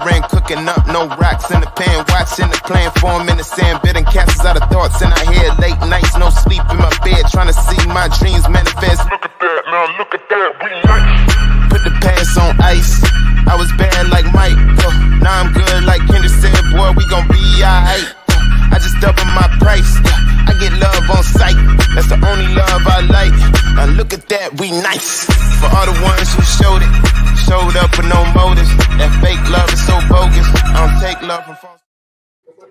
simmering, cooking up, no rocks in the pan, watching the plan form in the sand, bidding castles out of thoughts in our head, late nights, no sleep in my bed, trying to see my dreams manifest. Look at that, now look at that, we nice. Put the past on ice, I was bad like Mike, now I'm good like Kendrick said, boy, we gon' be alright. I just double my price, I get love on sight, that's the only love I like. Now look at that, we nice. For all the ones who showed up with no motives. That fake love is so bogus. I don't take love from false.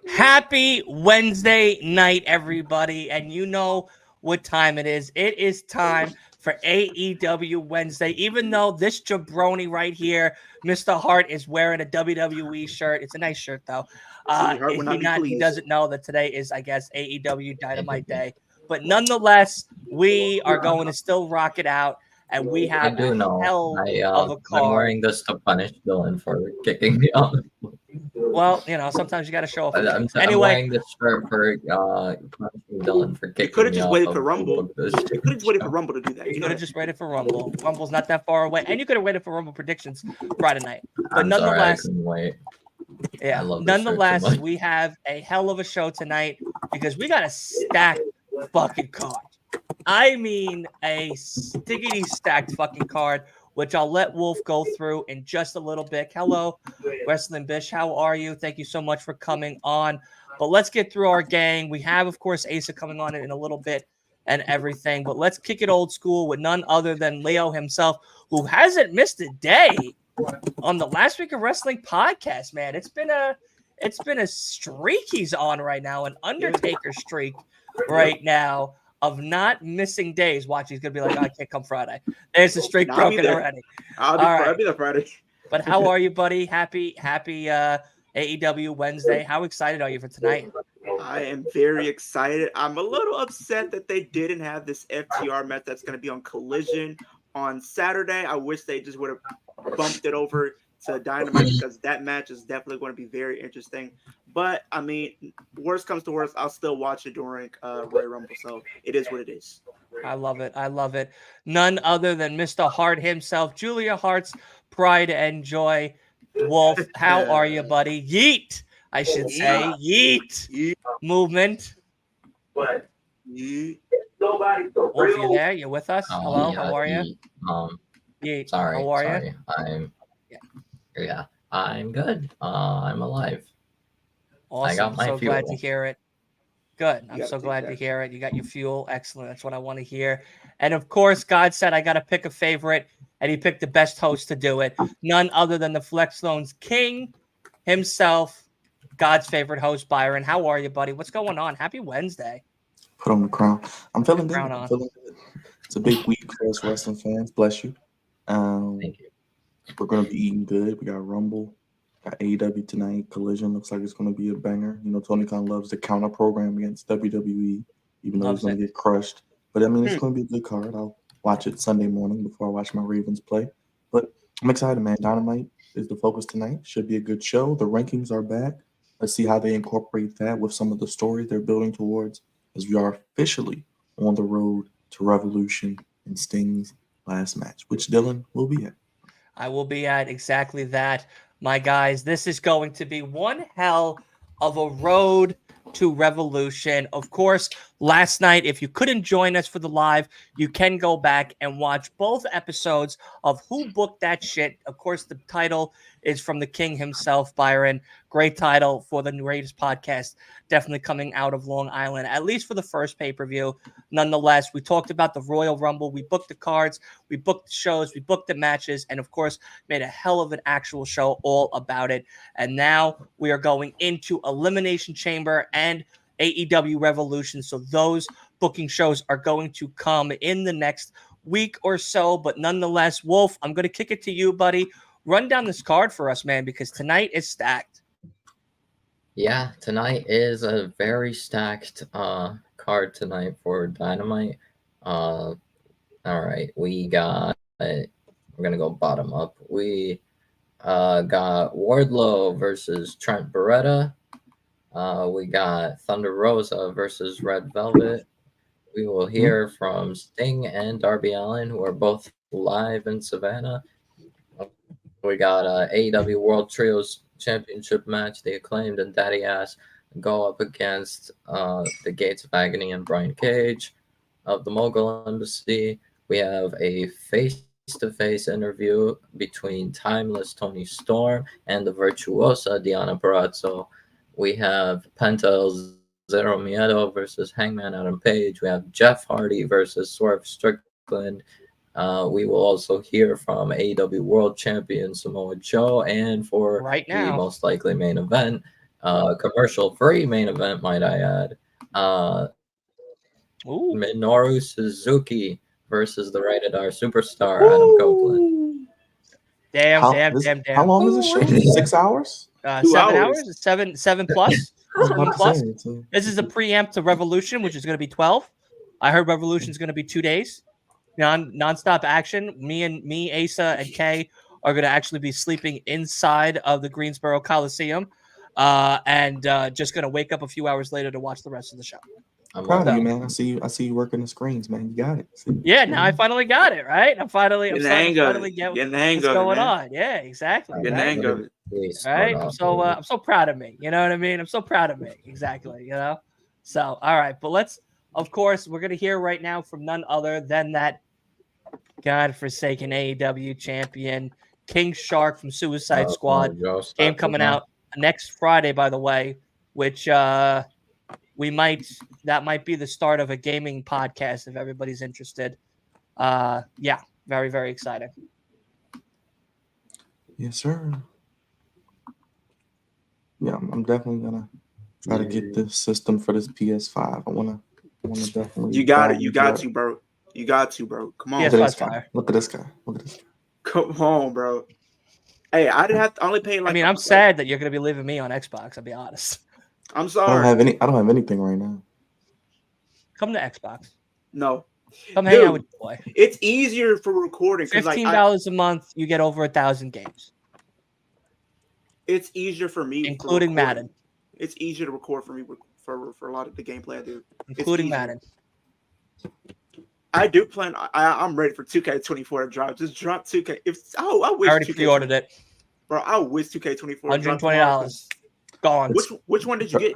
Happy Wednesday night, everybody. And you know what time it is. It is time for AEW Wednesday. Even though this jabroni right here, Mr. Hart, is wearing a WWE shirt. It's a nice shirt, though. He doesn't know that today is, I guess, AEW Dynamite Day. But nonetheless, we are going to still rock it out. And we have a hell of a card. I'm wearing this to punish Dylan for kicking me off. Well, you know, sometimes you got to show off. I'm wearing this shirt for punishing Dylan for kicking me off. You could have just waited for Rumble. You could have just waited for Rumble to do that. You could have just waited for Rumble. Rumble's not that far away. And you could have waited for Rumble predictions Friday night. But nonetheless, wait. Yeah, nonetheless, we have a hell of a show tonight because we got a stacked fucking card. I mean, a stickity stacked fucking card, which I'll let Wolf go through in just a little bit. Hello, Wrestling Bish. How are you? Thank you so much for coming on. But let's get through our gang. We have, of course, Asa coming on in a little bit and everything. But let's kick it old school with none other than Leo himself, who hasn't missed a day on the Last Week of Wrestling podcast, man. It's been a streak he's on right now, an Undertaker streak right now of not missing days. Watch, he's gonna be like, oh, I can't come Friday. There's the streak broken already. I'll be there Friday. But how are you, buddy? Happy AEW Wednesday. How excited are you for tonight? I am very excited. I'm a little upset that they didn't have this FTR match that's going to be on Collision on Saturday. I wish they just would have bumped it over to Dynamite because that match is definitely going to be very interesting. But, I mean, worst comes to worst, I'll still watch it during Royal Rumble. So it is what it is. I love it. I love it. None other than Mr. Hart himself, Julia Hart's pride and joy. Wolf, how are you, buddy? Yeet, I should say. Yeet. Movement. But Yeet. Wolf, you there? You with us? Hello, how are you? Yeet. Sorry. How are you? I'm good. I'm alive. Awesome. I got my so fuel. Glad to hear it. Good. I'm so glad to hear it. You got your fuel. Excellent. That's what I want to hear. And of course, God said I got to pick a favorite, and he picked the best host to do it. None other than the Flex Zone's king himself, God's favorite host, Byron. How are you, buddy? What's going on? Happy Wednesday. Put on the crown. I'm feeling good. Crown on. I'm feeling good. It's a big week for us wrestling fans. Bless you. Thank you. We're going to be eating good. We got Rumble. Got AEW tonight. Collision looks like it's going to be a banger. You know, Tony Khan loves the counter program against WWE, even though he's going to get crushed. But, I mean, it's going to be a good card. I'll watch it Sunday morning before I watch my Ravens play. But I'm excited, man. Dynamite is the focus tonight. Should be a good show. The rankings are back. Let's see how they incorporate that with some of the stories they're building towards as we are officially on the road to Revolution and Sting's last match, which Dylan will be at. I will be at exactly that. My guys, this is going to be one hell of a road to Revolution. Of course, last night, if you couldn't join us for the live, you can go back and watch both episodes of Who Booked That Shit. Of course, the title is from the king himself, Byron. Great title for the greatest podcast, definitely coming out of Long Island, at least for the first pay-per-view. Nonetheless, we talked about the Royal Rumble. We booked the cards, we booked the shows, we booked the matches, and of course, made a hell of an actual show all about it. And now we are going into Elimination Chamber and AEW Revolution. So those booking shows are going to come in the next week or so. But nonetheless, Wolf, I'm going to kick it to you, buddy. Run down this card for us, man, because tonight is stacked. Yeah, tonight is a very stacked card tonight for Dynamite. All right, we're gonna go bottom up. We got Wardlow versus Trent Beretta. We got Thunder Rosa versus Red Velvet. We will hear from Sting and Darby Allin, who are both live in Savannah. We got AEW World Trios championship match. The Acclaimed and Daddy Ass go up against the Gates of Agony and Brian Cage of the Mogul Embassy. We have a face-to-face interview between Timeless Tony Storm and the Virtuosa Diana Perazzo. We have Penta El Zero Miedo versus Hangman Adam Page. We have Jeff Hardy versus Swerve Strickland. We will also hear from AEW World Champion Samoa Joe, and for Right the now. most likely main event, commercial-free main event, might I add, Ooh. Minoru Suzuki versus the Rated R superstar Adam Copeland. Damn. How long is this show? 6 hours? 7 hours? Seven plus? I was about 7 to plus? say, so- This is a preamp to Revolution, which is going to be 12. I heard Revolution is going to be 2 days. Non-stop action. Me, Asa, and Kay are going to actually be sleeping inside of the Greensboro Coliseum, and just going to wake up a few hours later to watch the rest of the show. I'm Proud of So- you, man. I see you working the screens, man. You got it. See? Yeah, now I finally got it right. I'm starting Getting to the hang of finally it. get Getting the hang what's of it, going man. on. Yeah, exactly. Getting the Right? hang of it. Right? I'm so proud of me. You know what I mean? I'm so proud of me. Exactly. You know. So all right, but let's. Of course, we're gonna hear right now from none other than that godforsaken AEW champion King Shark from Suicide Squad. Game coming out next Friday, by the way, which that might be the start of a gaming podcast if everybody's interested. Yeah, very, very exciting. Yes, sir. Yeah, I'm definitely gonna try to get the system for this PS5. I wanna definitely. You got dive it. You into got that. to, bro. You got to, bro. Come on. PS5 Look at this fire. guy. Look at this guy. Look at this guy. Come on, bro. Hey, I didn't have to only pay like. I mean, I'm sad that you're going to be leaving me on Xbox. I'll be honest. I'm I sorry. don't have anything right now. Come to Xbox. No, Come hang out with your boy. it's easier for recording because $15 a month, you get over 1,000 games, it's easier for me, including for recording. Madden. It's easier to record for me for a lot of the gameplay I do. Including easier. Madden. I do plan. I'm ready for 2K24 to drop. Just drop 2K. I wish I already 2K pre-ordered it. Bro, I wish 2K24. $120. Gone. Which one did you get?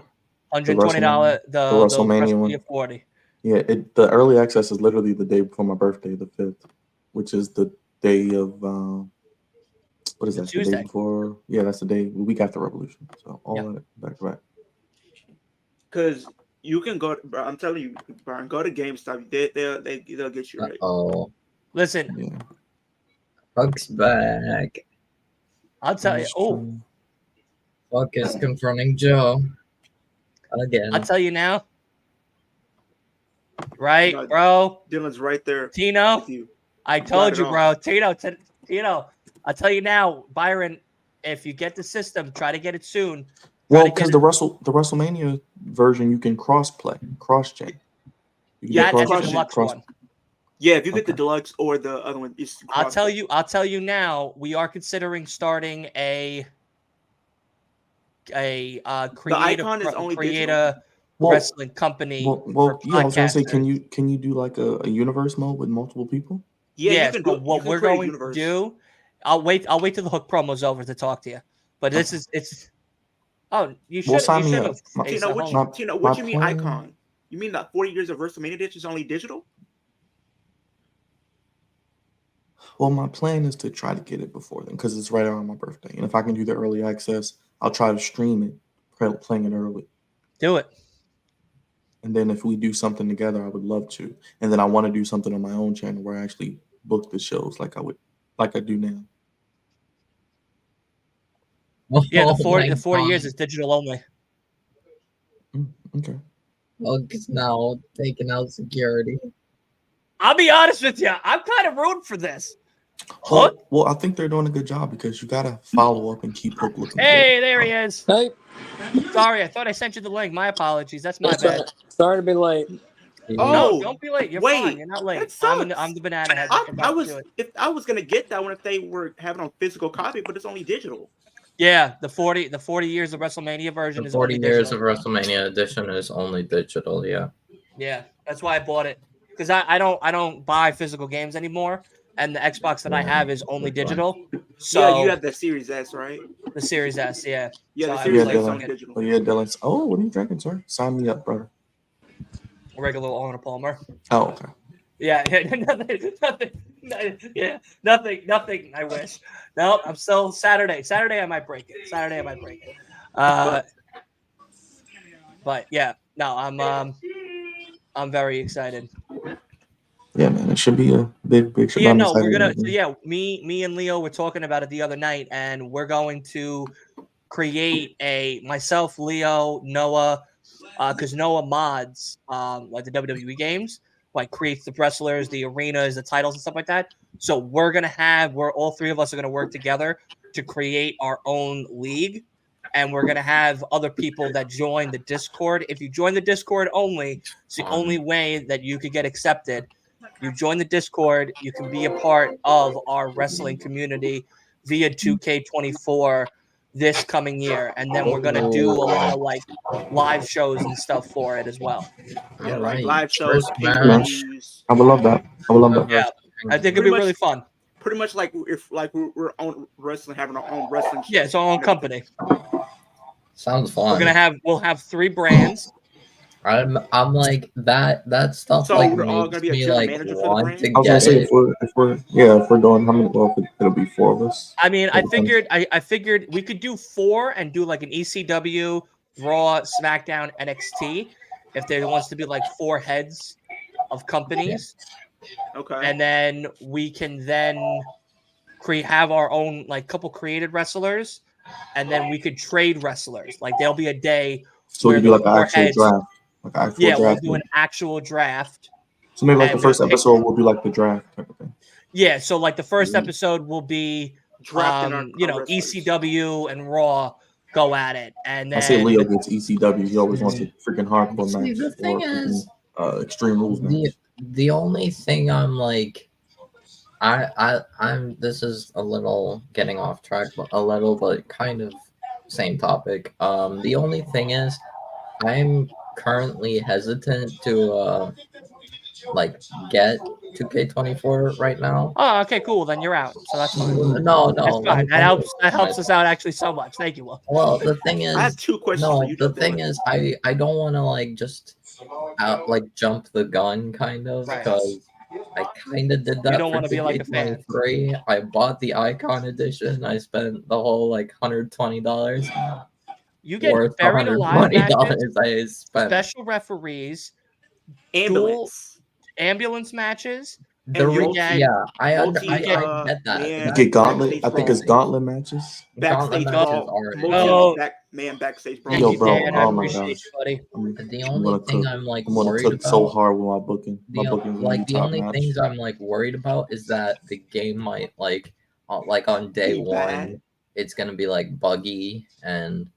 $120. The WrestleMania one. 40. Yeah, the early access is literally the day before my birthday, the 5th, which is the day of what is that? Tuesday. The day before? Yeah, that's the day week after Revolution. So all of it back to back. Because you can go. Bro, I'm telling you, Brian, go to GameStop. They'll get you right. Oh, Listen, Yeah. Huck's back. I'll tell you. That's Oh, true. Huck is confronting Joe again. I'll tell you now. Right, No, bro? Dylan's right there Tino, with you. I Got told it you, on. bro. Tino, I'll tell you now, Byron, if you get the system, try to get it soon. Well, to get because the WrestleMania version you can cross play, cross chain. That and the cross- deluxe one. Yeah, if you get the Okay. deluxe or the other one, it's I'll tell you now, we are considering starting a icon is only create digital? a wrestling company. Well, for yeah, I was gonna say, podcasters. can you do like a universe mode with multiple people? Yeah, Yes, you can but do. what you can we're create a going universe. to do, I'll wait till the Hook promo's over to talk to you. But it's. Oh, you should. Well, sign you me should up. have. Tino, what My- you, Tino, what my you mean plan- icon? You mean that 40 years of WrestleMania edition is only digital? Well, my plan is to try to get it before then because it's right around my birthday, and if I can do the early access, I'll try to stream it, playing it early. Do it. And then if we do something together, I would love to. And then I want to do something on my own channel where I actually book the shows like I do now. Yeah, Oh the 40 my the 40 years God. is digital only. Okay. Huck's now taking out security. I'll be honest with you. I'm kind of rooting for this. Hook? Well, I think they're doing a good job because you gotta follow up and keep Hook looking. Hey, there he is. Hey, Sorry, I thought I sent you the link. My apologies. That's my that's bad. right. Sorry to be late. Oh, No, don't be late. You're wait, fine. You're not late. that I'm sucks. the banana head. I was gonna get that one if they were having on physical copy, but it's only digital. Yeah, the 40 years of WrestleMania version The is 40 only years digital. of WrestleMania edition is only digital. Yeah. Yeah, that's why I bought it because I don't buy physical games anymore. and the Xbox that I have is only digital. Yeah, So you have the Series S, right? the Series S, yeah. Yeah, So the I Series was S is like, only fuck it, digital. Oh yeah, Dylan. Oh, what are you drinking, sir? Sign me up, brother. a regular Arnold Palmer. Oh, okay. Yeah, nothing. I wish. No, I'm still Saturday. Saturday, I might break it. But yeah, no, I'm very excited. Yeah, man, it should be a big show. Yeah, I'm no, we're excited gonna. about it, So man. yeah, me and Leo were talking about it the other night, and we're going to create myself, Leo, Noah, because Noah mods like the WWE games, like creates the wrestlers, the arenas, the titles, and stuff like that. So we're all three of us are gonna work together to create our own league, and we're gonna have other people that join the Discord. If you join the Discord only, it's the only way that you could get accepted. You join the Discord, you can be a part of our wrestling community via 2K24 this coming year, and then we're gonna do a lot of like live shows and stuff for it as well. Yeah, Like right. live shows, First pay-per-views. I would love that. I would love that. Yeah, I think it'd be Pretty much- really fun. Pretty much like if like we're on wrestling, having our own wrestling. Yeah, it's our own company. Sounds fun. We'll have 3 brands. I'm like that stuff. So like we're all makes gonna be a me general like manager for the want brand? to I was gonna get say it. if we're doing how many? Well, it'll be 4 of us. I mean, I figured we could do 4 and do like an ECW, Raw, SmackDown, NXT, if there wants to be like 4 heads of companies, Okay. and then we can then have our own like couple created wrestlers, and then we could trade wrestlers. Like there'll be a day So we where can do the like an 4 actual heads. draft. Like an actual Yeah, we'll draft. do an actual draft. So maybe like and the first we'll pick- episode will be like the draft type of thing. Yeah, so like the first episode will be Drafting our wrestlers. ECW and Raw go at it, and I say then Leo gets ECW. He always wants a freaking hardcore See, match the thing or freaking, is, extreme rules match. the only thing I'm like, I'm this is a little getting off track, but a little, but kind of same topic. The only thing is, I'm currently hesitant to like get 2K24 right now. oh, okay, cool. Then you're out, so that's fine. No, That's let fine. me That helps. That finish helps us out actually so much. Thank you, Will. Well, the thing is, I have 2 questions no, for you. the though, thing Dylan. is, I don't want to like just like jump the gun, kind of, Right. because I kind of did that. You don't want to be like a fan. 3. I bought the Icon edition. I spent the whole like $120. You get Worth buried alive matches, $120 I spent. special referees, dual Ambulance. ambulance matches. The and re- you get- yeah, I multi, get that. man, You get gauntlet. backstage I think it's brawl. gauntlet matches. Backstage Gauntlet brawl. matches already. Oh. Backstage brawl. Thank Yo, you, bro, Dan. I oh my appreciate gosh. you, buddy. The I'm only gonna thing cook. I'm like I'm gonna worried cook about, so hard with my booking. My the, booking like the top only notch. things I'm like worried about is that the game might like on day Be 1 bad. it's gonna be like buggy and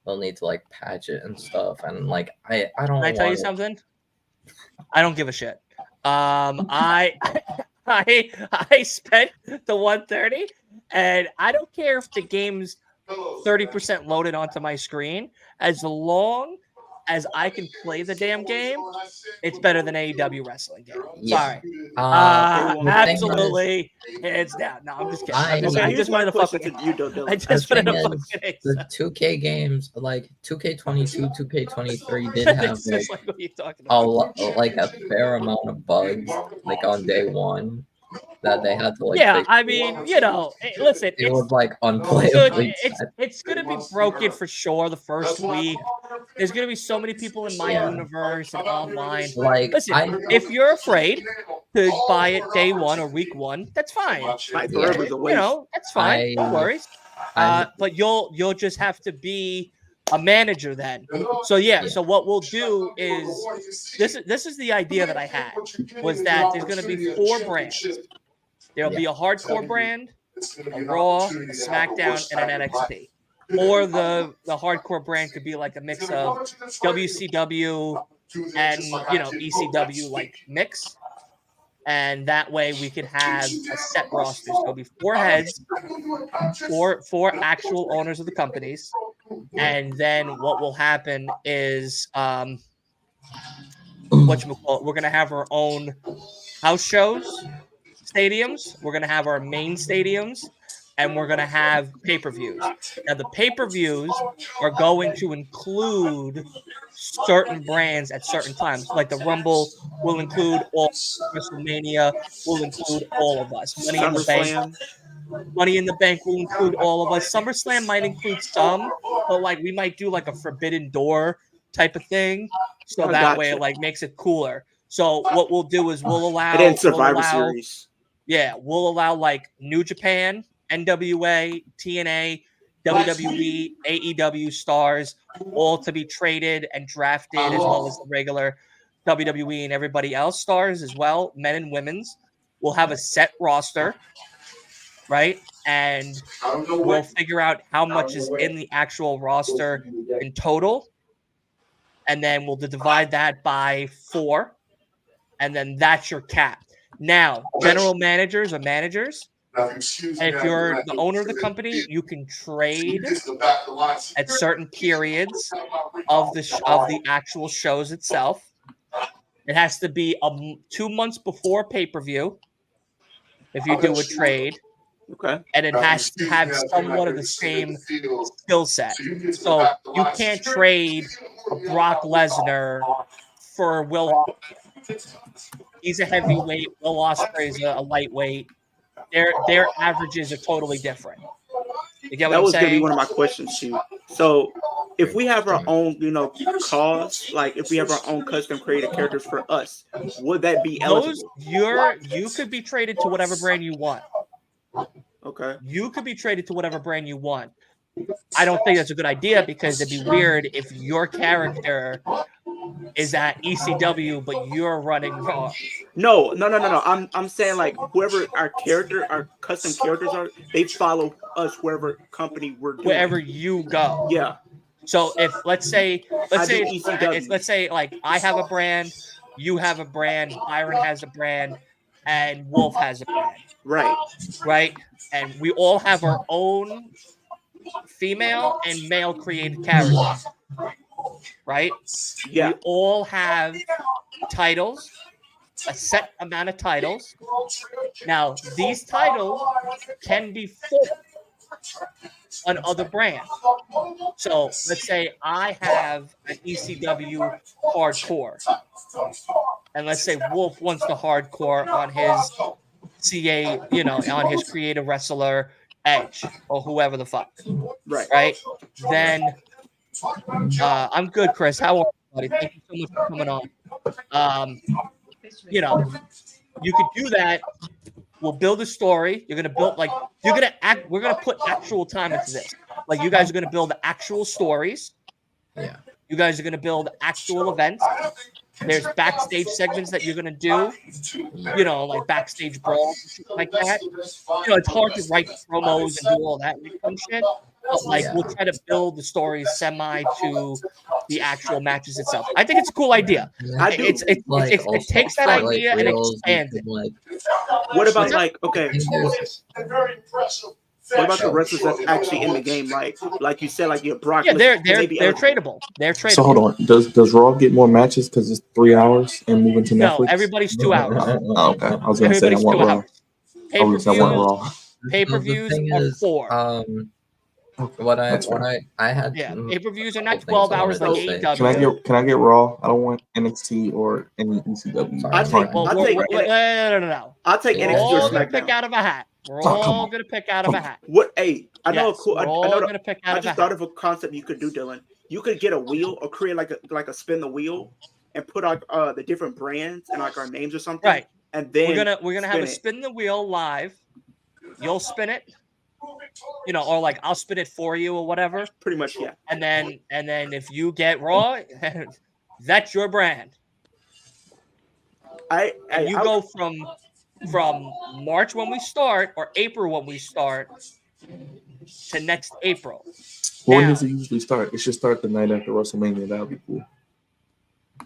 they'll need to like patch it and stuff, and like I don't Can I tell you want something? I don't give a shit. I spent the 130, and I don't care if the game's 30% loaded onto my screen, as long as I can play the damn game. It's better than AEW wrestling game. Yeah. Sorry. the thing is- Absolutely. It's down. No, I'm just kidding. I- I Okay, just here's my wanted to fuck question with to you. you, though, Dylan. I just wanted to thing fuck is, with the 2K games like 2K22, 2K23 did you. have It's like just like what you're talking a about. like a fair amount of bugs like on day 1 that they had to like Yeah, fix. I mean, you know, listen, It was like dude, unplayably it's gonna be broken for sure the first week. There's gonna be so many people in my Yeah. universe and online. like Listen, if you're afraid to buy it day 1 or week 1, that's fine. Like, Yeah. forever's a You waste. know, that's fine. No worries. But you'll just have to be a manager then. So yeah. So what we'll do is this is the idea that I had, was that there's gonna be 4 brands. There'll be a hardcore brand, a Raw, a SmackDown, and an NXT. Or the hardcore brand could be like a mix of WCW and ECW like mix. And that way we could have a set roster. So it'll be 4 heads, four actual owners of the companies. And then what will happen is whatchamacallit, we're gonna have our own house shows, stadiums, we're gonna have our main stadiums, and we're gonna have pay-per-views. Now the pay-per-views are going to include certain brands at certain times. Like the Rumble will include all, WrestleMania will include all of us. SummerSlam. Money in the Bank will include all of us. SummerSlam might include some, but like we might do like a Forbidden Door type of thing, so I that way gotcha. it like makes it cooler. So what we'll do is we'll And then allow Survivor Series. yeah, we'll allow like New Japan, NWA, TNA, WWE, AEW stars all to be traded and drafted, as well as the regular WWE and everybody else stars as well, men and women's. We'll have a set roster, right? And we'll figure out how much is in the actual roster in total. And then we'll divide that by 4. And then that's your cap. Now, general managers are managers. And if you're the owner of the company, you can trade at certain periods of the actual shows itself. It has to be 2 months before pay-per-view if you do a trade. Okay. And it has to have somewhat of the same skill set. So you can't trade a Brock Lesnar for Will. He's a heavyweight. Will Ospreay's a lightweight. Their averages are totally different. You get what I'm saying? That was going to be one of my questions too. So if we have our own, cause, like if we have our own custom created characters for us, would that be eligible? You could be traded to whatever brand you want. Okay. You could be traded to whatever brand you want. I don't think that's a good idea because it'd be weird if your character is at ECW but you're running Raw. No. I'm saying like whoever our custom characters are, they follow us wherever company we're doing. Wherever you go. Yeah. So if let's say like I have a brand, you have a brand, Byron has a brand, and Wolf has a brand. Right. And we all have our own female and male created characters. Right? Yeah. We all have titles, a set amount of titles. Now, these titles can be fought on other brands. So let's say I have an ECW hardcore. And let's say Wolf wants the hardcore on his CA, on his creative wrestler Edge or whoever the fuck. Right? Then I'm good, Chris. How are you, buddy? Thank you so much for coming on. You could do that. We'll build a story. We're gonna put actual time into this. Like you guys are gonna build actual stories. Yeah. You guys are gonna build actual events. There's backstage segments that you're gonna do, like backstage brawls and shit like that. It's hard to write promos and do all that shit. But we'll try to build the stories semi to the actual matches itself. I think it's a cool idea. I do. It takes that idea and expands it. What about what about the wrestlers that's actually in the game? Like you said, like your Brock. Yeah, they're tradable. They're tradable. So hold on. Does Raw get more matches because it's 3 hours and moving to Netflix? No, everybody's 2 hours. Oh, okay. I was gonna say I want Raw. Pay-per-views are 4. Pay-per-views are not 12 hours like AEW. Can I get Raw? I don't want NXT or any ECW. I'll take no. I'll take NXT or SmackDown. Pick out of a hat. We're all gonna pick out of a hat. What? Hey, I know a cool. I just thought of a concept you could do, Dylan. You could get a wheel or create like a spin the wheel and put out the different brands and like our names or something. Right. And then we're gonna have a spin the wheel live. You'll spin it. Or like I'll spin it for you or whatever. Pretty much, yeah. And then if you get Raw, that's your brand. You go from March when we start or April when we start to next April. When does it usually start? It should start the night after WrestleMania. That would be cool.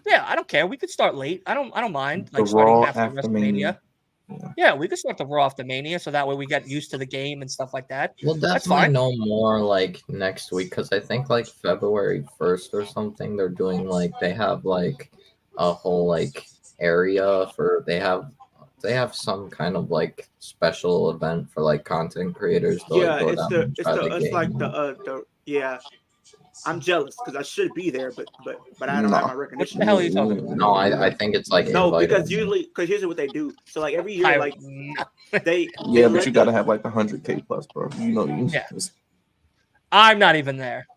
Yeah, I don't care. We could start late. I don't mind. Like starting after WrestleMania. Yeah, we could start the Raw after Mania, so that way we get used to the game and stuff like that. We'll definitely know more like next week because I think like February 1st or something they're doing they have like a whole like area for they have they have some kind of like special event for like content creators to like go down and try the game. Like the yeah. I'm jealous because I should be there, but I don't have my recognition. What the hell are you talking about? No, I think it's like no, invited. because usually here's what they do. So like every year, like they but you gotta have like 100K plus, bro. You know, I'm not even there.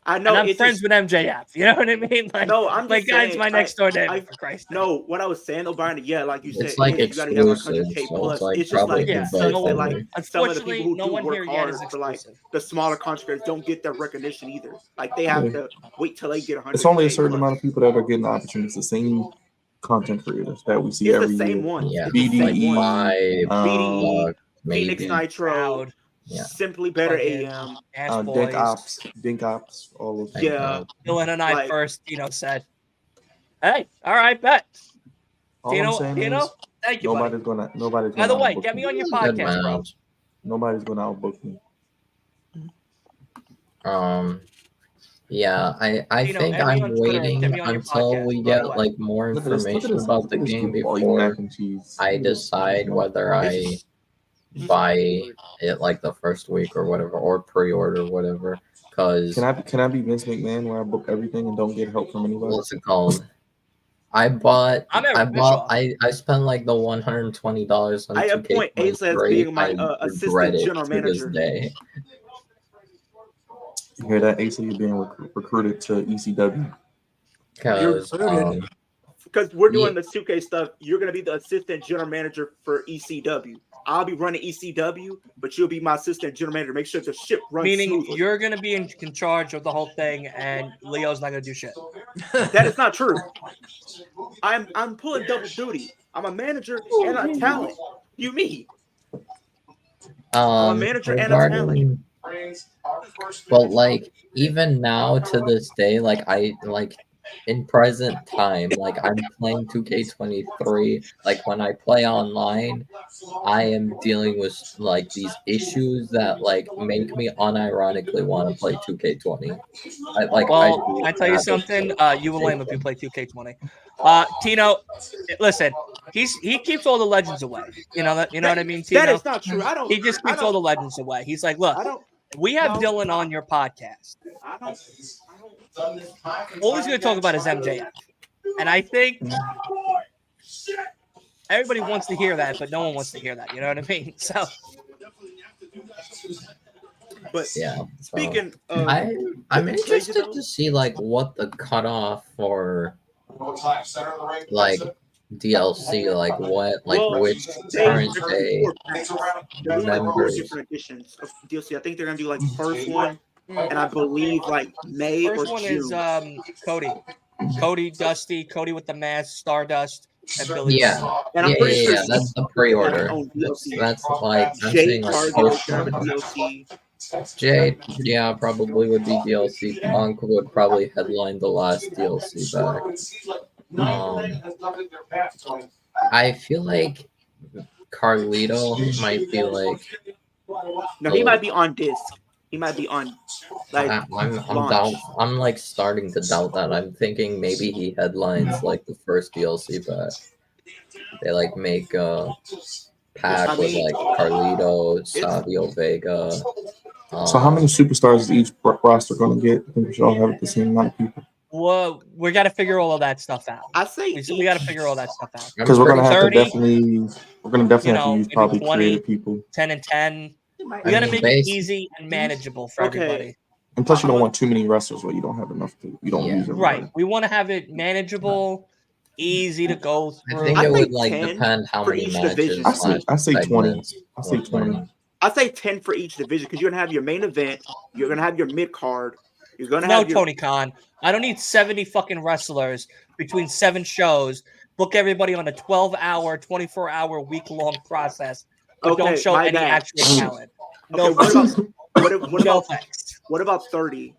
I know. And I'm friends with MJF. You know what I mean? Like, no, I'm like saying, guy's my next door neighbor. For Christ's sake. No, what I was saying, O'Brien. Yeah, like you said, it's like you gotta have like 100K so plus. it's, like, it's just like unfortunately, some of the people who no do one work here hard yet is for like exclusive. the smaller content creators don't get their recognition either. Like they have to wait till they get 100. It's only a certain amount of people that are getting the opportunity. It's the same content creators that we see every year. Yeah, BDE, BDE, maybe. Phoenix Nitro, Simply Better AM, Dink Ops, all of them. Yeah, Dylan and I first, said, "Hey, all right, bet." Tino, thank you. Nobody's gonna. By the way, get me on your podcast, bro. Nobody's gonna outbook me. Yeah, I think I'm waiting until we get like more information about the game before I decide whether I buy it like the first week or whatever, or pre-order whatever. Cause can I be Vince McMahon where I book everything and don't get help from anybody? What's it called? I spent like the $120 on 2K23. I appoint Ace as being my assistant general manager. You hear that, Ace? You're being recruited to ECW. Because we're doing the 2K stuff. You're going to be the assistant general manager for ECW. I'll be running ECW, but you'll be my assistant general manager. Make sure the ship runs smoothly. You're going to be in charge of the whole thing, and Leo's not going to do shit. That is not true. I'm pulling double duty. I'm a manager and a talent. You mean? I'm a manager and a talent. But like even now to this day, like I like in present time, like I'm playing 2K23. Like when I play online, I am dealing with like these issues that like make me unironically want to play 2K20. I tell you something. You will lame if you play 2K20. Tino, listen, he keeps all the legends away. You know what I mean, Tino? That is not true. He just keeps all the legends away. He's like, look, we have Dylan on your podcast. All he's going to talk about is MJF. And I think everybody wants to hear that, but no one wants to hear that. You know what I mean? So, but yeah. Speaking of, I'm interested to see like what the cutoff for like DLC, like what, like which current day members. Different editions of DLC. I think they're gonna do like first one, and I believe like May first or one June. Is Cody, Dusty, Cody with the mask, Stardust, and Billy. Yeah, and I'm pretty sure that's the pre-order. That's like I'm saying like DLC. Jay, yeah, probably would be DLC. Punk would probably headline the last DLC back. I feel like Carlito might be like. No, he might be on disc. He might be on. Like I'm like starting to doubt that. I'm thinking maybe he headlines like the first DLC back. They like make a pack with like Carlito, Savio Vega. So how many superstars is each roster going to get? I think we should all have the same amount of people. Well, we got to figure all of that stuff out. I say we got to figure all that stuff out because we're going to have to definitely have to use probably 20, creative people. 10 and 10. We got to make it easy and manageable for everybody. And plus, you don't want too many wrestlers where you don't have enough to. You don't use them. Right. We want to have it manageable, easy to go through. I think it would like depend how many matches. I say 20. I say 20. I say 10 for each division because you're gonna have your main event, you're gonna have your mid card, you're gonna have your... Tony Khan. I don't need 70 fucking wrestlers between 7 shows. Book everybody on a 12-hour, 24-hour, week-long process, but don't show any actual talent. No, what about 30?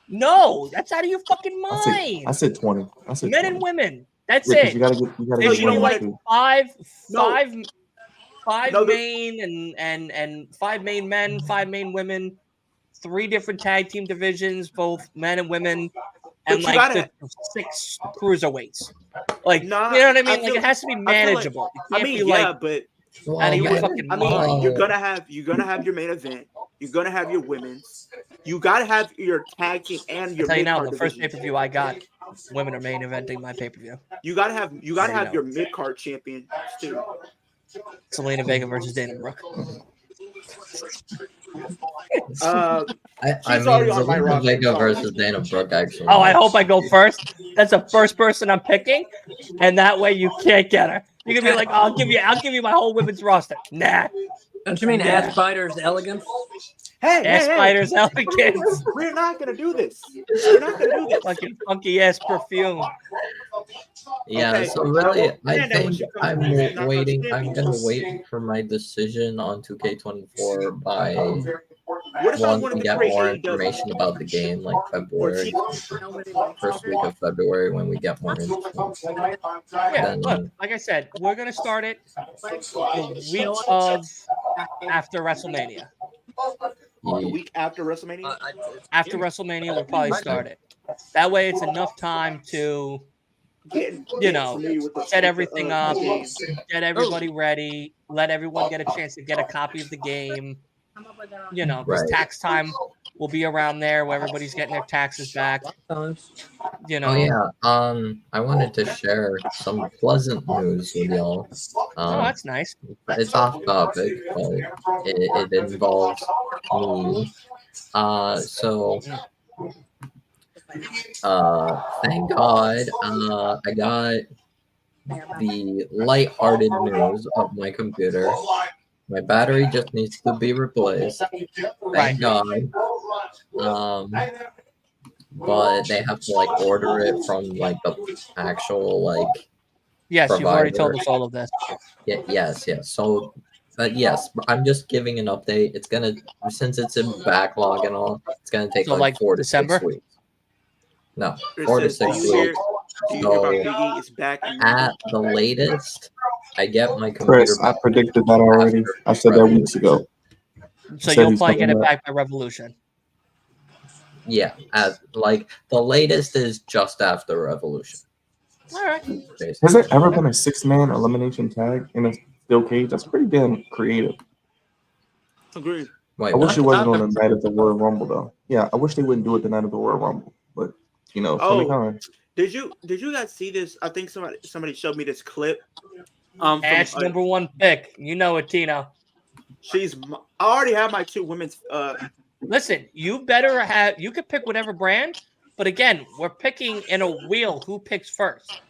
No, that's out of your fucking mind. I said 20. I said men 20. and women. That's it. You gotta get you know, like five main and 5 main men, 5 main women, 3 different tag team divisions, both men and women, and like 6 cruiserweights. Like, Nah, you know what I I mean? Like, feel- it has to be I feel like- manageable. It can't be yeah, like, but Well, out of your women- fucking I mean, mind. you're gonna have your main event. You're gonna have your women's. You gotta have your tag team and I your tell you mid now, card the first division. pay-per-view I got, women are main eventing my pay-per-view. You gotta have know. your mid card champion too. Selena Vega versus Dana Brooke. Uh, I She's mean, already on my Zelina roster, Vega sorry. versus Dana Brooke actually. Oh, I makes hope I go first. That's the first person I'm picking, and that way you can't get her. You can be like, I'll give you my whole women's roster. Nah. Don't you mean Yeah. Ass Spider's elegance? hey, Ass spiders, elegance, We're not gonna do this. We're not gonna do this. fucking funky ass perfume. Yeah, Okay, so really, I Amanda, when think she comes I'm back, knock out waiting. the I'm gonna wait for my decision on 2K24 by What if I one wanted to to get create more AEW? information about the game, like February, first week of February when we get more info. Yeah, Then- look, like I said, we're gonna start it the week of after WrestleMania. The week after WrestleMania. After WrestleMania, we'll probably start it. That way, it's enough time to Get familiar with the- set everything up, game. get everybody ready, let everyone get a chance to get a copy of the game. You know, because Right. tax time will be around there where everybody's getting their taxes back. You know, Oh yeah, I wanted to share some pleasant news with y'all. oh, that's nice. It's off topic, but it involves me. So thank God, I got the lighthearted news of my computer. My battery just needs to be replaced. Right. Thank God. But they have to like order it from like the actual like Yes, you've already provider. told us all of this. Yes. So, yes, I'm just giving an update. It's gonna, since it's in backlog and all, it's gonna take So, like, 4 to December? 6 weeks. No, Chris 4 to says, do 6 you hear? weeks. Do you hear about So, Biggie is back? in at the latest, I get my computer Chris, I back predicted that already. after I said that weeks Revolution. ago. So Said you'll he's probably get coming it back. back by Revolution. Yeah, at like the latest is just after Revolution. All right. Basically. Has there ever been a 6-man elimination tag in a steel cage? That's pretty damn creative. Agreed. Wait, I wish what? it wasn't on the night of the Royal Rumble though. Yeah, I wish they wouldn't do it the night of the Royal Rumble. But you know, Tony Khan. Did you guys see this? I think somebody showed me this clip. From, Ash number one pick. You know it, Tino. I already have my 2 women's. Listen, you better have. You could pick whatever brand, but again, we're picking in a wheel. Who picks first,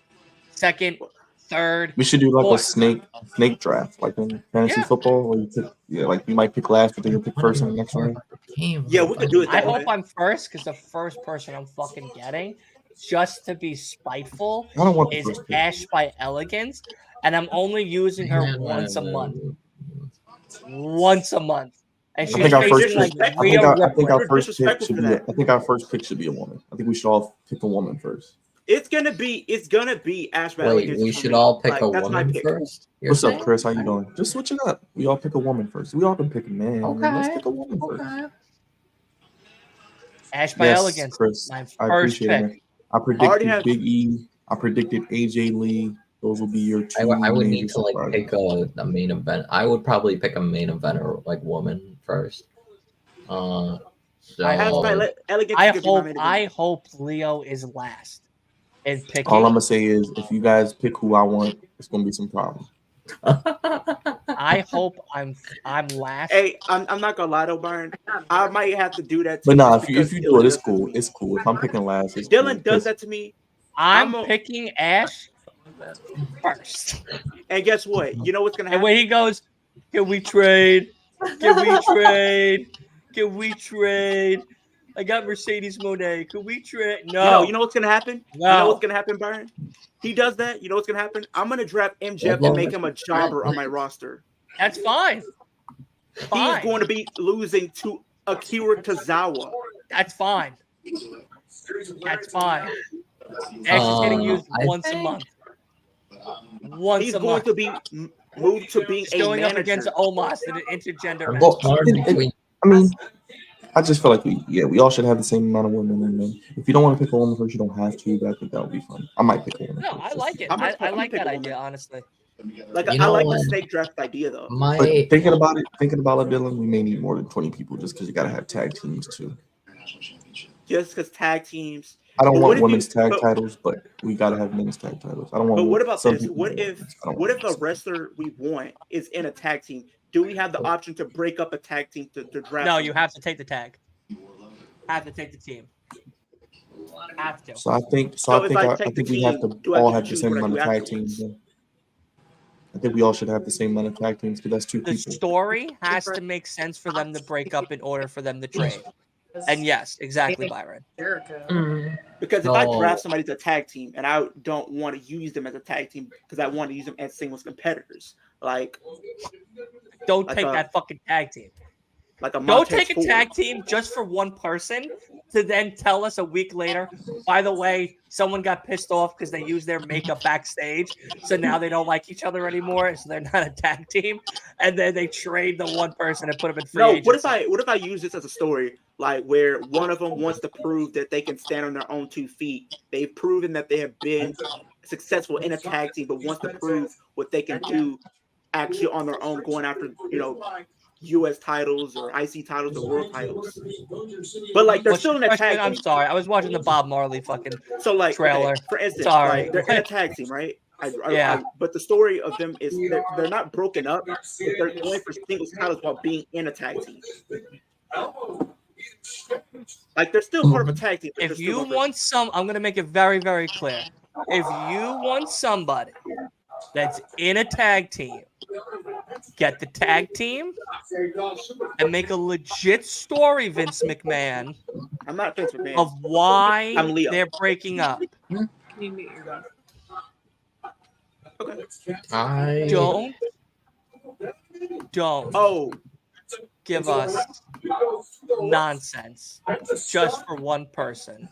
second, third? We should do like fourth. a snake draft, like in fantasy Yeah. football, where you pick, like you might pick last, but then you pick first in the next round. Yeah, we could do it I that hope way. I'm first because the first person I'm fucking getting, just to be spiteful, I don't want the is first pick. Ash by Elegance, and I'm only using her once a month. Once a month. And I she's think our first facing like pick. I Rhea think our Ripley. first pick Disrespectful should for be. that. I think our first pick should be a woman. I think we should all pick a woman first. It's gonna be Ash by Wait, Elegance we for should me. all pick Like, a that's my woman pick. first? You're What's up, saying? Chris? How you doing? Just switch it up. We all pick a woman first. We all can pick a man. Okay. Let's pick a woman first. Ash by Yes, Elegance. Chris. My I first appreciate pick. it. Man. I already predicted have- Big E. I predicted AJ Lee. Those will be your 2. I would major need to like surprises. pick a main event. I would probably pick a main eventer like woman first. So Ash by Elegance. I is gonna be my main event. hope Leo is last in picking. All I'm gonna say is, if you guys pick who I want, it's gonna be some problems. I hope I'm last. Hey, I'm not gonna lie though, Byron. I might have to do that. But too, nah, just if because you Dylan do it, it's does that to cool. me. It's cool. If I'm picking last, it's Dylan cool. does that to me, I'm I'm a- picking Ash first. and guess what? You know what's gonna And happen? when he goes, can we trade? Can we trade? Can we trade? I got Mercedes Monet. Can we trade? No. You know what's gonna happen? No. You know what's gonna happen, Byron? He does that. You know what's gonna happen? I'm gonna draft MJF and make him a jobber on my roster. That's fine. He is Fine. going to be losing to Akira Tozawa. That's fine. That's fine. Ash is getting used I once a think- month. Once He's a going month. to be moved to being He's a going manager. up against Omos in an intergender I'm match. Well, torn between. I mean, I just feel like we all should have the same amount of women and men. If you don't want to pick a woman first, you don't have to, but I think that would be fun. I might pick a woman No, first. I just like to- it. I'm gonna I like pick that a idea, woman. honestly. Like You I know like what? the snake draft idea though. But My thinking about it, Dylan, we may need more than 20 people just because you got to have tag teams too. Just because tag teams. I don't But what want if women's you? tag But, titles, but we got to have men's tag titles. I don't but want. what about some this? people What want if? women's. I don't What want if a men's. wrestler we want is in a tag team? Do we have the option to break up a tag team to draft? No, someone? you have to take the tag. Have to take the team. Have to. So I think So if I I take the think we have team, to do I all get to have the choose same what I amount do of tag afterwards? teams. Then. I think we all should have the same amount of tag teams because that's two The people. story has to make sense for them to break up in order for them to trade. And yes, exactly, Byron. Jericho. Because if I No. draft somebody to a tag team and I don't want to use them as a tag team because I want to use them as singles competitors, like Don't Like take a- that fucking tag team. a Don't Montez take a Ford. tag team just for one person to then tell us a week later, by the way, someone got pissed off because they used their makeup backstage. So now they don't like each other anymore. So they're not a tag team. And then they trade the one person and put them in free No, agency. what if I use this as a story, like where one of them wants to prove that they can stand on their own 2 feet. They've proven that they have been successful in a tag team, but wants to prove what they can do actually on their own, going after U.S. titles or IC titles or world titles. But like they're What's still your in a question? tag I'm team. sorry. I was watching the Bob Marley fucking So like trailer. okay, for instance, Sorry. like they're in a tag team, right? Yeah. But the story of them is they're not broken up, but they're going for singles titles while being in a tag team. Like they're still part of a tag team. But they're If still you going for- want I'm going to make it very, very clear. If you want somebody that's in a tag team, get the tag team and make a legit story, Vince McMahon, I'm not Vince McMahon. of why I'm Leo. they're breaking up. Okay. I Don't Oh, give us nonsense just for one person.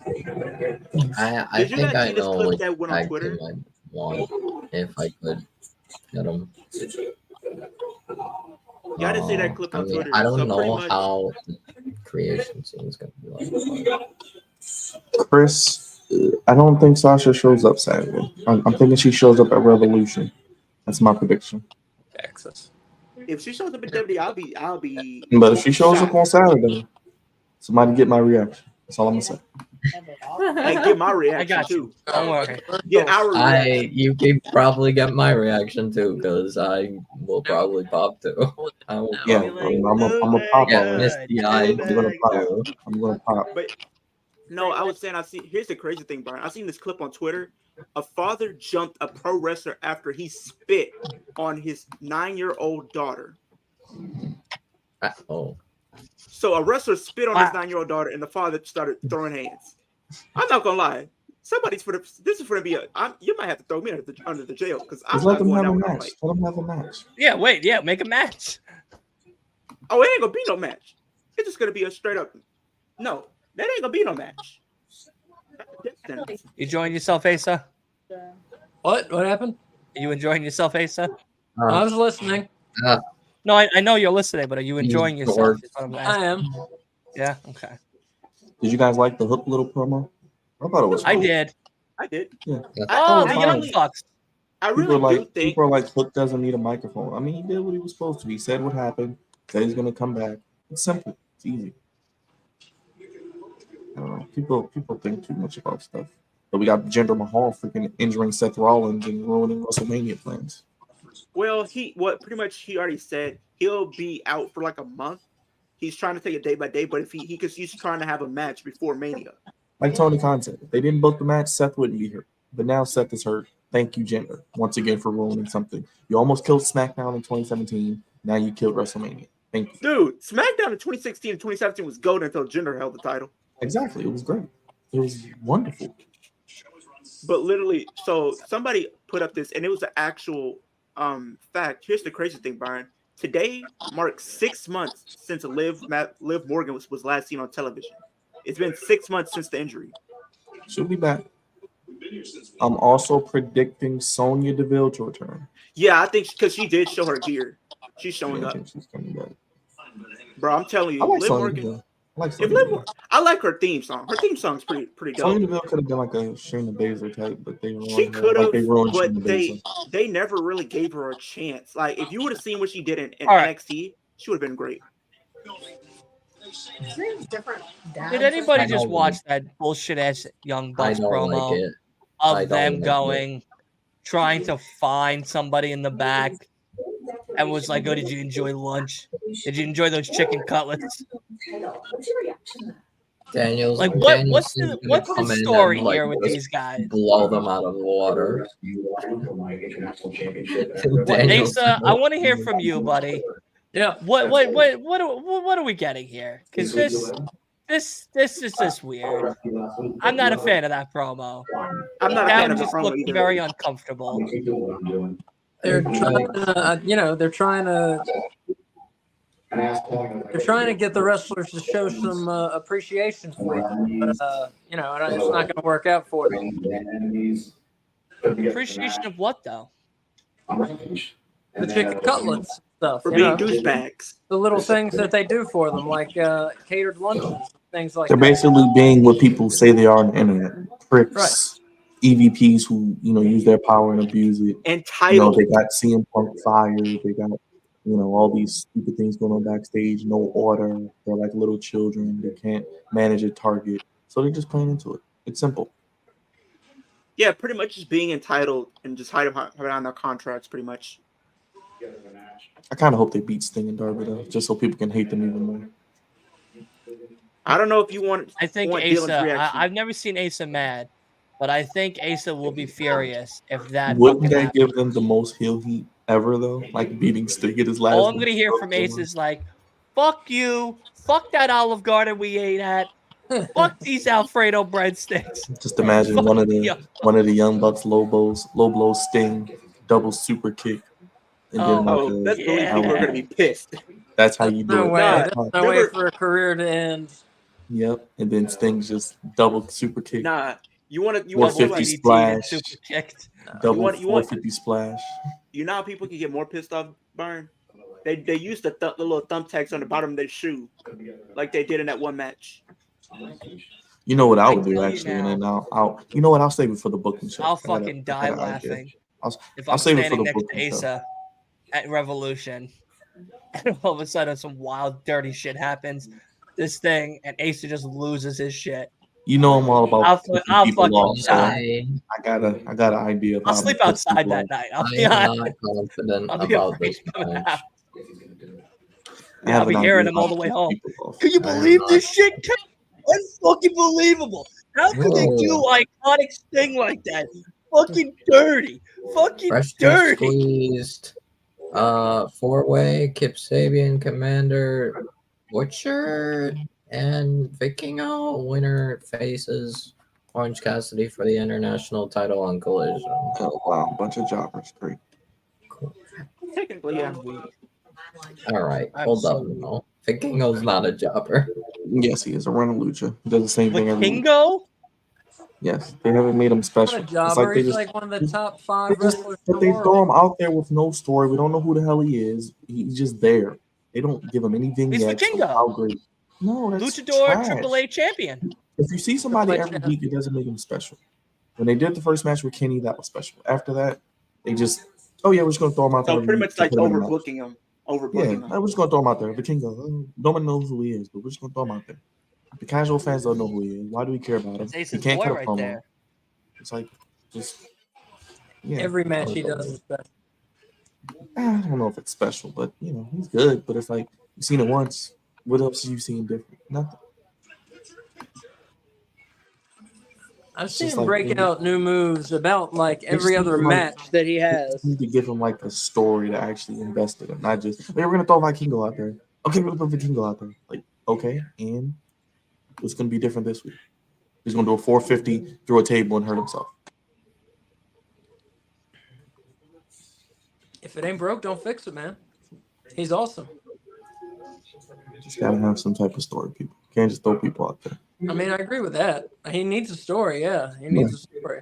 I Did you think guys I see this know clip which that went on tag Twitter? team I'd want if I could get them. Yeah, I didn't see that clip on Twitter. I don't So pretty know much- how the creation scene is going to be like. Chris, I don't think Sasha shows up Saturday. I'm thinking she shows up at Revolution. That's my prediction. Texas. if she shows up in WWE, I'll be. But if she shows up shocked. on Saturday, somebody get my reaction. That's all I'm gonna say. And get my reaction I got you. too. Don't worry. Get our reaction. You can probably get my reaction too, because I will probably pop too. I will Yeah, probably I'm a pop get out. misty eyed I'm gonna pop. too. I'm gonna pop. But no, I was saying here's the crazy thing, Brian. I seen this clip on Twitter. A father jumped a pro wrestler after he spit on his 9-year-old daughter. Oh, So a wrestler spit on his Wow. 9-year-old daughter, and the father started throwing hands. I'm not gonna lie. This is for to be you might have to throw me under the jail because I'm Just let not them going have a down with no match. fight. Let them have a match. Yeah, wait. Yeah, make a match. Oh, it ain't gonna be no match. It's just gonna be a straight up. No, that ain't gonna be no match. You enjoying yourself, Asa? What? What happened? Are you enjoying yourself, Asa? I was listening. No, I know you're listening, but are you enjoying He's yourself? bored. Is what I'm I asking. am. Yeah, okay. Did you guys like the Hook little promo? I thought it was. I cool. did. I did. Yeah. Oh, the fine. young fucks. I People really are do like, think. people are like, Hook doesn't need a microphone. I mean, he did what he was supposed to. He said what happened. Said he's gonna come back. It's simple. It's easy. I don't know. People think too much about stuff. But we got Jinder Mahal freaking injuring Seth Rollins and ruining WrestleMania plans. Well, pretty much he already said he'll be out for like a month. He's trying to take it day by day, but if because he's trying to have a match before Mania. Like Tony Khan said, if they didn't book the match, Seth wouldn't be here. But now Seth is hurt. Thank you, Jinder, once again for ruining something. You almost killed SmackDown in 2017. Now you killed WrestleMania. Thank you. Dude, SmackDown in 2016 and 2017 was gold until Jinder held the title. Exactly. It was great. It was wonderful. But literally, so somebody put up this, and it was an actual fact. Here's the crazy thing, Byron. Today marks 6 months since Liv Morgan was last seen on television. It's been 6 months since the injury. She'll be back. I'm also predicting Sonya Deville to return. Yeah, I think because she did show her gear. She's showing I up. think she's coming back. Bro, I'm telling I you, like Liv Sonya Morgan. Deville. like If Sonya Liv, Deville. I like her theme song. Her theme song's pretty Sonya dope. Deville could have been like a Shayna Baszler type, but they She ruined her. could Like have, they ruined but Shayna Baszler. they never really gave her a chance. Like if you would have seen what she did in All right. NXT, she would have been great. Did anybody I just don't watch like- that bullshit ass Young I Bucks don't promo like it. I of don't them like it. going, trying to find somebody in the back, and was like, "Oh, did you enjoy lunch? Did you enjoy those chicken cutlets?" Daniel's Like, what's the story here with these guys? Blow them out of the water. Asa, I want to hear from you, buddy. Yeah. What are we getting here? Because this is just weird. I'm not a fan of that promo. I'm not a That fan of the just promo looked either. very uncomfortable. They're trying to, they're trying to get the wrestlers to show some appreciation for them, but it's not going to work out for them. Appreciation of what though? The chicken cutlets stuff, For being douchebags. the little things that they do for them, like catered lunches, things like They're that. basically being what people say they are on the internet. Pricks, EVPs who use their power and abuse it. Entitled. They got CM Punk fired. They got all these stupid things going on backstage. No order. They're like little children. They can't manage a target, so they're just playing into it. It's simple. Yeah, pretty much just being entitled and just hiding behind their contracts, pretty much. I kind of hope they beat Sting and Darby though, just so people can hate them even more. I don't know if you want. I think Dylan's Asa. reaction. I've never seen Asa mad, but I think Asa will be furious if that. Wouldn't fucking that happens. give them the most heel heat ever though? Like beating Sting at his last. All I'm gonna hear from Asa is like, "Fuck you, fuck that Olive Garden we ate at, fuck these Alfredo breadsticks." Just imagine Fuck one of you. the Young Bucks low blows Sting, double super kick, and then like Oh, that's the only yeah. people are gonna be pissed. that's how you do No it. way. Nah, There's no way remember- for a career to end. Yep, and then Sting's just double super kick, Nah, you want to 450 DDT splash, and super kicked. double you want- 450 splash. You know how people can get more pissed off, Burn? They use the little thumbtacks on the bottom of their shoe, like they did in that one match. You know what I I would do tell you actually, now. and then I'll save it for the booking show. I'll I got a- fucking I got die an idea. laughing if I'll I'm save it for standing the next to booking show. Asa at Revolution, and all of a sudden some wild, dirty shit happens. This thing, and Asa just loses his shit. You know I'm all about I'll pissing people fucking off, so die. I got an idea of I'll how I'm sleep gonna piss outside people that off. night. I'll I be am honest. not confident I'll be about afraid this to come match. out. I have I'll be an hearing idea them of all how the to way piss home. people off. Can you I am believe not. this shit? Unfucking believable. How could they do iconic Sting like that? Fucking dirty. Fucking Fresh dirty. squeezed. 4-way, Kip Sabian, Commander, Butcher, and Vikingo. Winner faces Orange Cassidy for the international title on Collision. Oh wow, bunch of jobbers, great. Technically, yeah. All right, hold up. Absolutely. No, Vikingo's not a jobber. Yes, he is a runner lucha. He does the same thing every week. Vikingo? Yes, they haven't made him Not special. a It's jobber. like they He's just, like one of the top 5 they just wrestlers in but the they world. throw him out there with no story. We don't know who the hell he is. He's just there. They don't give him any vignettes. of Vikingo. How great? No, that's Luchador trash. Triple A champion. If you see somebody Triple H every week, it doesn't make him special. When they did the first match with Kenny, that was special. After that, they just, oh yeah, we're just gonna throw him out there. So every pretty week much to like put him in the match. overbooking him. Yeah, Overbooking him. we're just gonna throw him out there. Vikingo, no one knows who he is, but we're just gonna throw him out there. The casual fans don't know who he is. Why do we care about him? It's He Ace's can't boy cut a right promo. there. It's like just yeah. Every match he does is best. I don't know if it's special, but he's good. But it's like you've seen it once. What else have you seen different? Nothing. I've seen just him like breaking any- out new moves about like every just other like- match that he has. You need to give him like a story to actually invest in, not just hey, we're gonna throw Vikingo out there. Okay, we're gonna put Vikingo out there. Like, okay, and what's gonna be different this week? He's gonna do a 450 through a table and hurt himself. If it ain't broke, don't fix it, man. He's awesome. Just gotta have some type of story, people. Can't just throw people out there. I mean, I agree with that. He needs a story. Yeah, he needs a story.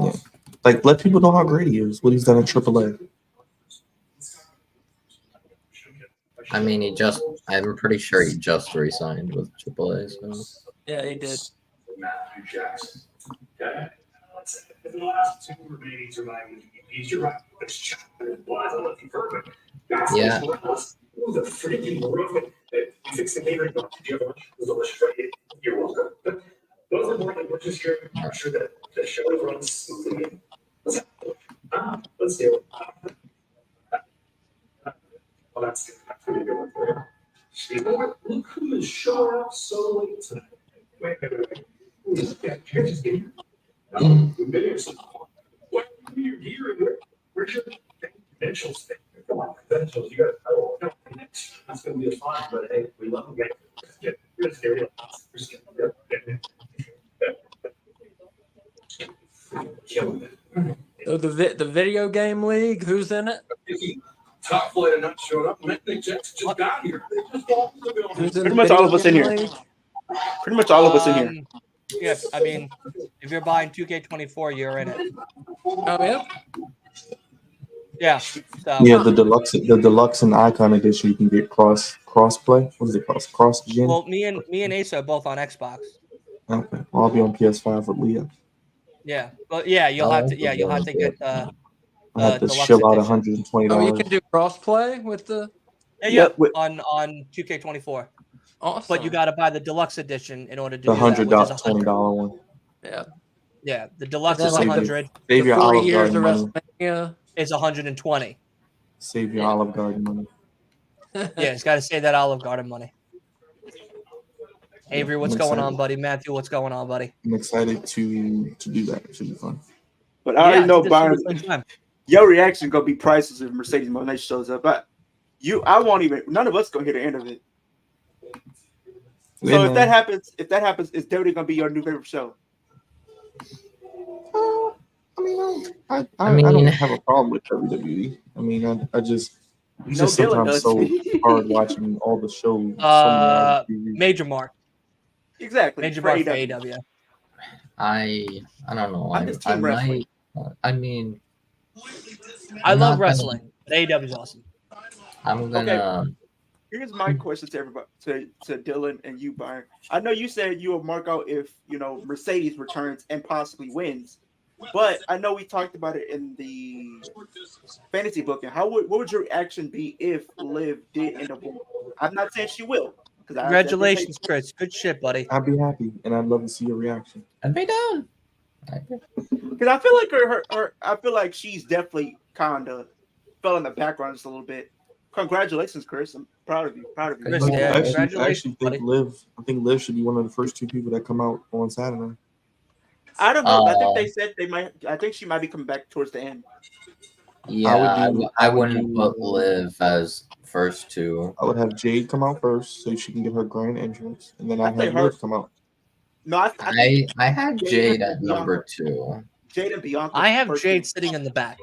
Yeah. Like, let people know how great he is, what he's done in AAA. I mean, he just I'm pretty sure he just re-signed with AAA. So. Yeah, he did. Matthew Jackson. Okay. The last two remaining surviving EVPs, you're right. It's chocolate. Why is looking perfect? That's Yeah. the freaking roof. Fix the catering. The other one was delicious. Right? You're welcome. But those are more like we're just here. I'm sure that the show runs smoothly. Let's do it. Well, that's pretty good. Look who is showing up so late tonight. Wait. Just get here. What are you here? Where's your credentials thing? Come on, credentials. You got no connections. That's going to be a fun, but hey, we love them. Just get real. So the video game league, who's in it? Top flight of not showing up. Nick Jackson just got here. Who's in Pretty the much all video of us in game here. league? Pretty much all of us in here. Yeah, I mean, if you're buying 2K24, you're in it. Oh yeah. Yeah. So, Yeah, the deluxe and icon edition, you can get cross-play. What is it called? Cross-gen? well, me and Ace are both on Xbox. Okay. Well, I'll be on PS5 with Leah. Yeah, but yeah, you'll have to get I have to deluxe shell out edition. $120. Oh, you can do crossplay with the. Yeah, Yep. on 2K24. Awesome. But you got to buy the deluxe edition in order to the do that, which is $120 one. Yeah. Yeah, the deluxe Is is that like 100. Save The your 40 Olive years Garden of money. WrestleMania. Is 120. Save your Olive Garden money. Yeah, it's got to save that Olive Garden money. Avery, what's I'm going excited. on, buddy? Matthew, what's going on, buddy? I'm excited to do that. It should be fun. But I already know, think this Byron, should be a fun time. your reaction is gonna be priceless if Mercedes Monet shows up. I won't even. None of us gonna hear the end of it. So if that happens, it's definitely gonna be your new favorite show. I mean- don't have a problem with WWE. I mean, I just it's No, just Dylan sometimes does. so hard watching all the shows. Major Mark. Exactly. Major for Mark for AEW. AEW. I don't know. I'm just I team wrestling. might. I mean, I I'm love not gonna- wrestling, but AEW is awesome. I'm gonna. Here's my question to everybody, to Dylan and you, Byron. I know you said you will mark out if Mercedes returns and possibly wins, but I know we talked about it in the fantasy booking. What would your reaction be if Liv did end up winning? I'm not saying she will. Congratulations, Chris. Good shit, buddy. I'd be happy, and I'd love to see your reaction. I'd be down. Because I feel like I feel like she's definitely kind of fell in the background just a little bit. Congratulations, Chris. I'm proud of you. Chris, I yeah, actually congratulations, think Liv should be one of the first two people that come out on Saturday. I don't know. I think they said they might. I think she might be coming back towards the end. Yeah, I wouldn't put Liv as first two. I would have Jade come out first so she can get her grand entrance, and then I'd think have Liv come out. No, I had Jade at number 2. Jade and Bianca. I have first Jade two. sitting in the back.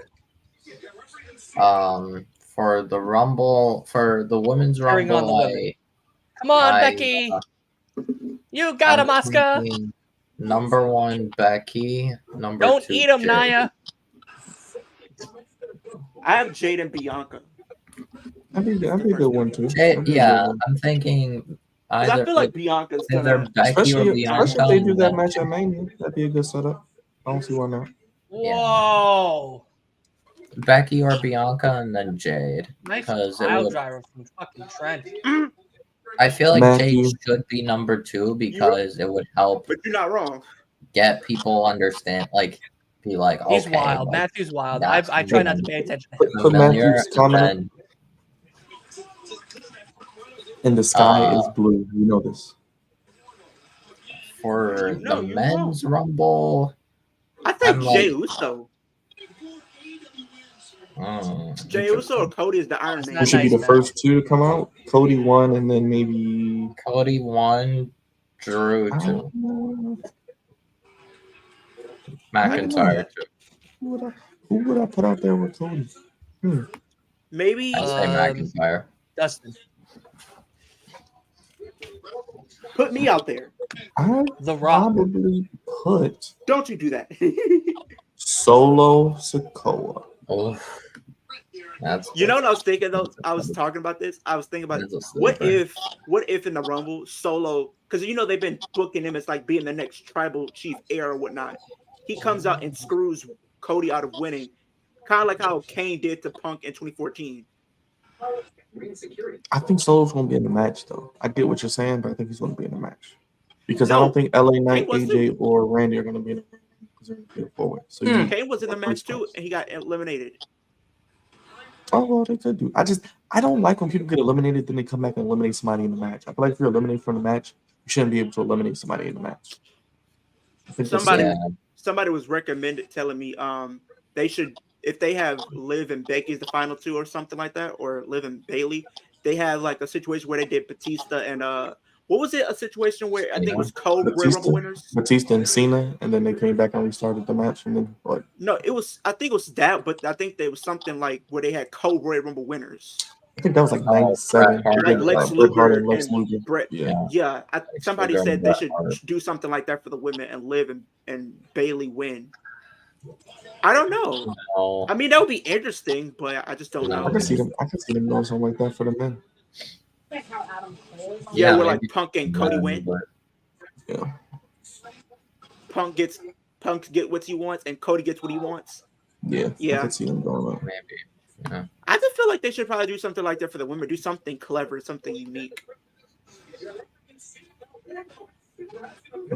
For the Rumble, for the women's Carrying on Rumble, the women. Come on, I, Becky. You got him, I'm Asuka. thinking number 1, Becky. Number Don't 2, eat him, Jade. Naya. I have Jade and Bianca. That'd be a good one too. Yeah, I'm thinking 'Cause either I feel like Bianca's either gonna. Becky or Especially Bianca. if they do and that then- match at Mania, that'd be a good setup. I don't see why not. Whoa. Becky or Bianca, and then Jade. Nice Because it pile would- driver from fucking Trent. I feel like Matthew. Jade should be number 2 because it would help But you're not wrong. get people understand, like, be like, okay, He's wild. like, Matthew's wild. that's I try not to good. pay attention to Put, him. put familiar, Matthew's comment up. and And the sky is blue. You know this. for No, the you're men's Rumble, I think I'm Jay like- Uso. mm, Jay Uso or Cody is the Iron That's Man. Who not should be nice, the man. first two to come out? Cody 1, and then maybe Cody 1, Drew 2, McIntyre 2. Who would I put out there with Cody? Maybe I say McIntyre. Dustin. put me out there. I'd The Rock. probably put Don't you do that. Solo Sikoa. Oh, That's You know what I was thinking though? I was talking about this. I was thinking about That's a what sleeper. if in the Rumble Solo, because they've been booking him as like being the next tribal chief heir or whatnot. He comes out and screws Cody out of winning, kind of like how Kane did to Punk in 2014. I think Solo's going to be in the match, though. I get what you're saying, but I think he's going to be in the match. Because I No, don't think LA Knight, was AJ, or Randy are going to be in the match because they're going to forward. So you Kane was in the match too, and he got eliminated. Oh, well, they could do. I don't like when people get eliminated, then they come back and eliminate somebody in the match. I feel like if you're eliminated from the match, you shouldn't be able to eliminate somebody in the match. I think Somebody was recommended telling me they should, if they have Liv and Becky as the final two or something like that, or Liv and Bailey, they had like a situation where they did Batista and what was it? A situation where I think it was Royal Rumble winners. Batista and Cena, and then they came back and restarted the match, and then what? No, I think it was that, but I think there was something like where they had Royal Rumble winners. I think that was like 97. Like Lex Luger and Brett. Yeah. Somebody said they should do something like that for the women and Liv and Bailey win. I don't know. No. I mean, that would be interesting, but I just don't know. I can see them doing something like that for the men. Yeah, where like Punk and Cody win. Yeah. Punk get what he wants, and Cody gets what he wants. Yeah. I can see them going on. Maybe. Yeah. I just feel like they should probably do something like that for the women. Do something clever, something unique.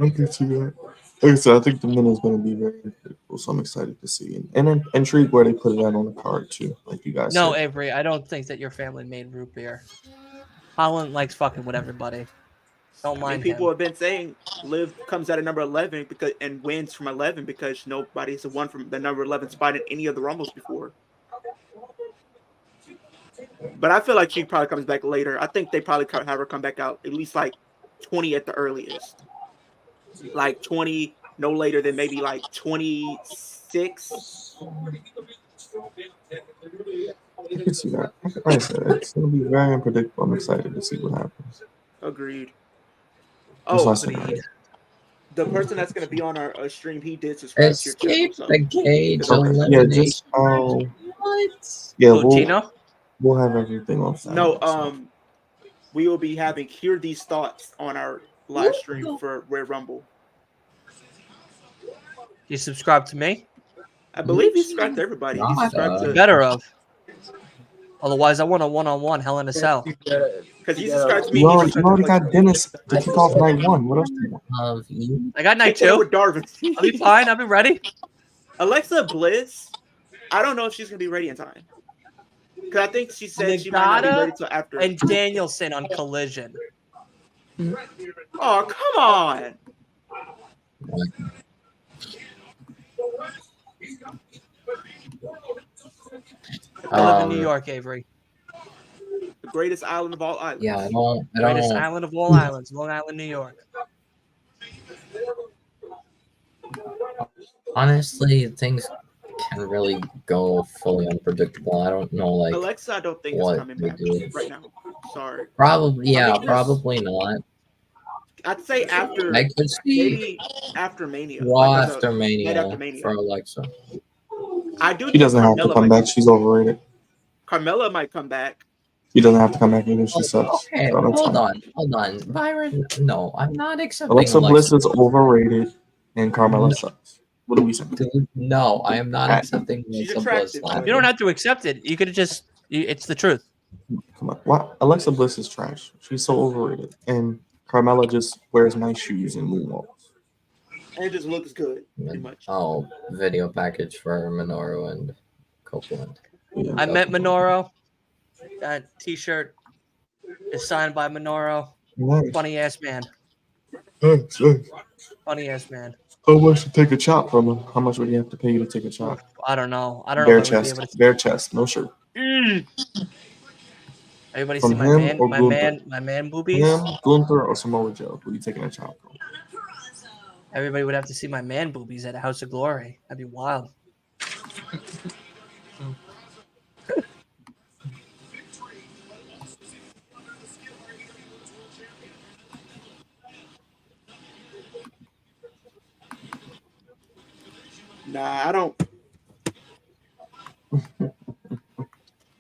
I can see that. Like I said, I think the men is going to be very incredible, so I'm excited to see. And then intrigued where they put it out on the card, too, like you guys No, said. Avery, I don't think that your family made root beer. Holland likes fucking with everybody. Don't mind people him. have been saying Liv comes out at number 11 and wins from 11 because nobody's won from the number 11 spot in any of the Rumbles before. But I feel like she probably comes back later. I think they probably have her come back out at least like 20 at the earliest. Like 20, no later than maybe like 26. I can see that. Like I said, it's going to be very unpredictable. I'm excited to see what happens. Agreed. Agreed. The person that's going to be on our stream, he did subscribe to your channel. So. The Gage yeah, just what? Yeah, we'll have everything on Saturday. No, we will be having Hear These Thoughts on our live stream for Royal Rumble. You subscribe to me? I believe he subscribed to everybody. He subscribed to better of. Otherwise, I want a one-on-one Hell in a Cell. Because he subscribed to me. You already got Dennis to kick off night one. What else do you want? I got night two. With Darvin. I'll be fine. I'll be ready. Alexa Bliss, I don't know if she's going to be ready in time. Because I think she said she might not be ready until after. And Danielson on Collision. Oh, come on. I live in New York, Avery. The greatest island of all islands. Yeah, I don't. Greatest island of all islands, Long Island, New York. Honestly, things can really go fully unpredictable. I don't know, like Alexa, I don't think it's coming back right now. Sorry. Probably, yeah, probably not. I'd say after. I could see maybe after Mania. Raw after Mania for Alexa. I do. She doesn't have to come back. She's overrated. Carmella might come back. She doesn't have to come back either. She sucks. Okay, hold on, Byron. No, I'm not accepting. Alexa Bliss is overrated, and Carmella sucks. What are we saying? Dude, no, I am not accepting Alexa Bliss. You don't have to accept it. You could have just. It's the truth. Come on. Why? Alexa Bliss is trash. She's so overrated, and Carmella just wears nice shoes and moonwalks. And it just looks good, pretty much. Oh, video package for Minoru and Copeland. Yeah. I met Minoru. That T-shirt is signed by Minoru. Nice. Funny ass man. Nice. Funny ass man. How much to take a chop from him? How much would he have to pay you to take a chop? I don't know. Bare chest. Bare chest. No shirt. Everybody From see my man boobies? Him, Gunther, or Samoa Joe? Who are you taking a chop from? Everybody would have to see my man boobies at House of Glory. That'd be wild. Nah, I don't.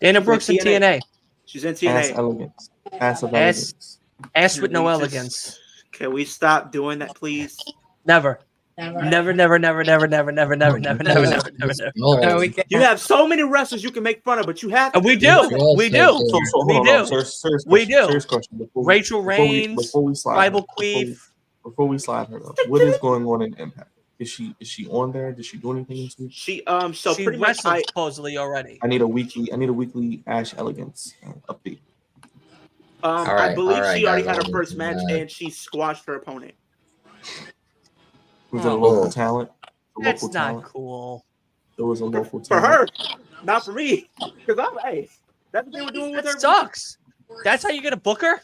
Dana Brooks in TNA. She's in Ass TNA. elegance. Ass of Ass- elegance. Ass with Can no we elegance. Can we stop doing that, please? Never. Never. No, we can't. You have so many wrestlers you can make fun of, but you have to. We Which do. was We so do. good. So We hold on. do. Serious We question. do. Serious question. Rachel Reigns, before we slide Tribal her, Queef. before we slide her up, what is going on in Impact? Is she on there? Did she do anything this week? She so She pretty much wrestled supposedly already. I need a weekly Ash Elegance update. I believe she already guys, had her I'll first do match that. and she squashed her opponent. Was it a Oh. local talent? That's not cool. It was a local For talent. her, not for me. Because that's what they were doing with That her. sucks. That's how you get a booker?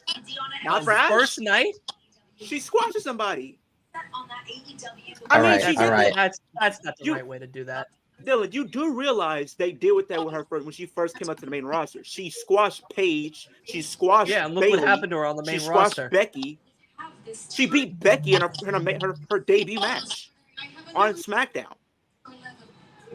Not for Ash. First night? She squashes somebody. All right. That's not the right way to do that. Dylan, you do realize they did with that with her when she first came up to the main roster. She squashed Paige. She squashed Yeah, and look Bayley. what happened to her on the main She squashed roster. Becky. She beat Becky in her debut match on SmackDown.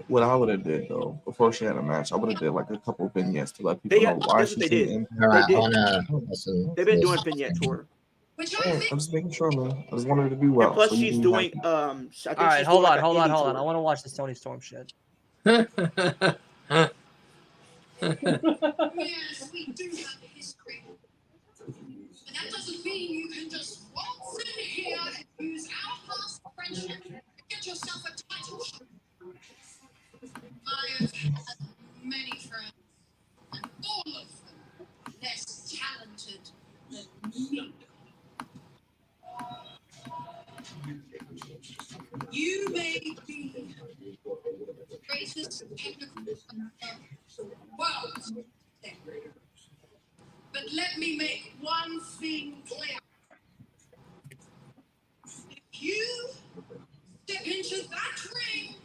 What I would have did though, before she had a match, I would have did like a couple vignettes to let people know why that's she's what they in did. Impact. All right, They I did. wanna listen. They've been doing vignette tour. Yeah, I'm just making sure, man. I just wanted her to do well. And plus, so you she's can be doing. happy. I think All right, she's hold doing on. like an indie I tour. want to watch this Tony Storm shit. Yes, we do have a history. But that doesn't mean you can just waltz in here and use our past friendship to get yourself a title shot. I have had many friends, and all of them less talented than me. You may be the greatest technical world, but let me make one thing clear. If you step into that ring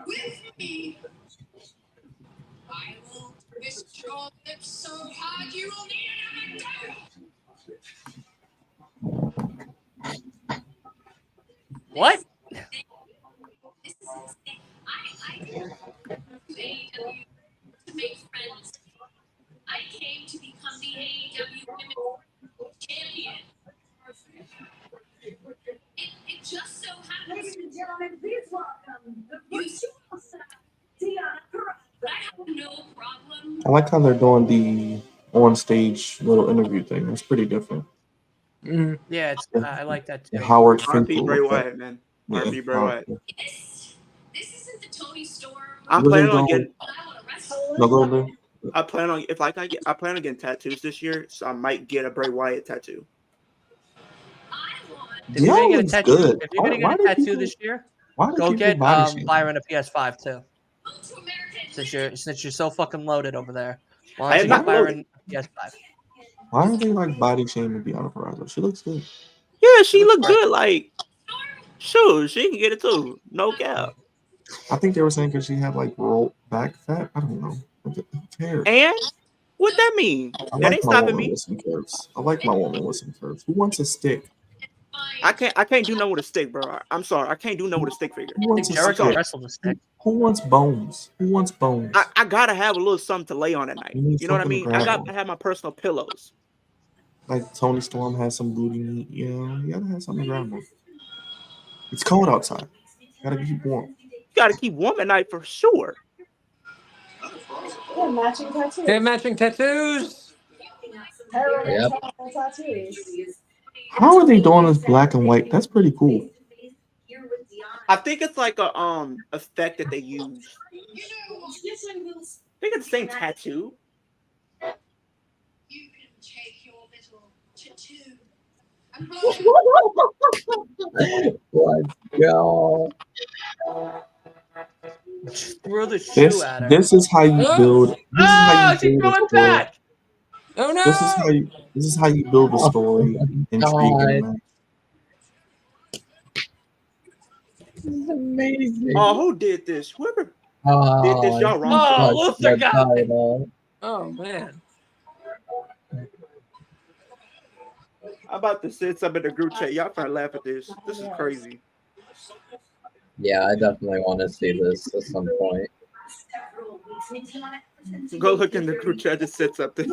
with me, I will twist your lips so hard you will need another day. What? This is insane. I didn't to AEW to make friends. I came to become the AEW Women's Champion. It just so happens. Ladies and gentlemen, please welcome the I have no problem. I like how they're doing the on-stage little interview thing. It's pretty different. Yeah, I like that too. The Howard RP Finkel Bray effect. Wyatt, man. RP Bray Wyatt. This isn't the Tony Storm. I'm What are they planning on doing? getting. I want to wrestle. No, go ahead. I plan on I plan on getting tattoos this year, so I might get a Bray Wyatt tattoo. I want. If you're gonna get a looks tattoo, good. if you're gonna Why get a do tattoo people- this year, Why do go people get body shame? Byron a PS5 too. Go to America. Since you're so fucking loaded over there, why I don't am you not get Byron a PS5? Why are they like body shaming Deanna Purrazzo? She looks good. Yeah, she looks looked great. good. Like, sure, she can get it too. No cap. I think they were saying because she had like rolled back fat. I don't know. Who cares? And what that mean? I That like ain't my stopping woman me. with some curves. I like my woman with some curves. Who wants a stick? I can't do no with a stick, bro. I'm sorry. I can't do no with a stick figure. Who I wants think a Jericho stick? wrestled a stick. Who wants bones? Who wants bones? I gotta have a little something to lay on at night. You need You know what I something to mean? I grab got to on. have my personal pillows. Like Tony Storm has some booty meat. You know, you gotta have something to grab on. It's cold outside. Gotta keep warm. You gotta keep warm at night for sure. Yeah, matching tattoos. Okay, matching tattoos. Yep. Tattoos. How are they doing this black and white? That's pretty cool. I think it's like a effect that they use. I think it's the same tattoo. You can take your little tattoo. Let's go. Just threw the shoe at her. This is how you build. This is how Oh, you she build threw a it story. back. Oh no! This is how you build a story. Intrigue in a match. This is amazing. Oh, who did this? Whoever did Oh, this, y'all wrong. Oh, that's Luther the got it. title. Oh man! I'm about to send some in the group chat. Y'all finna laugh at this. This is crazy. Yeah, I definitely want to see this at some point. Go look in the group chat. Just sits up there.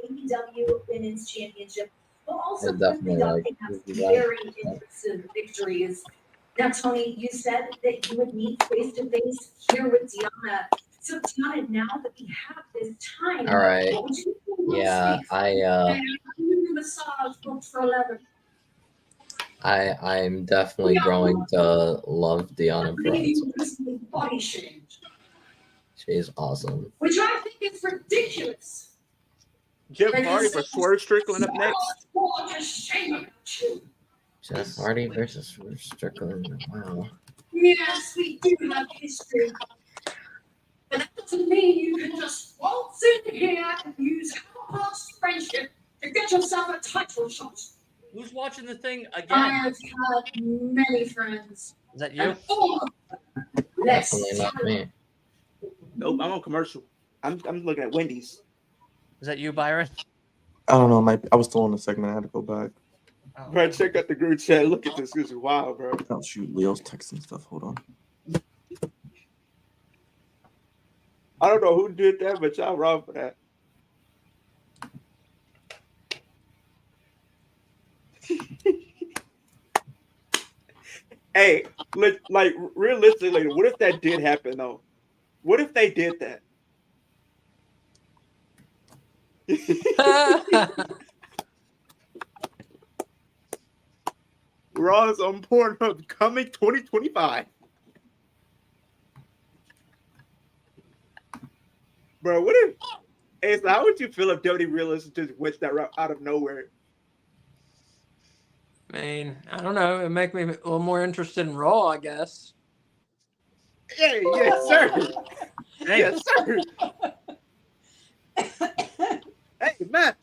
AEW Women's Championship. But also, I definitely like very impressive victories. Now, Tony, you said that you would meet face to face here with Deanna. So, Deanna, now that we have this time, All right. what would you do? Yeah, Massage booked for 11. I'm definitely growing to love Deanna Purrazzo. Body shamed, She's awesome. which I think is ridiculous. Jeff Hardy for Swerve Strickland up next. What a shame about you. Jeff Hardy versus Strickland. Wow. Yes, we do have history. But that doesn't mean you can just waltz in here and use our past friendship to get yourself a title shot. Who's watching the thing I again? have had many friends. Is that you? And all of them less Definitely not me. Nope, I'm on commercial. I'm looking at Wendy's. Is that you, Byron? I don't know. I was still on the segment. I had to go back. Oh. Bro, check out the group chat. Look at this. This is wild, bro. Oh shoot, Leo's texting stuff. Hold on. I don't know who did that, but y'all wrong for that. Hey, like realistically, what if that did happen though? What if they did that? Raw's on Pornhub coming 2025. Bro, what if? Hey, so how would you feel if WWE realistically just went that route out of nowhere? I mean, I don't know. It make me a little more interested in Raw, I guess. Hey, yes, sir. Yes, sir. Hey, Matt.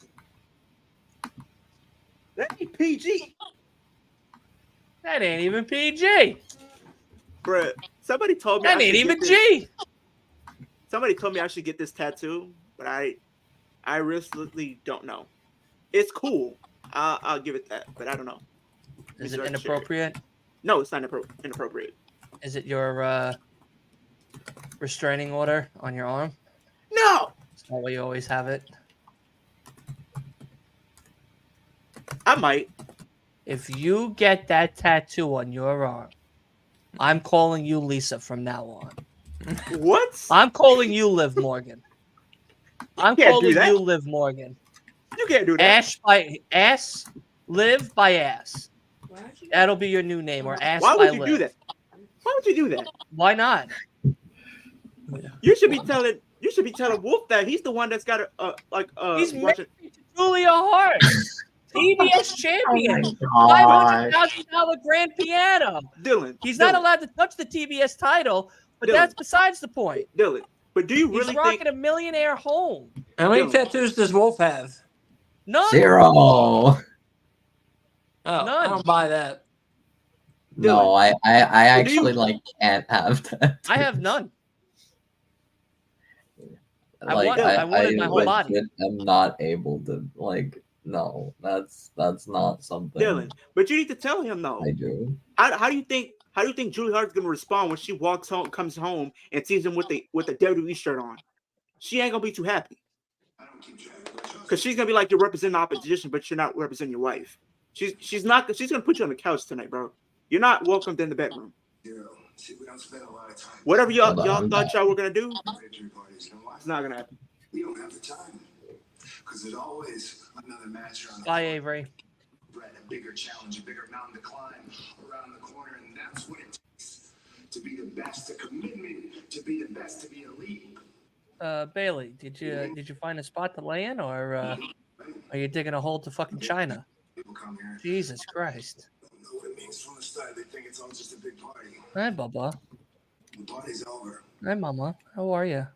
That ain't PG. That ain't even PG. Bruh, somebody told me That I ain't should even get G. Somebody told me I should get this tattoo, but I realistically don't know. It's cool. I'll give it that, but I don't know. Is it inappropriate? No, it's not inappropriate. Is it your restraining order on your arm? No, Is that why you always have it? I might. If you get that tattoo on your arm, I'm calling you Lisa from now on. What? I'm calling you Liv Morgan. I'm can't do calling that. you Liv Morgan. You can't do that. Ash by ass, Liv by ass. That'll be your new name, or ass Why by would you Liv. do that? Why would you do that? Why not? You should be telling Wolf that he's the one that's got He's Russian. married to Julia Hart, TBS champion, God. $500,000 grand piano. Dylan. He's not allowed to touch the TBS title, but Dylan. that's besides the point. Dylan. But do you He's really rocking think? a millionaire home. How many Dylan. tattoos does Wolf have? None. 0. Oh, None. I don't buy that. No, I But do you- actually like can't have that. I have none. I Like wanted my whole body. legit am not able to like. No, that's not something Dylan, but you need to tell him though. I do. How do you think Julie Hart's gonna respond when she comes home and sees him with the WWE shirt on? She ain't gonna be too happy. Because she's gonna be like, you're representing the opposition, but you're not representing your wife. She's gonna put you on the couch tonight, bro. You're not welcomed in the bedroom. Whatever y'all thought y'all were gonna do, it's not gonna happen. We don't have the time. Because there's always another match around the Bye, corner. Avery. Brett, a bigger challenge, a bigger mountain to climb around the corner, and that's what it takes to be the best, a commitment to be the best, to be elite. Bailey, did you find a spot to lay in, or are you digging a hole to fucking China? People come here, Jesus Christ. don't know what it means from the start. They think it's all just a big party. Hi, Bubba. The party's over. Hi, Mama. How are you?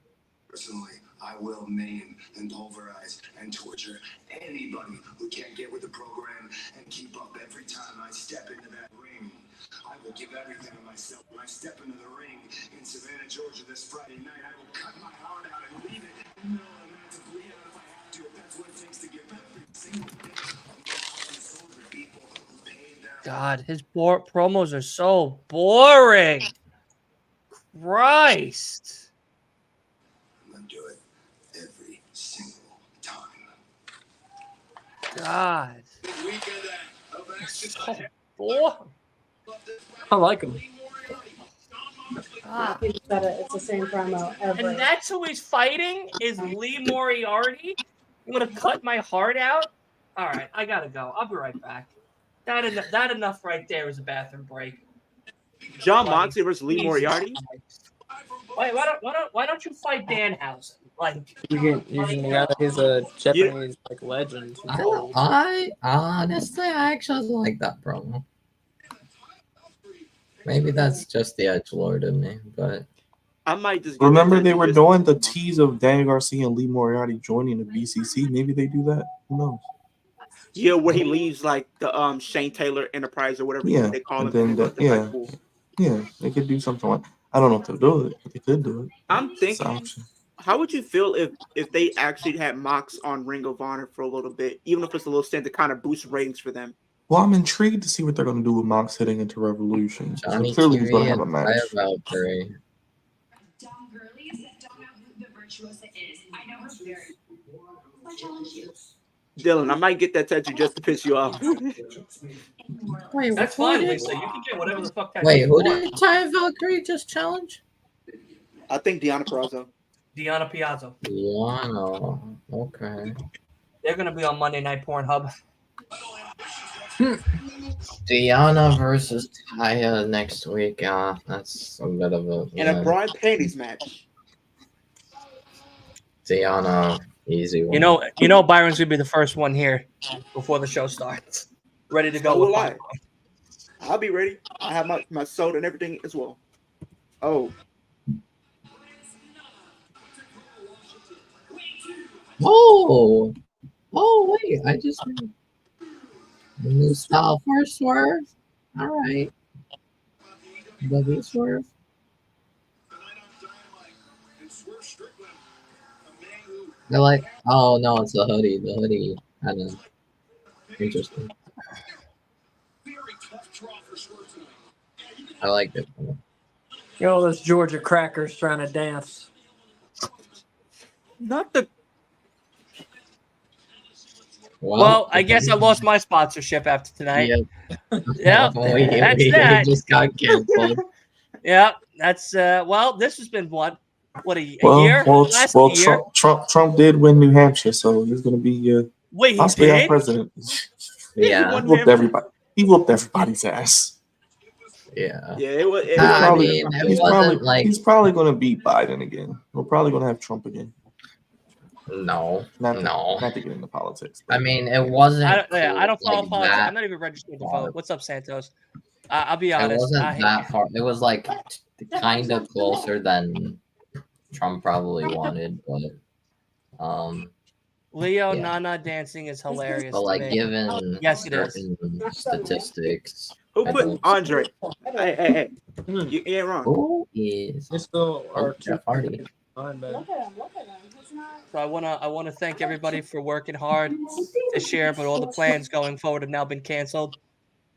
Personally, I will maim and pulverize and torture anybody who can't get with the program and keep up every time I step into that ring. I will give everything of myself. When I step into the ring in Savannah, Georgia this Friday night, I will cut my heart out and leave it in the middle of the night to bleed out if I have to. If that's what it takes to give every single bit of my heart and soul to people who paid their God, his promos are so boring. Christ. God. So boring. I like him. God. It's the same promo every. And that's who he's fighting is Lee Moriarty. I'm gonna cut my heart out. All right, I gotta go. I'll be right back. That enough right there is a bathroom break. John Moxley versus Lee Moriarty. Wait, why don't you fight Danhausen? Like You can, he's a Japanese like legend. I honestly, I actually like that promo. Maybe that's just the edgelord in me, but I might just remember they were doing the tease of Dan Garcia and Lee Moriarty joining the BCC. Maybe they do that. Who knows? Yeah, where he leaves like the Shane Taylor Enterprise or whatever they call it. Then yeah, they could do something like. I don't know if they'll do it, but they could do it. I'm thinking, how would you feel if they actually had Mox on Ring of Honor for a little bit, even if it's a little stint to kind of boost ratings for them? Well, I'm intrigued to see what they're going to do with Mox heading into Revolution. Johnny so clearly he's going to TV have a and match. Fire Valkyrie. Dumb girlies that don't know who the Virtuosa is. I know her very well. I challenge you. Dylan, I might get that tattoo just to piss you off. Wait, that's fine, Lisa. You can get whatever the fuck. Wait, who did Ty Valkyrie just challenge? I think Deonna Purrazzo. Deonna Purrazzo. Deonna. Okay. They're gonna be on Monday Night Pornhub. Deonna versus Taya next week. That's a bit of a in a bra and panties match. Deonna, easy one. You know, Byron's gonna be the first one here before the show starts, ready to go. So will I. I'll be ready. I have my soda and everything as well. Oh. Oh, wait! I just new style for Swerve. All right, W Swerve. They're like, oh no, it's the hoodie. The hoodie kind of interesting. I like it. Yo, those Georgia crackers trying to dance. Not the. Well, I guess I lost my sponsorship after tonight. Yeah, we just got canceled. Yeah, that's well, this has been what a year? Last year? Trump did win New Hampshire, so he's going to be wait, he possibly our did? president. Yeah, he whooped everybody. He whooped everybody's ass. Yeah. Yeah, it was. He's probably going to beat Biden again. We're probably going to have Trump again. No. Not to get into politics. I mean, it wasn't. I don't follow politics. I'm not even registered to vote. What's up, Santos? I'll be honest. It wasn't that hard. It was like kind of closer than Trump probably wanted, but Leo Nana dancing is hilarious. But like, given yes, it is. Statistics. Who put Andre? Hey! You ain't wrong. Who is? Let's go. Jeff Hardy. Look at him. It's not. So I wanna thank everybody for working hard this year, but all the plans going forward have now been canceled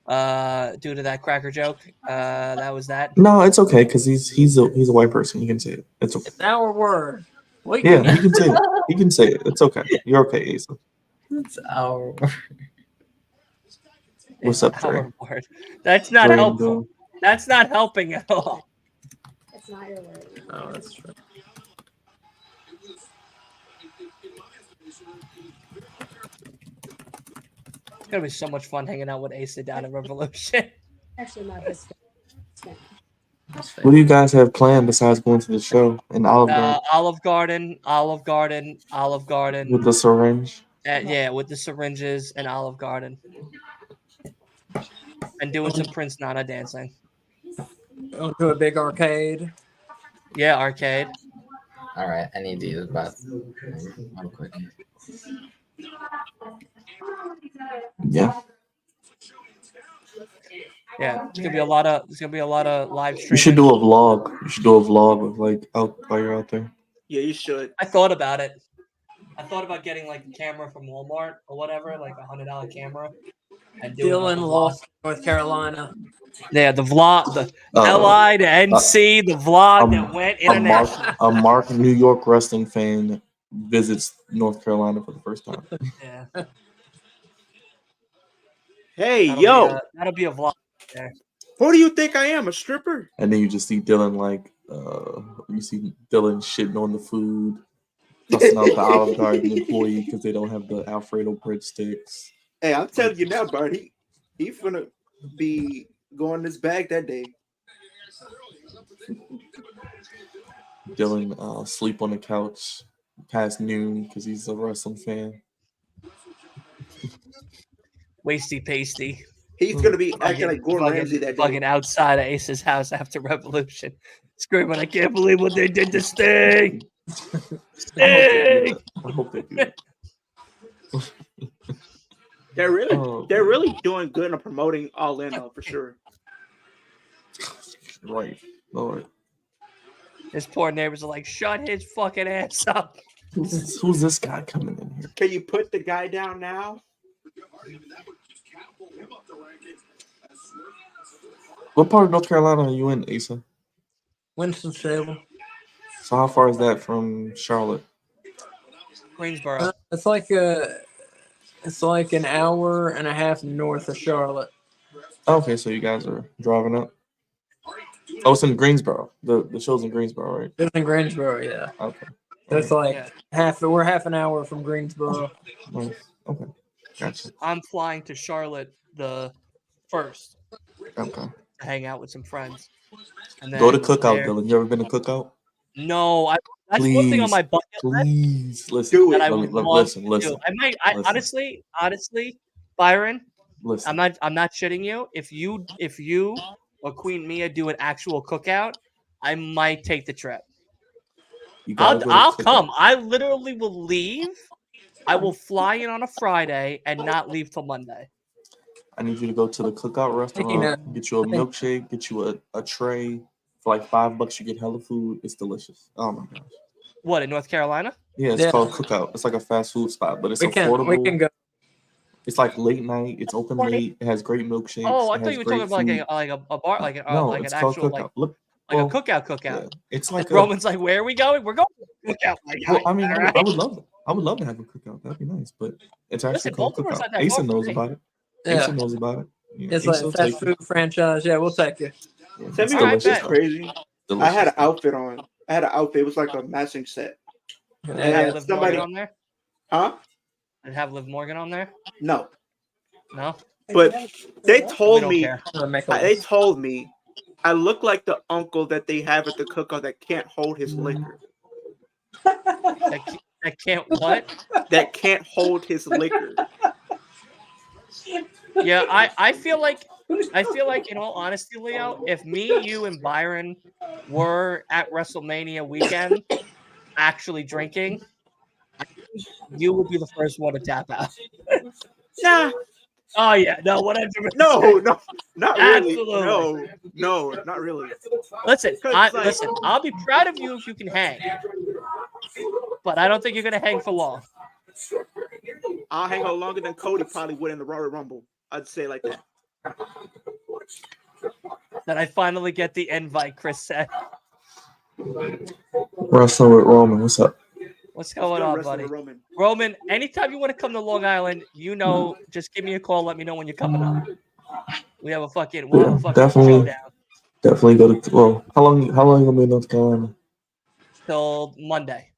due to that cracker joke. That was that. No, it's okay because he's a white person. You can say it. It's okay. It's our word. You can say it. You can say it. It's okay. You're okay, Asa. It's our word. What's up, Trey? That's not helpful. That's not helping at all. It's not your word. Oh, that's true. It's gonna be so much fun hanging out with Asa down at Revolution. Actually, not this. What do you guys have planned besides going to the show in Olive Garden? Olive Garden. With the syringe? Yeah, with the syringes and Olive Garden. And doing some Prince Nana dancing. Go to a big arcade. Yeah, arcade. All right, I need to use the bathroom. Real quick. Yeah. Yeah, it's gonna be a lot of live streaming. You should do a vlog. Of like out while you're out there. Yeah, you should. I thought about it. I thought about getting like a camera from Walmart or whatever, like $100 camera. And Dylan lost North Carolina. Yeah, the vlog, the LI to NC, the vlog that went international. A Mark New York wrestling fan visits North Carolina for the first time. Yeah. Hey, that'll be a vlog there. Who do you think I am? A stripper? And then you just see Dylan you see Dylan shitting on the food, fussing out the Olive Garden employee because they don't have the Alfredo breadsticks. Hey, I'm telling you now, Bart. He's gonna be going this bag that day. Dylan sleep on the couch past noon because he's a wrestling fan. Wasty pasty. He's gonna be acting like Gordon Ramsay that day. Fucking outside of Ace's house after Revolution, screaming, "I can't believe what they did to Sting!" I hope they do. They're really doing good on promoting All In though, for sure. Right, Lord. His poor neighbors are like, "Shut his fucking ass up." Who's this guy coming in here? Can you put the guy down now? What part of North Carolina are you in, Asa? Winston-Salem. So how far is that from Charlotte? Greensboro. It's like an hour and a half north of Charlotte. Okay, so you guys are driving up. Oh, it's in Greensboro. The show's in Greensboro, right? It's in Greensboro, yeah. Okay. It's like we're half an hour from Greensboro. Nice. Okay. Gotcha. I'm flying to Charlotte the 1st. Okay. To hang out with some friends. And then Go to Cookout, Dylan. You ever been to Cookout? No, that's one thing on my bucket list. Please listen. That I would love to do. I might. Listen. Honestly, Byron. Listen. I'm not shitting you. If you or Queen Mia do an actual cookout, I might take the trip. I'll come. I literally will leave. I will fly in on a Friday and not leave till Monday. I need you to go to the Cookout restaurant, get you a milkshake, get you a tray. For like $5, you get hella food. It's delicious. Oh my gosh. What, in North Carolina? Yeah, it's called Cookout. It's like a fast food spot, but it's affordable. We can go. It's like late night. It's open late. It has great milkshakes. Oh, I thought you were talking about like a bar, like an actual like a cookout. Yeah, it's like Roman's like, where are we going? We're going to cookout. Well, I mean, I would love it. I would love to have a cookout. That'd be nice, but it's actually called Cookout. Asa knows about it. Asa knows about it. Yeah, it's like a fast food franchise. Yeah, we'll take you. Tell me what's crazy. I had an outfit on. It was like a matching set. Did it have Liv Morgan on there? Huh? Did it have Liv Morgan on there? No. No? But they told me I look like the uncle that they have at the cookout that can't hold his liquor. That can't what? That can't hold his liquor. Yeah, I feel like in all honesty, Leo, if me, you, and Byron were at WrestleMania weekend actually drinking, you would be the first one to tap out. Nah. Oh yeah, no, whatever. No, not really. Absolutely. No, not really. Listen, I'll be proud of you if you can hang, but I don't think you're gonna hang for long. I'll hang out longer than Cody probably would in the Royal Rumble. I'd say like that. That I finally get the invite, Chris said. Wrestling with Roman, what's up? What's going on, buddy? Roman, anytime you want to come to Long Island, just give me a call. Let me know when you're coming up. We'll have a fucking showdown. Definitely go to. Well, how long you gonna be in North Carolina? Till Monday.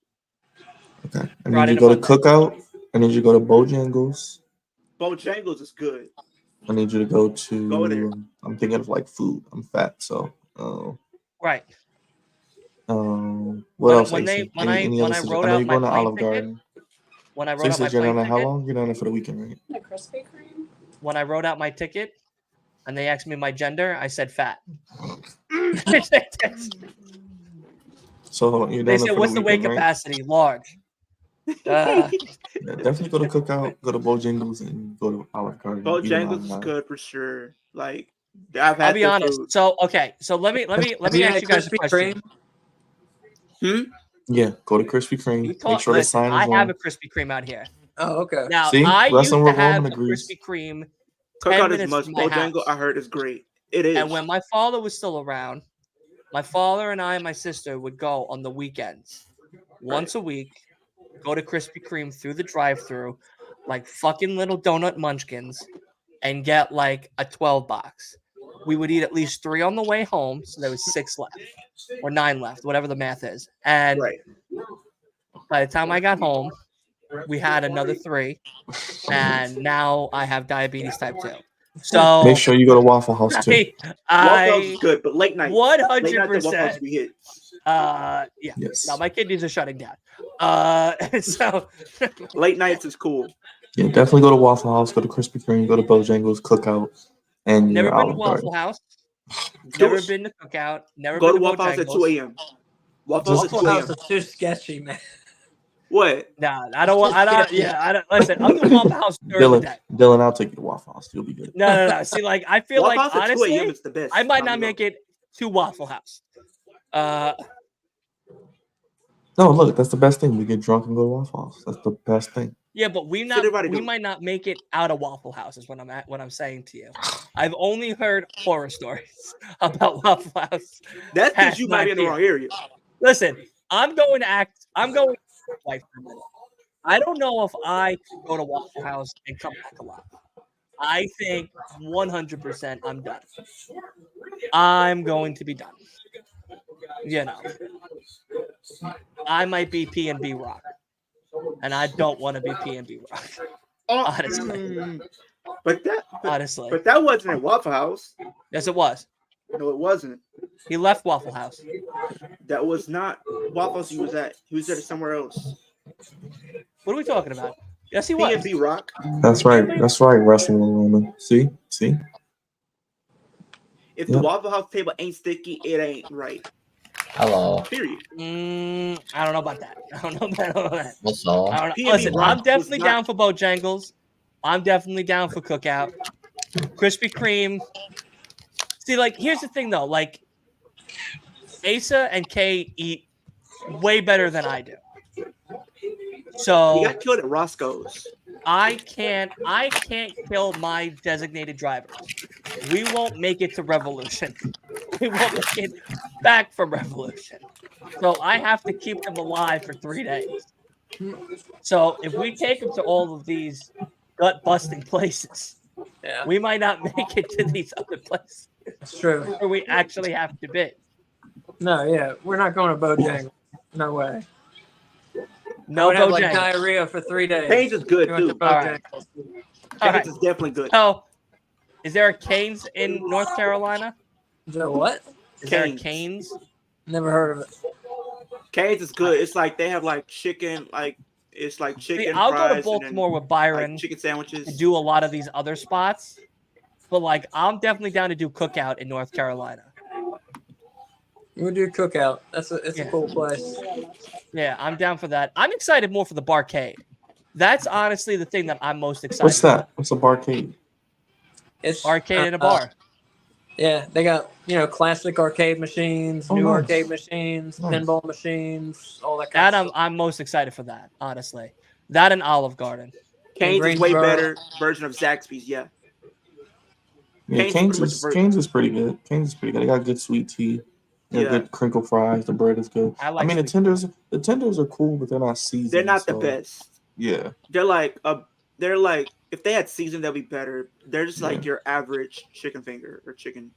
Okay, I need you to go to Cookout. I need you to go to Bojangles. Bojangles is good. I need you to go to. Go there. I'm thinking of like food. I'm fat, so. Right. What else? When I wrote out my plane ticket, when I wrote out my plane ticket, how long? You're down there for the weekend, right? The Krispy Kreme. When I wrote out my ticket, and they asked me my gender, I said fat. So hold on, you're down they there said, for "What's the weight weekend, right? capacity? Large." Yeah, definitely go to Cookout, go to Bojangles, and go to Olive Garden. Bojangles is good for sure. Like I'll be honest. Food. So let me ask you guys a question. Yeah, go to Krispy Kreme. Make sure the sign is on. I have a Krispy Kreme out here. Oh, okay. Now See? I used to with have Roman a agrees. Krispy Kreme. Cookout is much. Bojangle, I heard, is great. It is. And when my father was still around, my father and I and my sister would go on the weekends, once a week, go to Krispy Kreme through the drive-thru, like fucking little donut munchkins, and get like a 12 box. We would eat at least 3 on the way home, so there was 6 left or 9 left, whatever the math is. And Right. by the time I got home, we had another 3, and now I have diabetes type 2. So Make sure you go to Waffle House too. Waffle House is good, but late night. Late night, the Waffle House 100%. we hit. Yeah. Yes. Now my kidneys are shutting down. So Late nights is cool. Yeah, definitely go to Waffle House, go to Krispy Kreme, go to Bojangles, Cookout, and never you're been to Olive Waffle Garden. House. Never been to Cookout. Never Go been to to Waffle House at Bojangles. 2 a.m. Waffle House at 2 Waffle House a.m. is too sketchy, man. What? Nah, I don't want. I don't. Yeah, I don't. Listen, I'm the Waffle House during the day. Dylan, I'll take you to Waffle House. You'll be good. No. See, like I feel Waffle like House at 2 a.m. honestly, is the best. I might not make it to Waffle House. No, look, that's the best thing. We get drunk and go to Waffle House. That's the best thing. Yeah, but we might not make it out of Waffle House. Is what I'm saying to you. I've only heard horror stories about Waffle House. That's because you might be in the wrong area. Listen, I'm going to act like for a minute. I don't know if I can go to Waffle House and come back alive. I think 100% I'm done. I'm going to be done. You know, I might be P&B Rock, and I don't want to be P&B Rock. Honestly, but that wasn't at Waffle House. Yes, it was. No, it wasn't. He left Waffle House. That was not Waffle House. He was at somewhere else. What are we talking about? Yes, he was. P&B Rock. That's right. That's right. Wrestling Roman. See. If the Waffle House table ain't sticky, it ain't right. Hello. Period. I don't know about that. I don't know about that. What's all? I don't know. Listen, I'm definitely down for Bojangles. I'm definitely down for Cookout. Krispy Kreme. See, like, here's the thing, though. Like, Asa and Kay eat way better than I do. So he got killed at Roscoe's. I can't kill my designated drivers. We won't make it to Revolution. We won't make it back from Revolution. So I have to keep them alive for 3 days. So if we take them to all of these gut-busting places, we might not make it to these other places. That's true. Where we actually have to be. No, yeah, we're not going to Bojangles. No way. No, I would have like diarrhea for 3 days. Cane's is good too. All right. Cane's is definitely good. So, is there a Cane's in North Carolina? Is there what? Is there a Cane's? Never heard of it. Cane's is good. It's like they have like chicken, like it's like chicken. See, I'll go to fries Baltimore and with Byron. like chicken sandwiches. To do a lot of these other spots, but like I'm definitely down to do Cookout in North Carolina. We'll do Cookout. It's a cool place. Yeah, I'm down for that. I'm excited more for the barcade. That's honestly the thing that I'm most excited. What's that? What's a barcade? It's arcade in a bar. Yeah, they got classic arcade machines, new nice. arcade machines, pinball machines, all that kind of stuff. I'm most excited for that, honestly. That and Olive Garden. Cane's is way better version of Zaxby's. Yeah. Cane's is pretty good. Cane's is pretty good. They got good sweet tea. Good crinkle fries. The bread is good. I mean, the tenders are cool, but they're not seasoned. They're not the best. Yeah. They're like if they had seasoned, they'll be better. They're just like your average chicken finger or chicken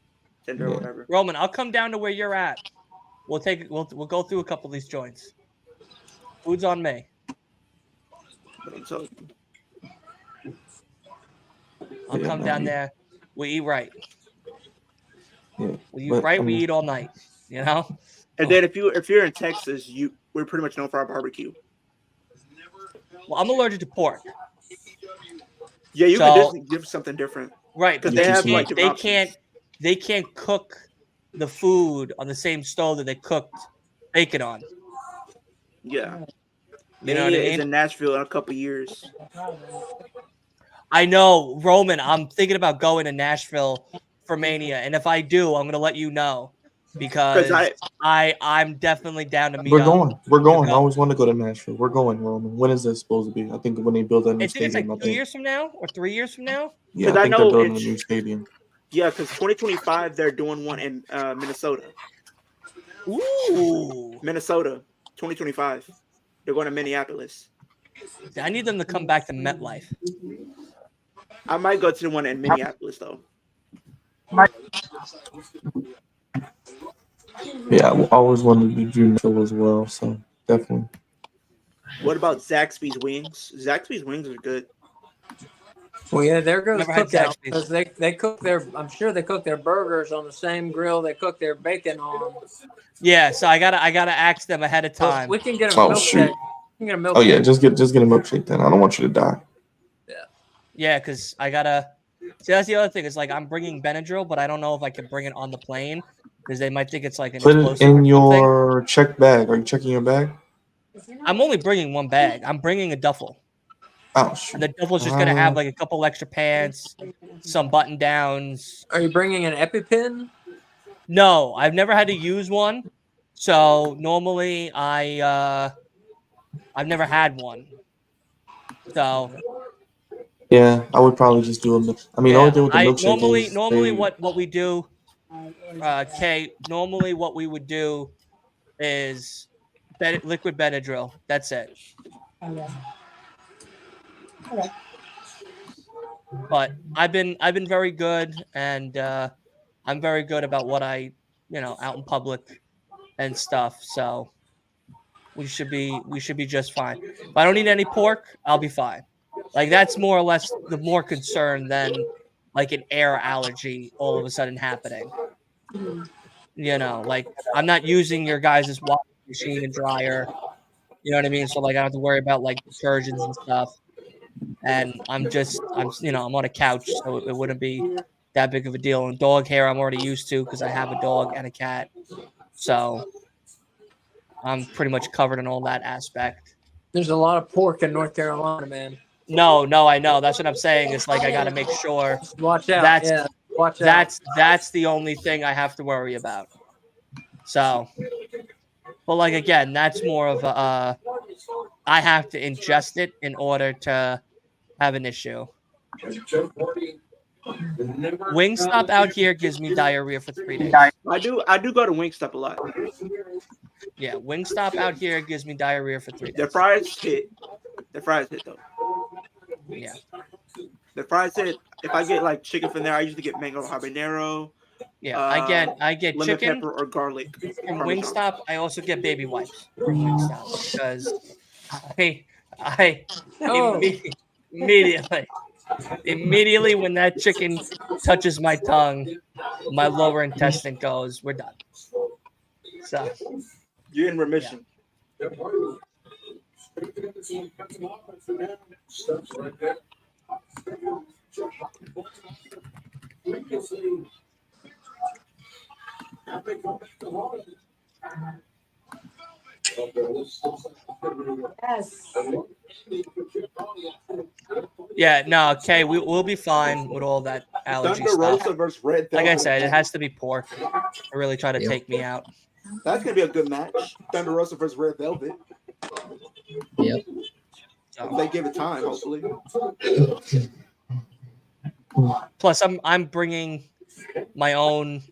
tender or whatever. Roman, I'll come down to where you're at. We'll go through a couple of these joints. Food's on me. I'll come down there. We eat right. Yeah. We eat right. We eat all night. You know. And then if you're in Texas, we're pretty much known for our barbecue. Well, I'm allergic to pork. Yeah, you can just give something different, right? Because they can't cook the food on the same stove that they cooked bacon on. Yeah, you know what I mean? Is in Nashville in a couple years. I know, Roman. I'm thinking about going to Nashville for Mania, and if I do, I'm gonna let you know because I'm definitely down to meet. We're going. I always want to go to Nashville. We're going, Roman. When is this supposed to be? I think when they build that new stadium. It's like 2 years from now or 3 years from now. Yeah, I think they're building a new stadium. Yeah, because 2025 they're doing one in Minnesota. Ooh, Minnesota, 2025. They're going to Minneapolis. I need them to come back to MetLife. I might go to the one in Minneapolis though. Yeah, I always wanted to do Nashville as well, so definitely. What about Zaxby's wings? Zaxby's wings are good. Well, yeah, there goes Never had Cookout Zaxby's. because they cook their. I'm sure they cook their burgers on the same grill they cook their bacon on. Yeah, so I gotta ask them ahead of But time. we can get a Oh, milkshake. shoot. We can get a milkshake. Oh yeah, just get a milkshake then. I don't want you to die. Yeah, because I gotta. See, that's the other thing. Is like I'm bringing Benadryl, but I don't know if I can bring it on the plane because they might think it's like an Put it explosive in or something. your check bag. Are you checking your bag? I'm only bringing one bag. I'm bringing a duffel. Oh shoot. And the duffel's just gonna have like a couple extra pants, some button downs. Are you bringing an EpiPen? No, I've never had to use one. So normally I've never had one. So Yeah, I would probably just do a. I mean, the only thing with the milkshake is normally they- what we do, Kay. Normally what we would do is liquid Benadryl. That's it. But I've been very good, and I'm very good about what I out in public and stuff. So we should be just fine. If I don't eat any pork, I'll be fine. Like that's more or less the more concern than like an air allergy all of a sudden happening. Like I'm not using your guys' washing machine and dryer. You know what I mean? So like I don't have to worry about like detergents and stuff. And I'm on a couch, so it wouldn't be that big of a deal. And dog hair I'm already used to because I have a dog and a cat. So I'm pretty much covered in all that aspect. There's a lot of pork in North Carolina, man. No, I know. That's what I'm saying. It's like I got to make sure. Watch out. Watch out. That's the only thing I have to worry about. So, but like again, that's more of a. I have to ingest it in order to have an issue. Wingstop out here gives me diarrhea for 3 days. I do go to Wingstop a lot. Yeah, Wingstop out here gives me diarrhea for 3 days. The fries hit. The fries hit though. Yeah. The fries hit. If I get like chicken from there, I usually get mango habanero. Yeah, I get lemon chicken pepper or garlic from Parmesan. Wingstop. I also get baby wipes from Wingstop because I immediately when that chicken touches my tongue, my lower intestine goes, we're done. So you're in remission. Yeah. Yes. Yeah, no, okay, we'll be fine with all that allergy Thunder stuff. Rosa versus Red Velvet. Like I said, it has to be pork. I really try to take me out. That's gonna be a good match. Thunder Rosa versus Red Velvet. Yep. If they give it time, hopefully. Plus, I'm bringing my own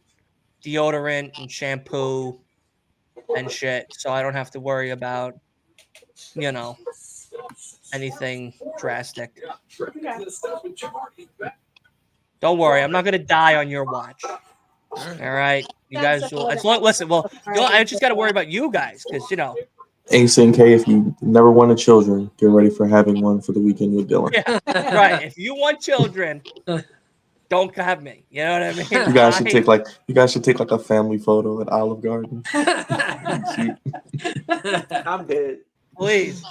deodorant and shampoo and shit, so I don't have to worry about, anything drastic. Don't worry, I'm not gonna die on your watch. All right, you guys will. As long, listen, well, I just got to worry about you guys because Ace and K, if you never wanted children, get ready for having one for the weekend with Dylan. Yeah, right. If you want children, don't have me. You know what I mean? You guys should take like a family photo at Olive Garden. Cute. I'm dead. Please,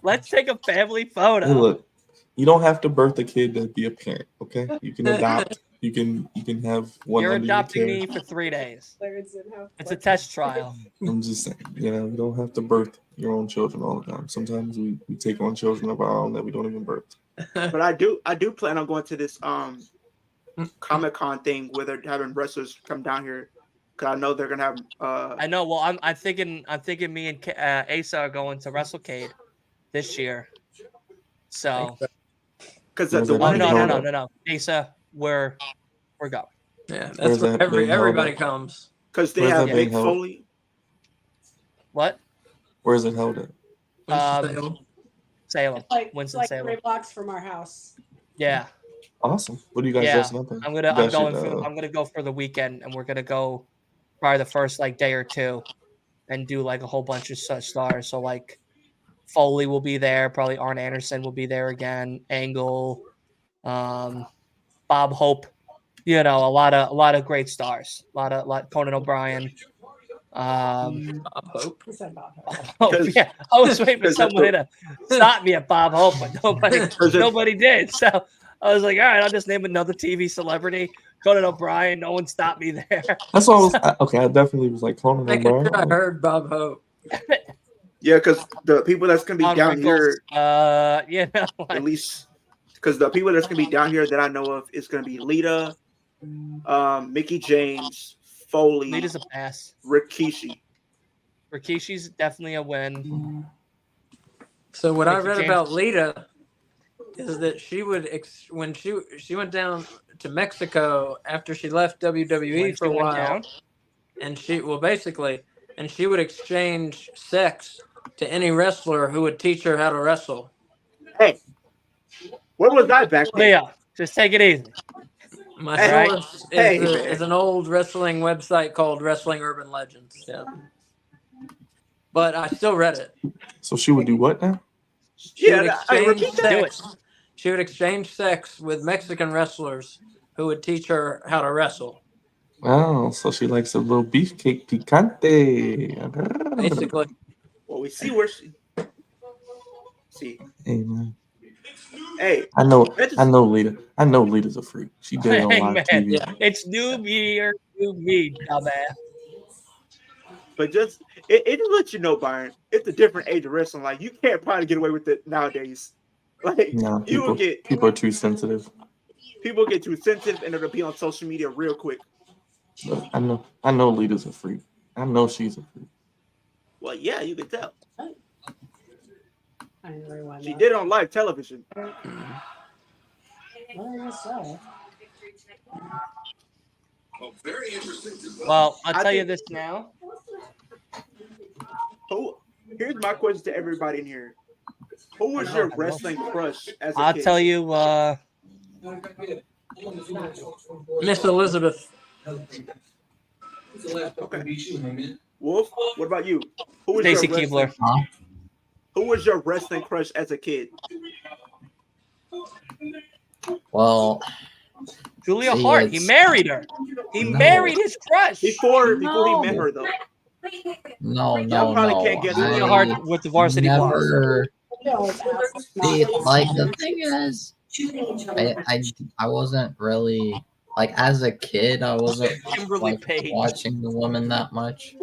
let's take a family photo. Hey, look, you don't have to birth a kid to be a parent. Okay, you can adopt. You can have one. You're under adopting your me care. for 3 days. It's a test trial. I'm just saying, you don't have to birth your own children all the time. Sometimes we take on children of our own that we don't even birth. But I do plan on going to this Comic-Con thing where they're having wrestlers come down here because I know they're gonna have. I know. Well, I'm thinking me and Asa are going to WrestleCade this year. So. Because No. Asa, we're going. Yeah, that's where everybody comes. Because they have Mick Foley. What? Where is it held at? Salem. Like Winston-Salem. 3 blocks from our house. Yeah. Awesome. What are you guys Yeah, dressing up in? I'm You gonna guys should, I'm gonna go for the weekend, and we're gonna go probably the first like day or two, and do like a whole bunch of such stars. So like Foley will be there, probably Arn Anderson will be there again, Angle, Bob Hope, a lot of great stars, a lot Conan O'Brien. Bob Hope. Oh yeah, I was waiting for someone to stop me at Bob Hope, but nobody did. So I was like, all right, I'll just name another TV celebrity, Conan O'Brien. No one stopped me there. That's what I was. Okay, I definitely was like Conan Making O'Brien. sure I heard Bob Hope. Yeah, because the people that's gonna be Don down Rickles, here, like, at least because the people that's gonna be down here that I know of is gonna be Lita, Mickey James, Foley, Lita's a pass. Rikishi. Rikishi's definitely a win. So what I Mickey read James. about Lita is that she would when she went down to Mexico after she left WWE for a while, and she would exchange sex to any wrestler who would teach her how to wrestle. Hey, what was that back then? Leah, just take it easy. My Hey, source hey, is an old wrestling website called Wrestling Urban Legends. Yeah. But I still read it. So she would do what now? She would Yeah, exchange Do it. sex. She would exchange sex with Mexican wrestlers who would teach her how to wrestle. Oh, so she likes a little beefcake picante. Basically. Well, we see where she. See, Hey man, hey, I know Lita. I know Lita's a freak. She did it on Hey, live man. TV. Yeah. It's new year, new me, dumbass. But just it just lets you know, Byron, it's a different age of wrestling. Like you can't probably get away with it nowadays. Like No, you will people are too sensitive. people get too sensitive and it'll be on social media real quick. But I know Lita's a freak. I know she's a freak. Well, yeah, you can tell. I didn't rewind She that. did it on live television. Well, I'll I tell you think- this now. Here's my question to everybody in here. Who was your wrestling crush as a I'll kid? tell you. Miss Elizabeth. Okay. Wolf, what about you? Who was Stacy your wrestling, Keibler. Who was your wrestling crush as a kid? Well, Julia See, Hart. He it's- married her. He No. married his crush. Before he No. met her though. no. Y'all probably can't guess Julia I Hart with the Varsity Blues. never. See, like the thing is, I wasn't really like as a kid. I wasn't Kimberly like Page. watching the women that much.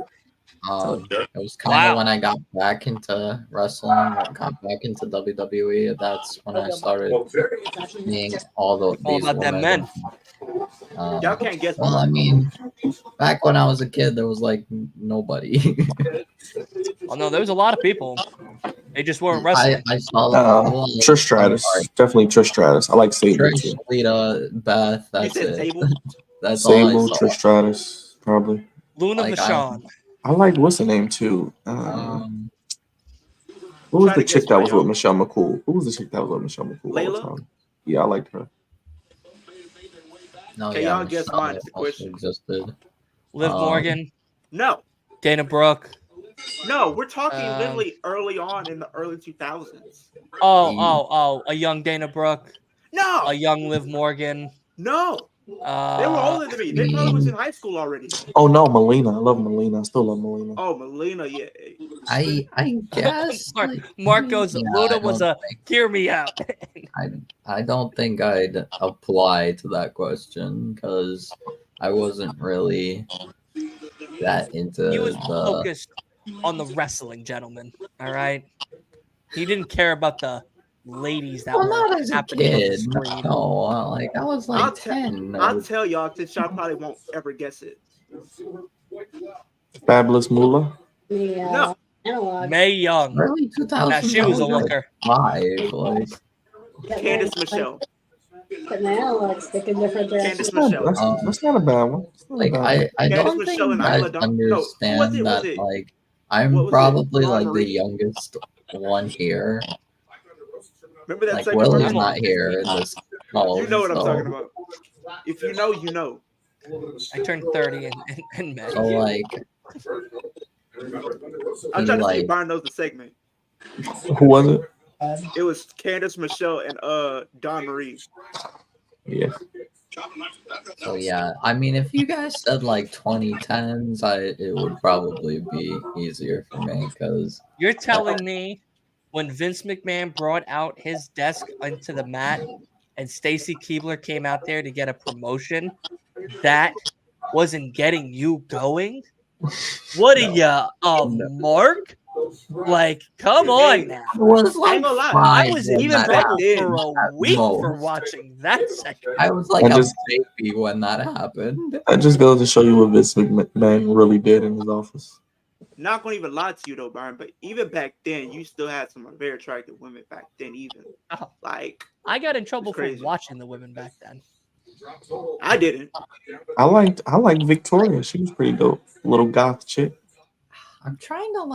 It was kind of Wow. when I got back into wrestling, got back into WWE. That's when I started seeing all All about them men. Y'all can't guess. Well, I mean, back when I was a kid, there was like nobody. Oh no, there was a lot of people. They just weren't wrestling. I saw them. Well, Trish Stratus. I'm sorry. Definitely Trish Stratus. I like Sable Trish, too. Lita, Beth. You That's said it. Sable? That's all I Sable, saw. Trish Stratus, probably. Luna like, Vachon. I like what's the name too? Um, Who was trying the to chick guess that my was with own. Michelle McCool? Who was the chick that was with Michelle McCool all the Layla? time? Yeah, I liked her. no, Okay, yeah, y'all guess Michelle mine. It's the also question. existed. Liv Morgan. No, Dana Brooke. no, we're talking Um, literally early on in the early 2000s. Oh. A young Dana Brooke. No, A young Liv Morgan. no, they were Uh, older than me. They probably was in high school already. Oh no, Melina. I love Melina. I still love Melina. Oh, Melina, yeah. I guess. Mark, like, Mark goes, yeah, Luna I was don't a hear me out. I don't think I'd apply to that question because I wasn't really that into He was the. focused on the wrestling, gentlemen. All right. He didn't care about the ladies that Well, were not as a happening on the kid. screen. No, like I was like I'll 10. I'll tell y'all since y'all probably won't ever guess it. Fabulous Moolah. No, Mae Young. Early 2000s. Now she was a like looker. 5. Like, Candice Michelle. But now it's taking different directions. Candice Michelle. That's not a bad one. That's not a like bad one. I Candice don't Michelle think and I Isla Dawn- no, who was understand it? that Was it- like what I'm was it? probably Ron like the Marie? youngest one here. Remember that Like segment? Will where is we- not here in this Oh, You know what I'm so- talking about. If you know, you know. I turned 30 in May. So like, I'm he, trying to see like- if Byron knows the segment. Who was it? It was Candace, Michelle, and Don Marie. Yeah. So yeah, I mean, if you guys said like 2010s, it would probably be easier for me because You're telling me when Vince McMahon brought out his desk onto the mat and Stacy Keibler came out there to get a promotion, that wasn't getting you going? What are you, Mark? Like, come on now. it was I like ain't gonna lie. I 5 was when in that trouble then, for a at week for most. watching that segment. I was like I a just- baby when that happened. That just goes to show you what Vince McMahon really did in his office. Not gonna even lie to you though, Byron, but even back then, you still had some very attractive women back then. Even Oh. like I got in trouble for crazy. watching the women back then. I didn't. I liked Victoria. She was pretty dope. Little goth chick. I'm trying to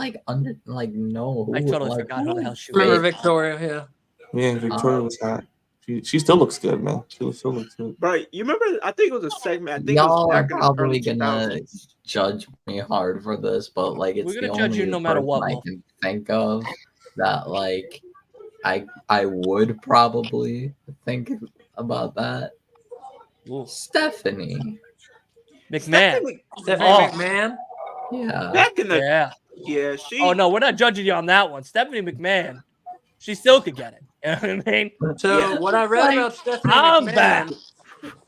know who I totally like, forgot who the hell she Remember was. Victoria? Yeah. Yeah, Victoria was hot. She still looks good, man. She still looks good. Bro, you remember? I think it was a segment. I think Y'all it was are back in the probably early gonna 2000s. judge me hard for this, but like it's We're the gonna judge only you no matter what, person I Wolf. can think of that like I would probably think about that. Stephanie. McMahon. Stephanie Oh. McMahon. Yeah. Back in the Yeah. she. Oh no, we're not judging you on that one. Stephanie McMahon, she still could get it. You know what I mean? So Yeah. what I read about Stephanie I'm back. McMahon.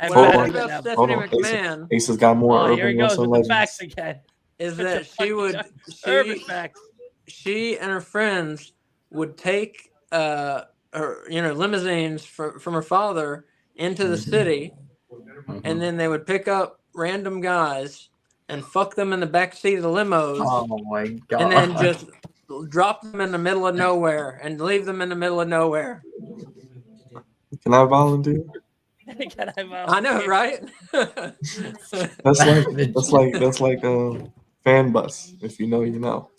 And What I Hold read on. about back Stephanie Hold on. McMahon Ace has got more Oh, here he urban goes wrestling with the legends. facts again. is With the that she would urban she facts. she and her friends would take her limousines from her father into the Mhm. city, Mhm. and then they would pick up random guys and fuck them in the back seat of the limos, Oh my god. and then just drop them in the middle of nowhere and leave them in the middle of nowhere. Can I volunteer? Can I I know, right? That's like fan bus. If you know, you know.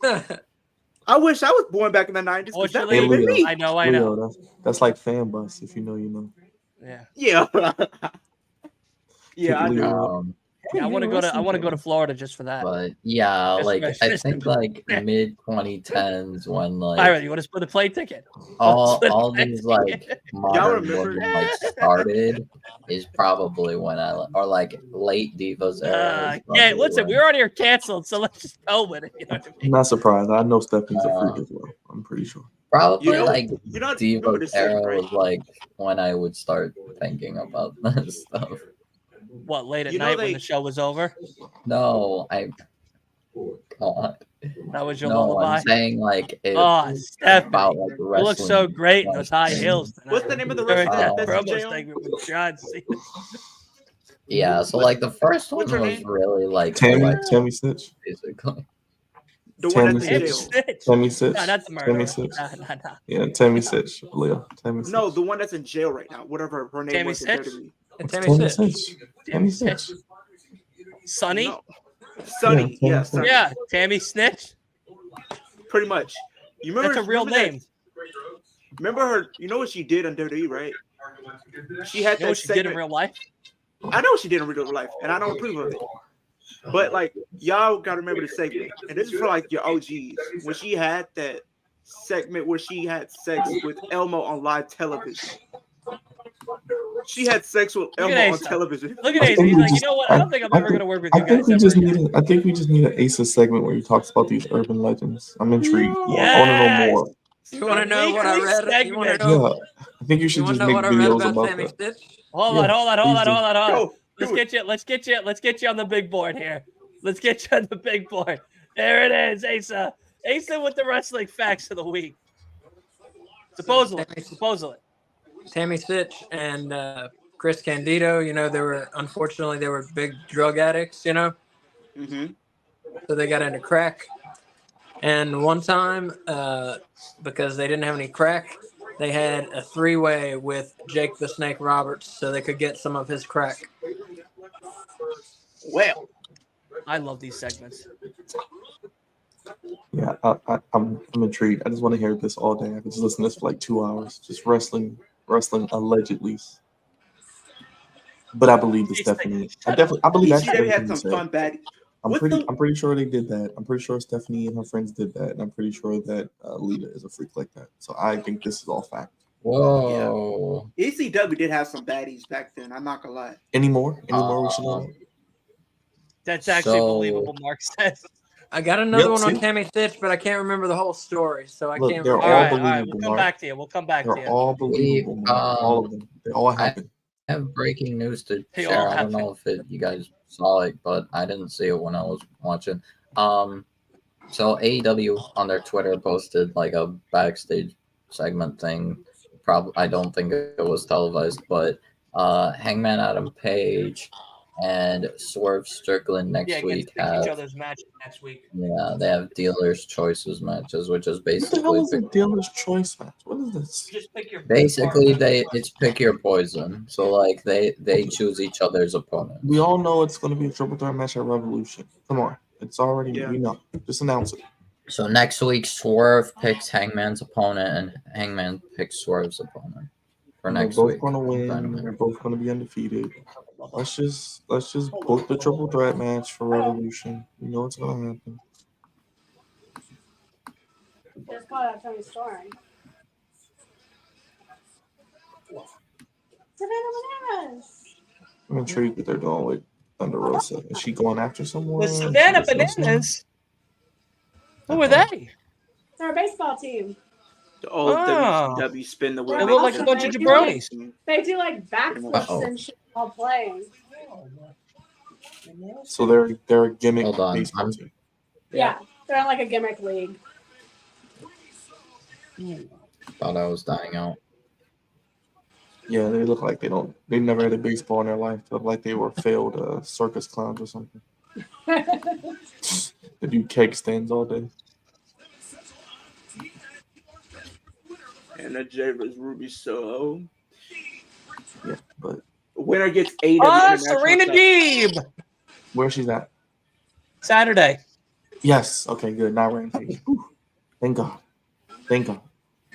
I wish I was born back in the 90s because that would Fortunately, have been me. I know. Leo, that's like fan bus. If you know, you know. Yeah. Yeah. Yeah, I Leo know. up. I want to go to Florida just for that. But yeah, Just like for- I just think for- like mid 2010s when like Byron, you want to split a plane ticket? all these like modern remember- women like started is probably when or like late divas era. is Yeah, probably listen, when- we're already here canceled, so let's just go with it. You know what I I'm mean? not surprised. I know Stephanie's a freak as well. I'm pretty sure. probably You know, like you know, remember diva this era segment, right? was like when I would start thinking about this stuff. What, late at You know night when they- the show was over? No, God. That was your No, lullaby? I'm saying like it, Oh, Stephanie, about like you look so wrestling, great in like, those high heels tonight. What's the name of the During wrestler that that's in promo jail? segment with John Cena. Yeah, so like the first one What's her was name? really like Tammy Stitch. basically. The one Tammy that's in Tammy jail. Stitch. Tammy Stitch. No, that's murder. Tammy Stitch. No. Yeah, Tammy Stitch. Leo. Tammy Stitch. No, the one that's in jail right now. Whatever her name Tammy was in Stitch? WWE. And It's Tammy Stitch. Tammy Stitch. Sonny? No. Sonny. Yeah, Yeah, Tammy Sonny. Yeah, Tammy Snitch. Pretty much. You remember? That's a real remember that- name. Remember her? You know what she did on WWE, right? She had You know that what she did in segment. real life? I know what she did in real life, and I don't approve of it. But like, y'all gotta remember the segment, and this is for like your OGs. When she had that segment where she had sex with Elmo on live television. She had sex with Look at Elmo on Asa. television. Look at I Ace. think He's we like, just- you know what? I don't think I'm ever going to work with you guys ever again. I think we just need an Asa segment where he talks about these urban legends. I'm intrigued. I want to know more. You want to know what I read? You want to Segment. know? Yeah, I think you should You want just to know make what I read videos about about Tammy that. Stitch? Hold Yeah, on. please do. Go, Let's do get you. Let's get you on the big board here. Let's get you on the big board. There it is, Asa. Asa with the wrestling facts of the week. Supposedly. Tammy Stitch and Chris Candido, they were big drug addicts, Mm-hmm. so they got into crack. And one time, because they didn't have any crack, they had a three-way with Jake the Snake Roberts so they could get some of his crack. Well, I love these segments. Yeah, I'm intrigued. I just want to hear this all day. I could just listen to this for like 2 hours. Just wrestling allegedly. But I believe it's definitely. I believe actually ECW had everything you some said. fun bad. I'm pretty sure they did that. I'm pretty sure Stephanie and her friends did that, and I'm pretty sure that Lita is a freak like that. So I think this is all fact. Whoa. ECW did have some baddies back then. I'm not gonna lie. Any more we should know? That's actually believable, Mark says. I got another one on see? Tammy Stitch, but I can't remember the whole story, so I Look, can't. they're remember. all All believable. right. We'll come back to you. We'll come back to They're you. all believable. Mark. All of them. They all happen. I have breaking news to They share. all I don't happen. know if you guys saw it, but I didn't see it when I was watching. So AEW on their Twitter posted like a backstage segment thing. I don't think it was televised, but Hangman Adam Page and Swerve Strickland next week have each other's matches next week. Yeah, they have dealer's choices matches, which is What the basically hell is a dealer's choice match? What is this? Just pick your basically it's pick your poison. So like they choose each other's opponents. We all know it's going to be a triple threat match at Revolution. Come on, it's already Yeah. we know. Just announce it. So next week Swerve picks Hangman's opponent and Hangman picks Swerve's opponent for next They're week. both going to win. Dynamite. They're both going to be undefeated. Let's just book the triple threat match for Revolution. You know what's going to happen. Just call out Tony Storm. Savannah Bananas. I'm intrigued what they're doing with Thunder Rosa. Is she going after someone? The Savannah Is she listening? Bananas. Who are they? They're a baseball team. The old Oh. WCW spin the wheel. They look like a bunch of jabronis. They do like backflips Uh-oh. and shit while playing. So they're a gimmick Hold on, baseball team. Yeah, they're in like a gimmick league. Thought I was dying out. Yeah, they look like they never had a baseball in their life. They look like they were failed circus clowns or something. They do cake stands all day. And the J was Ruby Soho. Yeah, but Winner gets AEW. Oh, International Serena title. Deeb. where's she's at? Saturday. Yes. Okay, good. Now Rampage. Whew. Thank God. Thank God.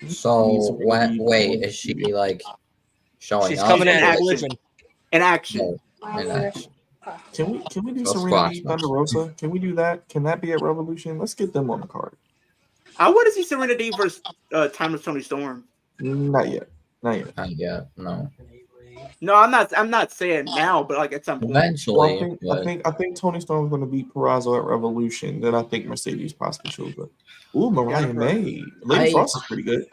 So wait, is she like showing She's up? coming in in at action. Collision. In action. No, in action. Can we do So Serena squash Deeb Thunder Rosa? Can we do that? Can that be at Revolution? Let's get them on the card. I want to see Serena Deeb versus Timeless Tony Storm. Not yet. Not yet. Not yet, no. No, I'm not saying now, but like at some point. Eventually, Well, I think Tony Storm's going to beat Purrazzo at Revolution. Then I think Mercedes possibly shows up. Ooh, Mariah May. Lady Frost is pretty good.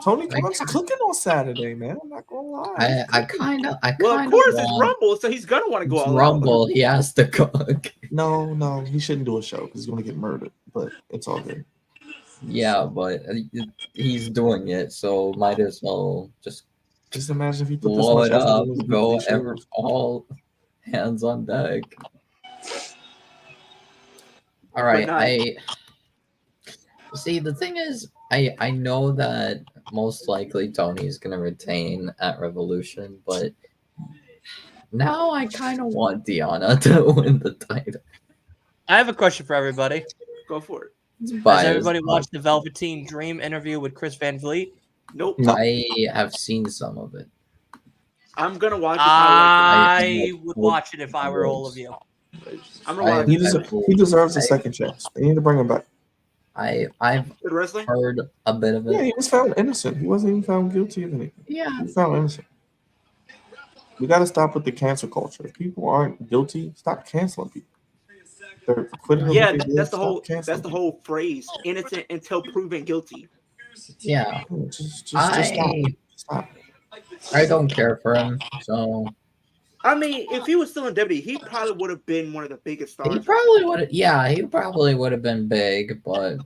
Tony Khan's cooking on Saturday, man. I'm not gonna lie. I kind of Well, of course it's Rumble, so he's gonna want to go all Rumble. out. He has to cook. No, he shouldn't do a show because he's gonna get murdered. But it's all good. Yeah, but he's doing it, so might as well just imagine if he put blow this it much effort up, into go these ever shows. all hands on deck. All right, not- see. The thing is, I know that most likely Tony's gonna retain at Revolution, but now I kind of want Deanna to win the title. I have a question for everybody. Go for it. Has everybody watched the Velveteen Dream interview with Chris Van Vliet? Nope. I have seen some of it. I'm gonna watch it. I would watch it if I were all of you. I'm gonna watch He deserves a second chance. They need to bring him back. I've Good wrestling. heard a bit of it. Yeah, he was found innocent. He wasn't even found guilty of anything. Yeah. He was found innocent. We got to stop with the cancel culture. If people aren't guilty, stop canceling people. They're quitting. Yeah, what they did, that's the stop whole. canceling That's the people. whole phrase. Innocent until proven guilty. Yeah. Just stop. Stop. I don't care for him, so I mean, if he was still in WWE, he probably would have been one of the biggest stars. he probably would. Yeah, he probably would have been big, but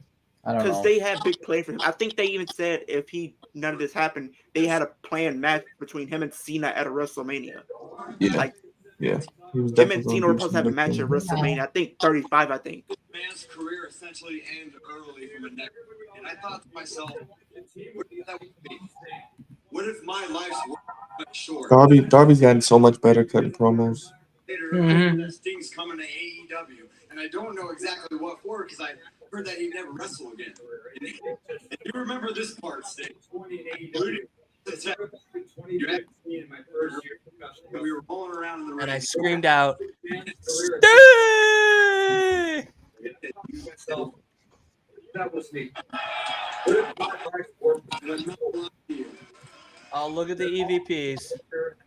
I don't Because know. they had big plans for him. I think they even said if none of this happened, they had a planned match between him and Cena at a WrestleMania. Yeah. Like Yeah. He was him definitely and gonna Cena do were supposed to have a some match big at things. WrestleMania. I think 35. I think. Man's career essentially ended early from a neck, and I thought to myself, what if that would be? What if my life's work cut short? Darby's gotten so much better cutting promos. Later, Sting's coming to AEW, and I don't know exactly what for because I heard that he'd never wrestle again. And you remember this part, Sting? Alluding to We were rolling around in the And I ring. screamed out, "Stay!" That was me. Oh, look at the EVPs.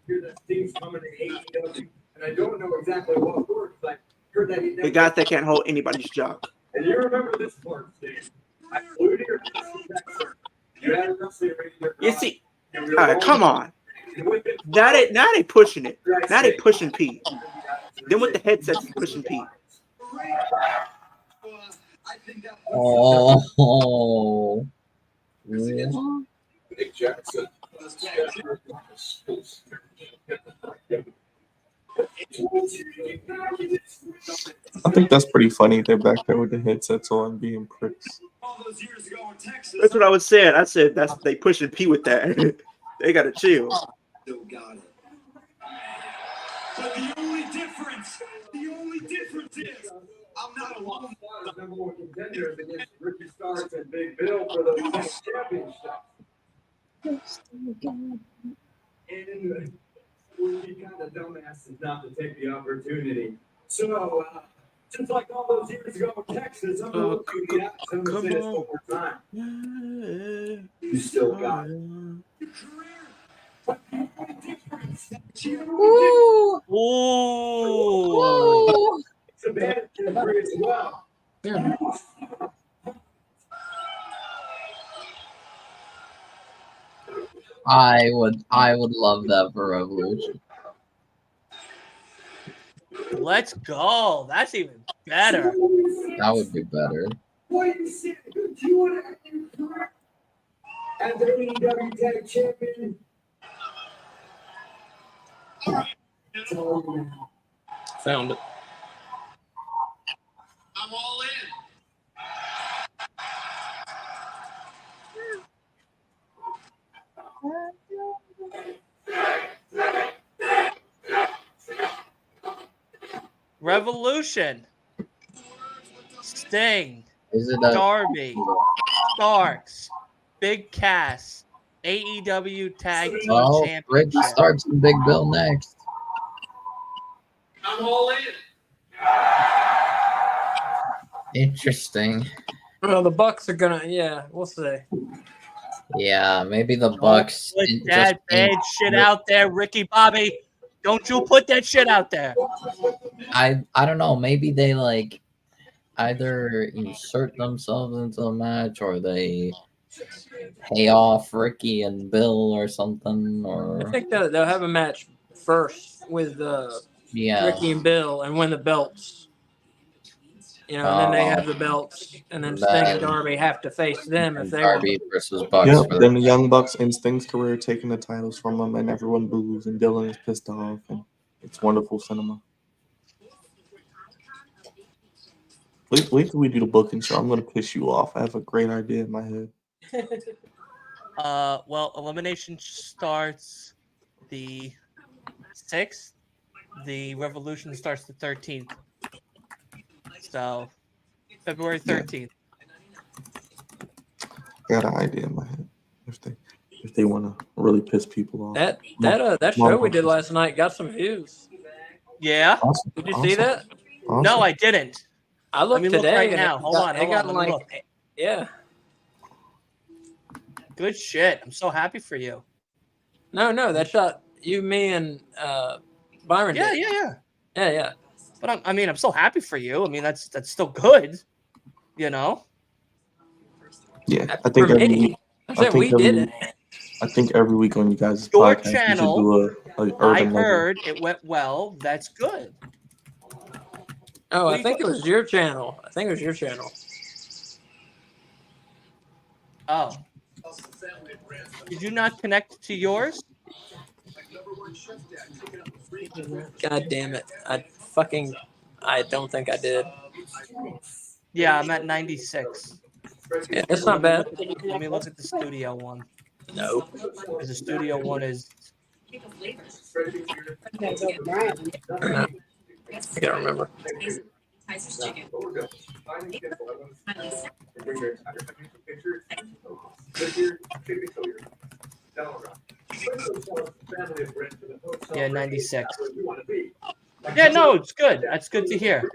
Hear that Sting's coming to AEW, and I don't know exactly what word, but I heard that he The guys that can't hold anybody's job. And you remember this part, Sting. I flew to your house. You had a wrestling ring in your You garage, see, and all we were right, come rolling- on. and within Now they pushing it. Now they pushing Pete. Then with the headsets pushing Pete. Oh. Nick Jackson. I think that's pretty funny. They're back there with the headsets on, being pricks. That's what I was saying. I said they pushing Pete with that. They gotta chill. Still got it. But the only difference is I'm not alone. Number one contenders against Ricky Starks and Big Bill for the championship. And we'd be kind of dumbasses not to take the opportunity. So, just like all those years ago in Texas, I'm going to do the opposite. I'm going to say this one more time. You still got it. Ooh. It's a bad category as well. I would love that for Revolution. Let's go. That's even better. That would be better. Wait a second. Do you want to act correct? As the AEW Tag Champion. Found it. I'm all in. Revolution. Sting. Is it Darby. Starks. Big Cass. AEW Tag Team Oh, Championship. Ricky Starks and Big Bill next. I'm all in. Interesting. Well, the Bucks are gonna. Yeah, we'll see. Yeah, maybe the Bucks. Put just that bad ain't- shit out there, Ricky Bobby. Don't you put that shit out there. I don't know. Maybe they like either insert themselves into the match or they pay off Ricky and Bill or something. I Or think they'll have a match first with yeah, Ricky and Bill and win the belts. You know, and then they have the belts, and then Sting and Darby have to face them if and they want. Darby versus Bucks. Yeah, for then the Young Bucks end Sting's career, taking the titles from him, and everyone boos, and Dylan is pissed off, and it's wonderful cinema. Wait till we do the booking show. I'm gonna piss you off. I have a great idea in my head. Well, elimination starts the 6th. The Revolution starts the 13th. So, February 13th. I got an idea in my head. If they want to really piss people off. That show we did last night got some views. Yeah. Awesome. Did you see that? Awesome. No, I didn't. I looked Let me look today right and now. Hold on. It got Let me like, look. yeah. Good shit. I'm so happy for you. No, that shot you, me, and Byron. Yeah, did. yeah. But I'm so happy for you. I mean, that's still good. You know. Yeah, I think For every me, week. I said we every did week- it. I think every week on you guys' Your podcast, channel, you should do a I urban legend. heard it went well. That's good. Oh, What are I you think it talking was your channel. Oh. Did you not connect to yours? God damn it! I don't think I did. Yeah, I'm at 96. Yeah, that's not bad. Let me look at the studio one. No. Because the studio one is. I can't remember. Yeah, 96. Yeah, no, it's good. That's good to hear.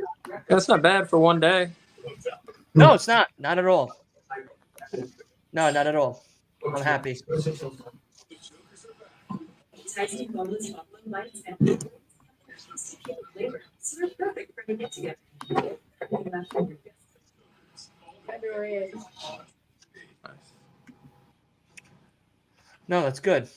That's not bad for one day. No, it's not. Not at all. No, not at all. I'm happy. Tasty moments of lights and flavor. So they're perfect for a get together. February 8th. No, that's good.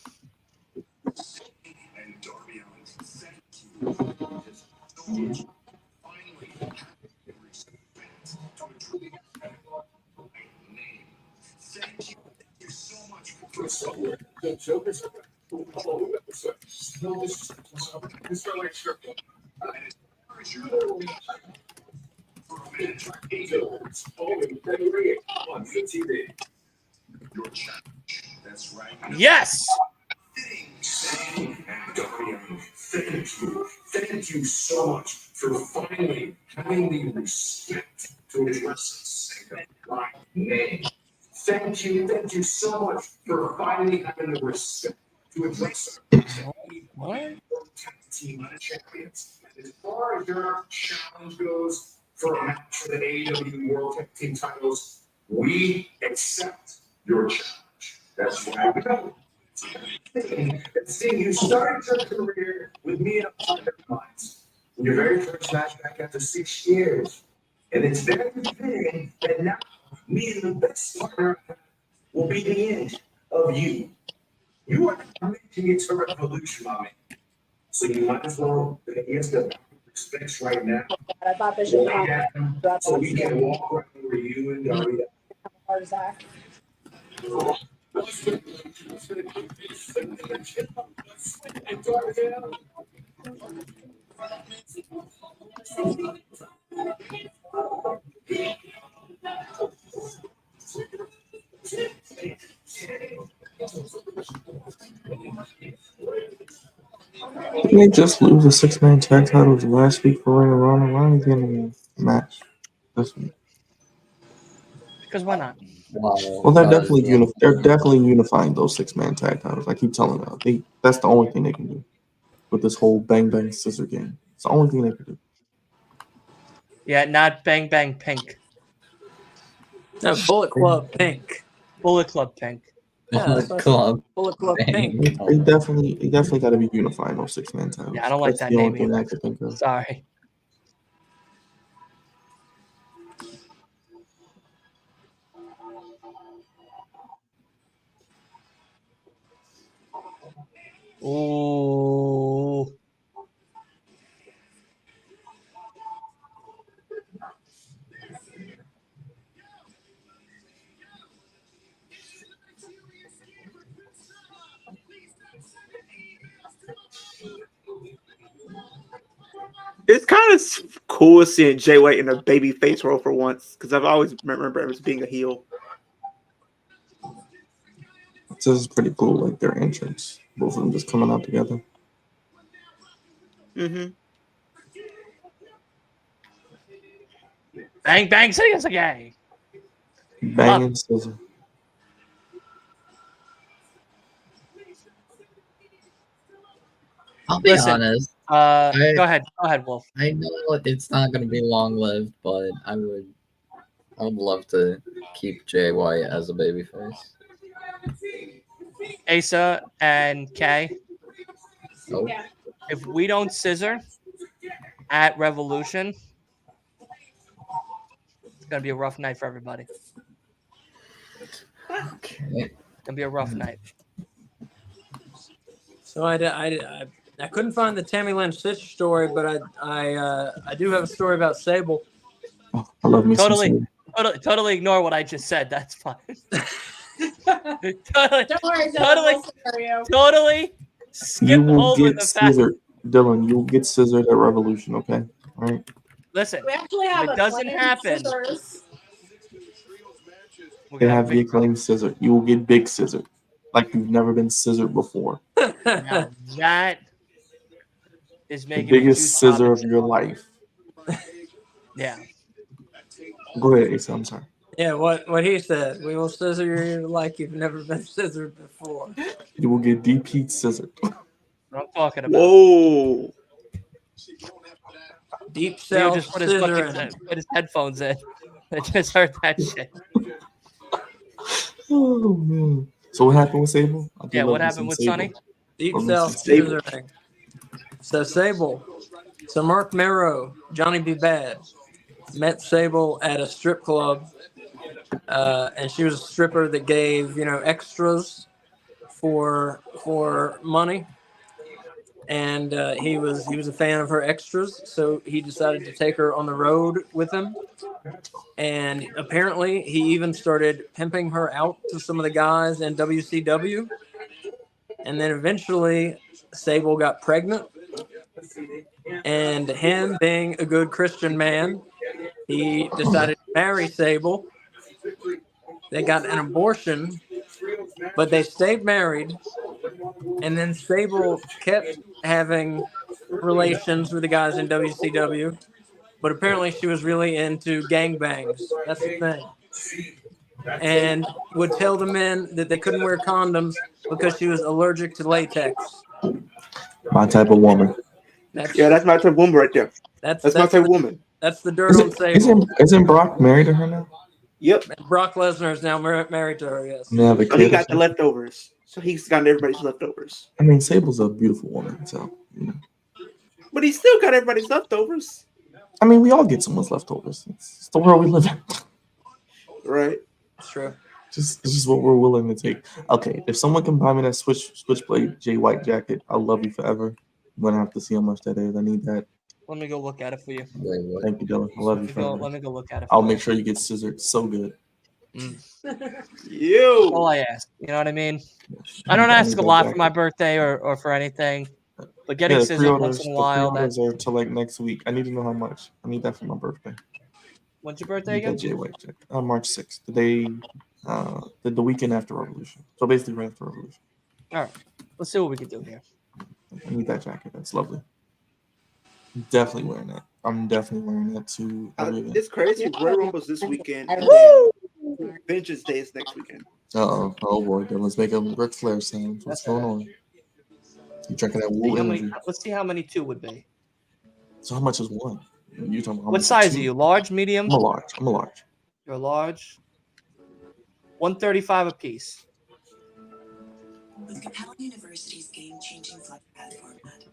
Yes. Thank you so much for finally having the respect to address my name. Thank you so much for finally having the respect to address What? team champions. As far as your challenge goes for a match for the AEW World Tag Team titles, we accept your challenge. That's right. See, you started your career with me up on the lines. Your very first match back after 6 years. And it's very fitting that now me and the best partner will be the end of you. You are not making it to Revolution, my man. So you might as well get the respects right now. I thought this should Lay come. down so we can walk right where you and Daria. Heart attack. Didn't they just lose the 6-man tag titles last week for Ring of Honor? Why are they getting a match this week? Because why not? Well, they're definitely unifying those 6-man tag titles. I keep telling them that's the only thing they can do with this whole Bang Bang Scissor game. It's the only thing they can do. Yeah, not Bang Bang Pink. No, Bullet Club Pink. Bullet Club Pink. Yeah, Bullet Club. Bullet Club Pink. They definitely got to be unifying those 6-man titles. Yeah, I don't like That's that the only name thing I either. could think of. Sorry. Ooh. It's kind of cool seeing Jay White in a baby face role for once, because I've always remember him as being a heel. This is pretty cool, like their entrance. Both of them just coming out together. Mm-hmm. Bang Bang Scissor Gang. Bang and Scissor. I'll be Listen, honest. Go ahead, Wolf. I know it's not going to be long lived, but I would love to keep Jay White as a babyface. Asa and Kay, Oh, if we don't scissor at Revolution, it's gonna be a rough night for everybody. okay. It's gonna be a rough night. So I couldn't find the Tammy Lynn Stitch story, but I do have a story about Sable. Oh, I love me some Sable. Totally ignore what I just said. That's fine. Don't worry, Totally skip You will over get the fact. scissored, Dylan. You'll get scissored at Revolution, okay? All right. Listen, We actually have if it doesn't happen, They have the acclaimed scissor. You will get big scissor, like you've never been scissored before. Now that is The making biggest scissor of your life. Yeah. Go ahead, Asa. I'm sorry. Yeah, what he said. We will scissor you like you've never been scissored before. You will get DP scissored. What I'm talking about. Whoa. Deep Leo South just put his headphones in. I just heard that shit. Oh man. So what happened with Sable? I do Yeah, love what me happened some with Sable. Sonny? Deep Love me some South Sable. scissoring. So Sable. So Mark Merrow, Johnny B. Bad, met Sable at a strip club, and she was a stripper that gave extras for money, and he was a fan of her extras, so he decided to take her on the road with him. And apparently, he even started pimping her out to some of the guys in WCW. And then eventually, Sable got pregnant. And him being a good Christian man, he decided to marry Sable. They got an abortion, but they stayed married. And then Sable kept having relations with the guys in WCW. But apparently, she was really into gangbangs. That's the thing. And would tell the men that they couldn't wear condoms because she was allergic to latex. My type of woman. That's my type of woman right there. That's my type of woman. That's the dirt on Sable. Isn't Brock married to her now? Yep. Brock Lesnar is now married to her. Yes. They have a So he kid or got the something? leftovers. So he's got everybody's leftovers. I mean, Sable's a beautiful woman, so But he still got everybody's leftovers. I mean, we all get someone's leftovers. It's the world we live in. Right. That's true. It's just what we're willing to take. Okay, if someone can buy me that Switchblade Jay White jacket, I'll love you forever. I'm gonna have to see how much that is. I need that. Let me go look at it for you. Wait, what? Thank you, Dylan. I love you forever. Let me go look at it. I'll make sure you get scissored. So good. You. All I ask. You know what I mean? I don't ask a lot for my birthday or for anything, but getting the scissored once in a while. pre-orders are till like next week. I need to know how much. I need that for my birthday. When's your I birthday need again? that Jay White jacket. March 6th. The day, the weekend after Revolution. So basically right after Revolution. All right. Let's see what we can do here. I need that jacket. That's lovely. I'm definitely wearing that. I'm definitely wearing that to every event. It's crazy. Royal Rumble's this weekend. And Vengeance Day is next weekend. Oh boy, Dylan's making Ric Flair sounds. What's going on? You drinking that Woo energy? Let's see how many two would be. So how much is one? You talking about What size are you? Large, medium? I'm a large. You're large. 135 a piece. With Capella University's game-changing flatpad format.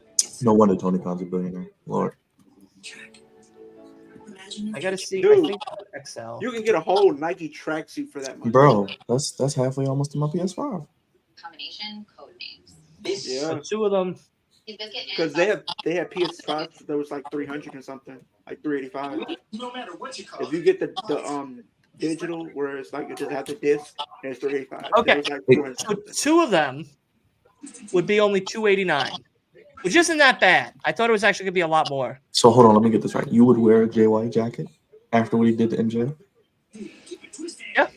No wonder Tony Khan's a billionaire. Lord. I gotta see. Dude, I think XL. You can get a whole Nike tracksuit for that money. Bro, that's halfway almost to my PS5. Combination code names. Yeah. So two of them. Because they have PS5 that was like 300 or something, like 385. No matter what you call If you get the digital, where it's like you just have the disc, and it's 385. Okay. That was like 400 So something. two of them would be only 289, which isn't that bad. I thought it was actually gonna be a lot more. So hold on, let me get this right. You would wear a Jay White jacket after what he did to MJ? Yeah.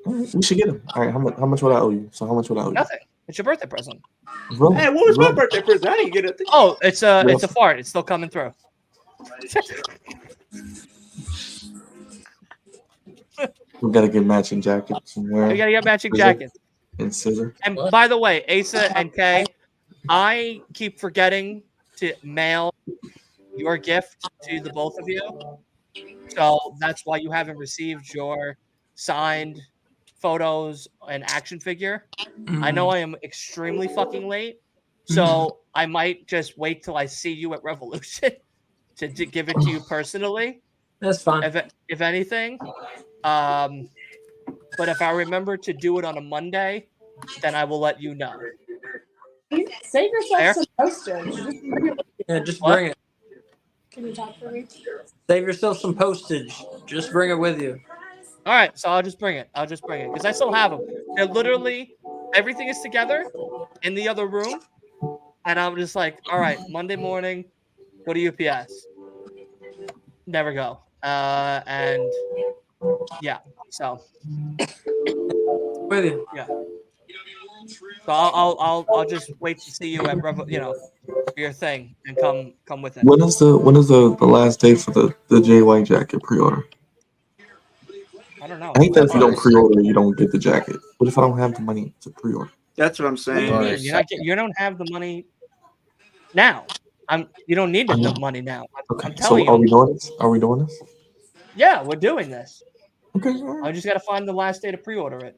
All right, we should get him. All right, how much would I owe you? So how much would I owe you? Nothing. It's your birthday present. Bro, Hey, what was my bro. birthday present? I didn't get a thing. Oh, it's a fart. It's still coming through. We gotta get matching jackets and wear We gotta get matching Scissor. jackets. and scissor. And by the way, Asa and Kay, I keep forgetting to mail your gift to the both of you. So that's why you haven't received your signed photos and action figure. I know I am extremely fucking late. So I might just wait till I see you at Revolution to give it to you personally. That's fine. If anything. But if I remember to do it on a Monday, then I will let you know. Save yourself Fair? some postage. Yeah, just What? bring it. Can you talk for me? Save yourself some postage. Just bring it with you. All right, so I'll just bring it. Because I still have them. They're literally, everything is together in the other room. And I'm just like, all right, Monday morning, go to UPS. Never go. And yeah, so. With you. Yeah. So I'll just wait to see you at for your thing and come with it. When is the last day for the Jay White jacket pre-order? I don't know. I think that if you don't pre-order, you don't get the jacket. What if I don't have the money to pre-order? That's what I'm What do you saying. mean? You don't have the money now. You don't need the money now. Okay, I'm telling so are you. we doing this? Are we doing this? Yeah, we're doing this. Okay. I just got to find the last day to pre-order it.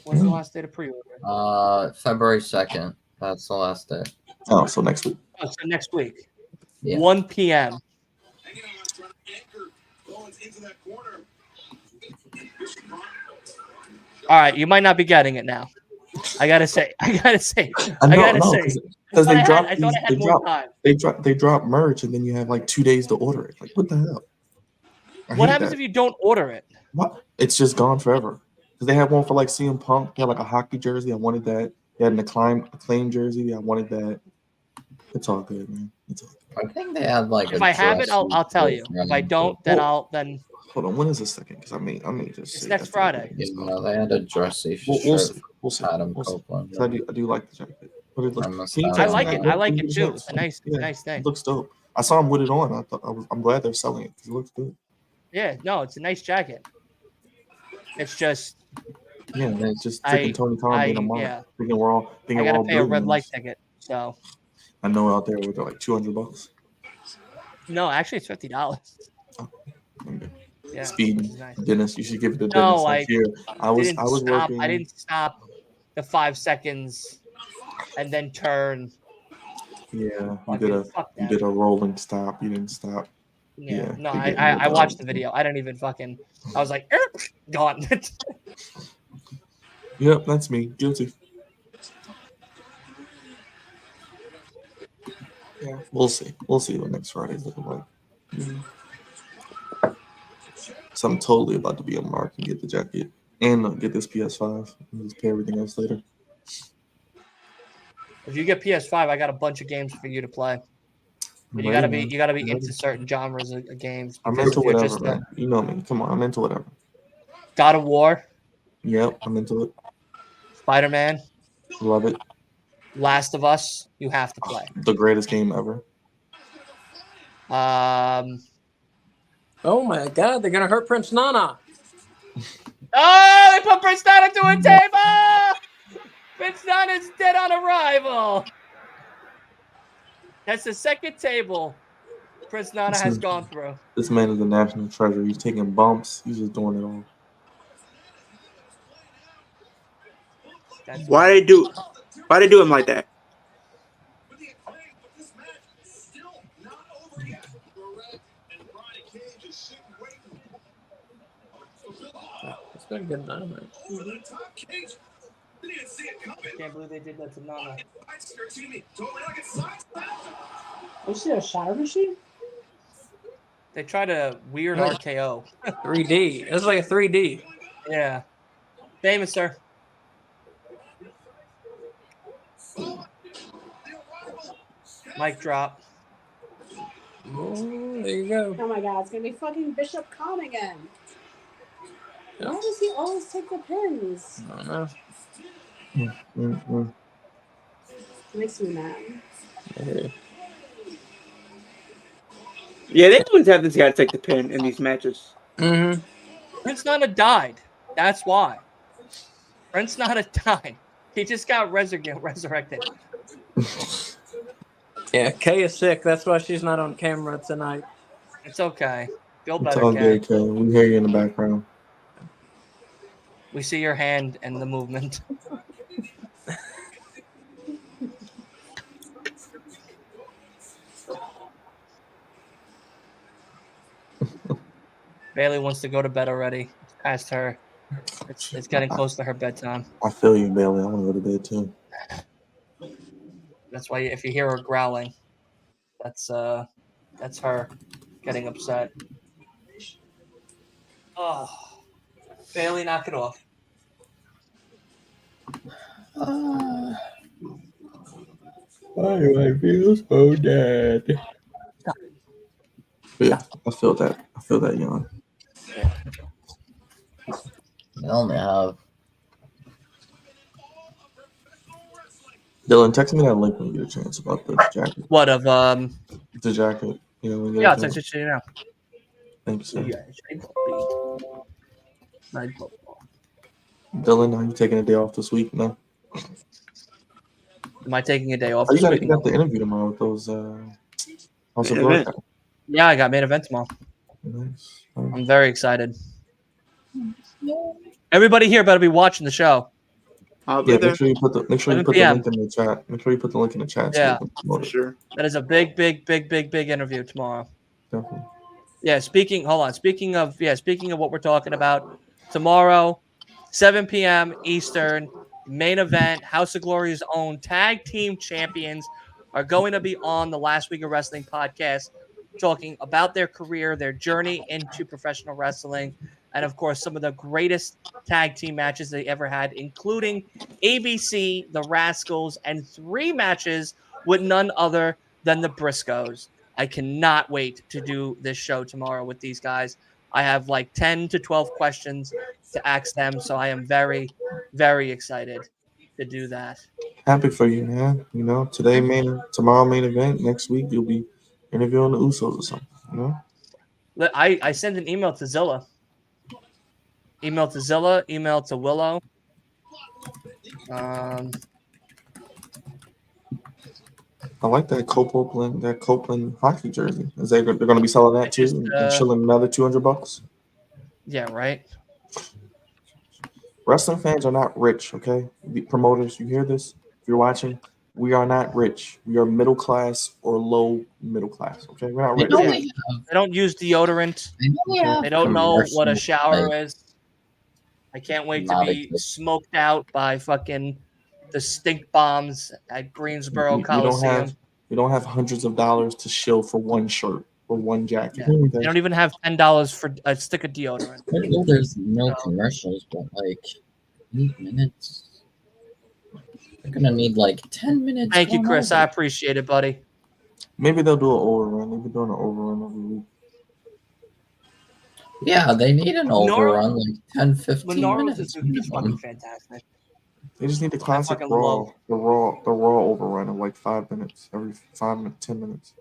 When's the last day to pre-order it? February 2nd. That's the last day. Oh, so next week. Oh, so next week. Yeah. 1 p.m. All right, you might not be getting it now. I gotta say. Because they drop merch and then you have like 2 days to order it. Like, what the hell? What happens if you don't order it? What? It's just gone forever. Because they had one for like CM Punk. They had like a hockey jersey. I wanted that. They had an acclaim jersey. I wanted that. It's all good, man. It's all good. I think they had like. If I have it, I'll tell you. If I don't, then I'll. Hold on. When is the second? Because I may just. It's next Friday. Yeah, they had a dressy shirt. We'll see. Adam Copeland. I do like the jacket. But it looks, I like it. I like it too. It's a nice thing. It looks dope. I saw him with it on. I'm glad they're selling it because it looks good. Yeah, no, it's a nice jacket. It's just. Yeah, man, it's just freaking Tony Khan being a mom. Yeah. Thinking we're all. I gotta pay a red light ticket. So. I know out there with like $200. No, actually, it's $50. Oh, okay. Yeah, Speed, nice. Dennis. You should give it to Dennis. No, I was working. I didn't stop the 5 seconds and then turn. Yeah, you did a rolling stop. You didn't stop. Yeah. No, I watched the video. I didn't even fucking. I was like, gone. Yep, that's me. Guilty. Yeah, we'll see. We'll see what next Friday's looking like. So I'm totally about to be a mark and get the jacket and get this PS5 and just pay everything else later. If you get PS5, I got a bunch of games for you to play. But you gotta be into certain genres of games. I'm into whatever, man. You know me. Come on, I'm into whatever. God of War. Yep, I'm into it. Spider-Man. Love it. Last of Us. You have to play. The greatest game ever. Oh my God, they're gonna hurt Prince Nana. Oh, they put Prince Nana to a table. Prince Nana's dead on arrival. That's the second table Prince Nana has gone through. This man is a national treasure. He's taking bumps. He's just doing it all. Why they do him like that? It's been a good Dynamite. Can't believe they did that to Nana. Was she a shatter machine? They tried a weird RKO. 3D. It was like a 3D. Yeah. Famous, sir. Mic drop. Oh, there you go. Oh my God, it's gonna be fucking Bishop Khan again. Why does he always take the pins? I don't know. It makes me mad. Yeah, they always have this guy take the pin in these matches. Mm-hmm. Prince Nana died. That's why. Prince Nana died. He just got resurrected. Yeah, Kay is sick. That's why she's not on camera tonight. It's okay. Feel It's better, all Kay. good, Kay. We hear you in the background. We see your hand and the movement. Bailey wants to go to bed already. It's past her. It's getting close to her bedtime. I feel you, Bailey. I want to go to bed too. That's why if you hear her growling, that's her getting upset. Oh, Bailey, knock it off. Why do I feel so dead? Yeah, I feel that. I feel that yawn. They only have. Dylan, text me that link when you get a chance about the jacket. What of The jacket. You know, Yeah, I'll text it to you now. Thank you, sir. Yeah, Dylan, are you taking a day off this week? No. Am I taking a day off Oh, this week? you got the interview tomorrow with those House of Main Glory event. guys. Yeah, I got main event tomorrow. Nice. I'm very excited. Everybody here better be watching the show. I'll be Yeah, there make sure you put the 7 link p.m. in the chat. Make sure you put the link in the chat so we Yeah, can promote for it. sure. that is a big interview tomorrow. Definitely. Yeah, speaking of what we're talking about, tomorrow, 7 p.m. Eastern, main event, House of Glory's own tag team champions are going to be on the Last Week of Wrestling podcast, talking about their career, their journey into professional wrestling, and of course, some of the greatest tag team matches they ever had, including ABC, the Rascals, and 3 matches with none other than the Briscoes. I cannot wait to do this show tomorrow with these guys. I have like 10 to 12 questions to ask them, so I am very, very excited to do that. Happy for you, man. You know, tomorrow main event. Next week you'll be interviewing the Usos or something. You know. I sent an email to Zilla. Email to Willow. I like that Copeland hockey jersey. They're going to be selling that too and chilling another $200? Yeah, right. Wrestling fans are not rich, okay? The promoters, you hear this? If you're watching, we are not rich. We are middle class or low middle class, okay? We're not rich. They don't use deodorant. They don't know what a shower is. I can't wait to be smoked out by fucking the stink bombs at Greensboro Coliseum. We don't have hundreds of dollars to shill for one shirt or one jacket. Yeah. They don't even have $10 for a stick of deodorant. I know there's no commercials, but like 8 minutes. They're gonna need like 10 minutes. Thank you, Chris. I appreciate it, buddy. Maybe they'll do an overrun. They've been doing an overrun every week. Yeah, they need an overrun, like 10, 15 minutes. Is fucking fantastic. They just need the classic Raw, the Raw overrun of like 5 minutes, every 10 minutes.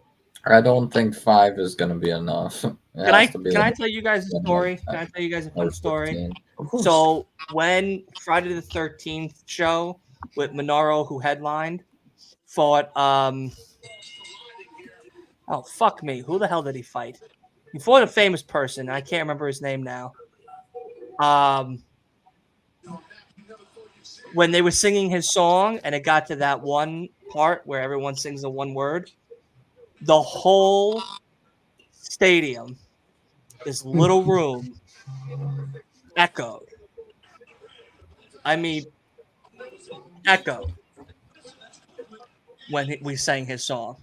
I don't think 5 is gonna be enough. Can I tell you guys a story? Can I tell you guys a fun story? So when Friday the 13th show with Monaro, who headlined, fought oh fuck me, who the hell did he fight? He fought a famous person. I can't remember his name now. When they were singing his song and it got to that one part where everyone sings the one word, the whole stadium, this little room, echoed. I mean, echoed when we sang his song.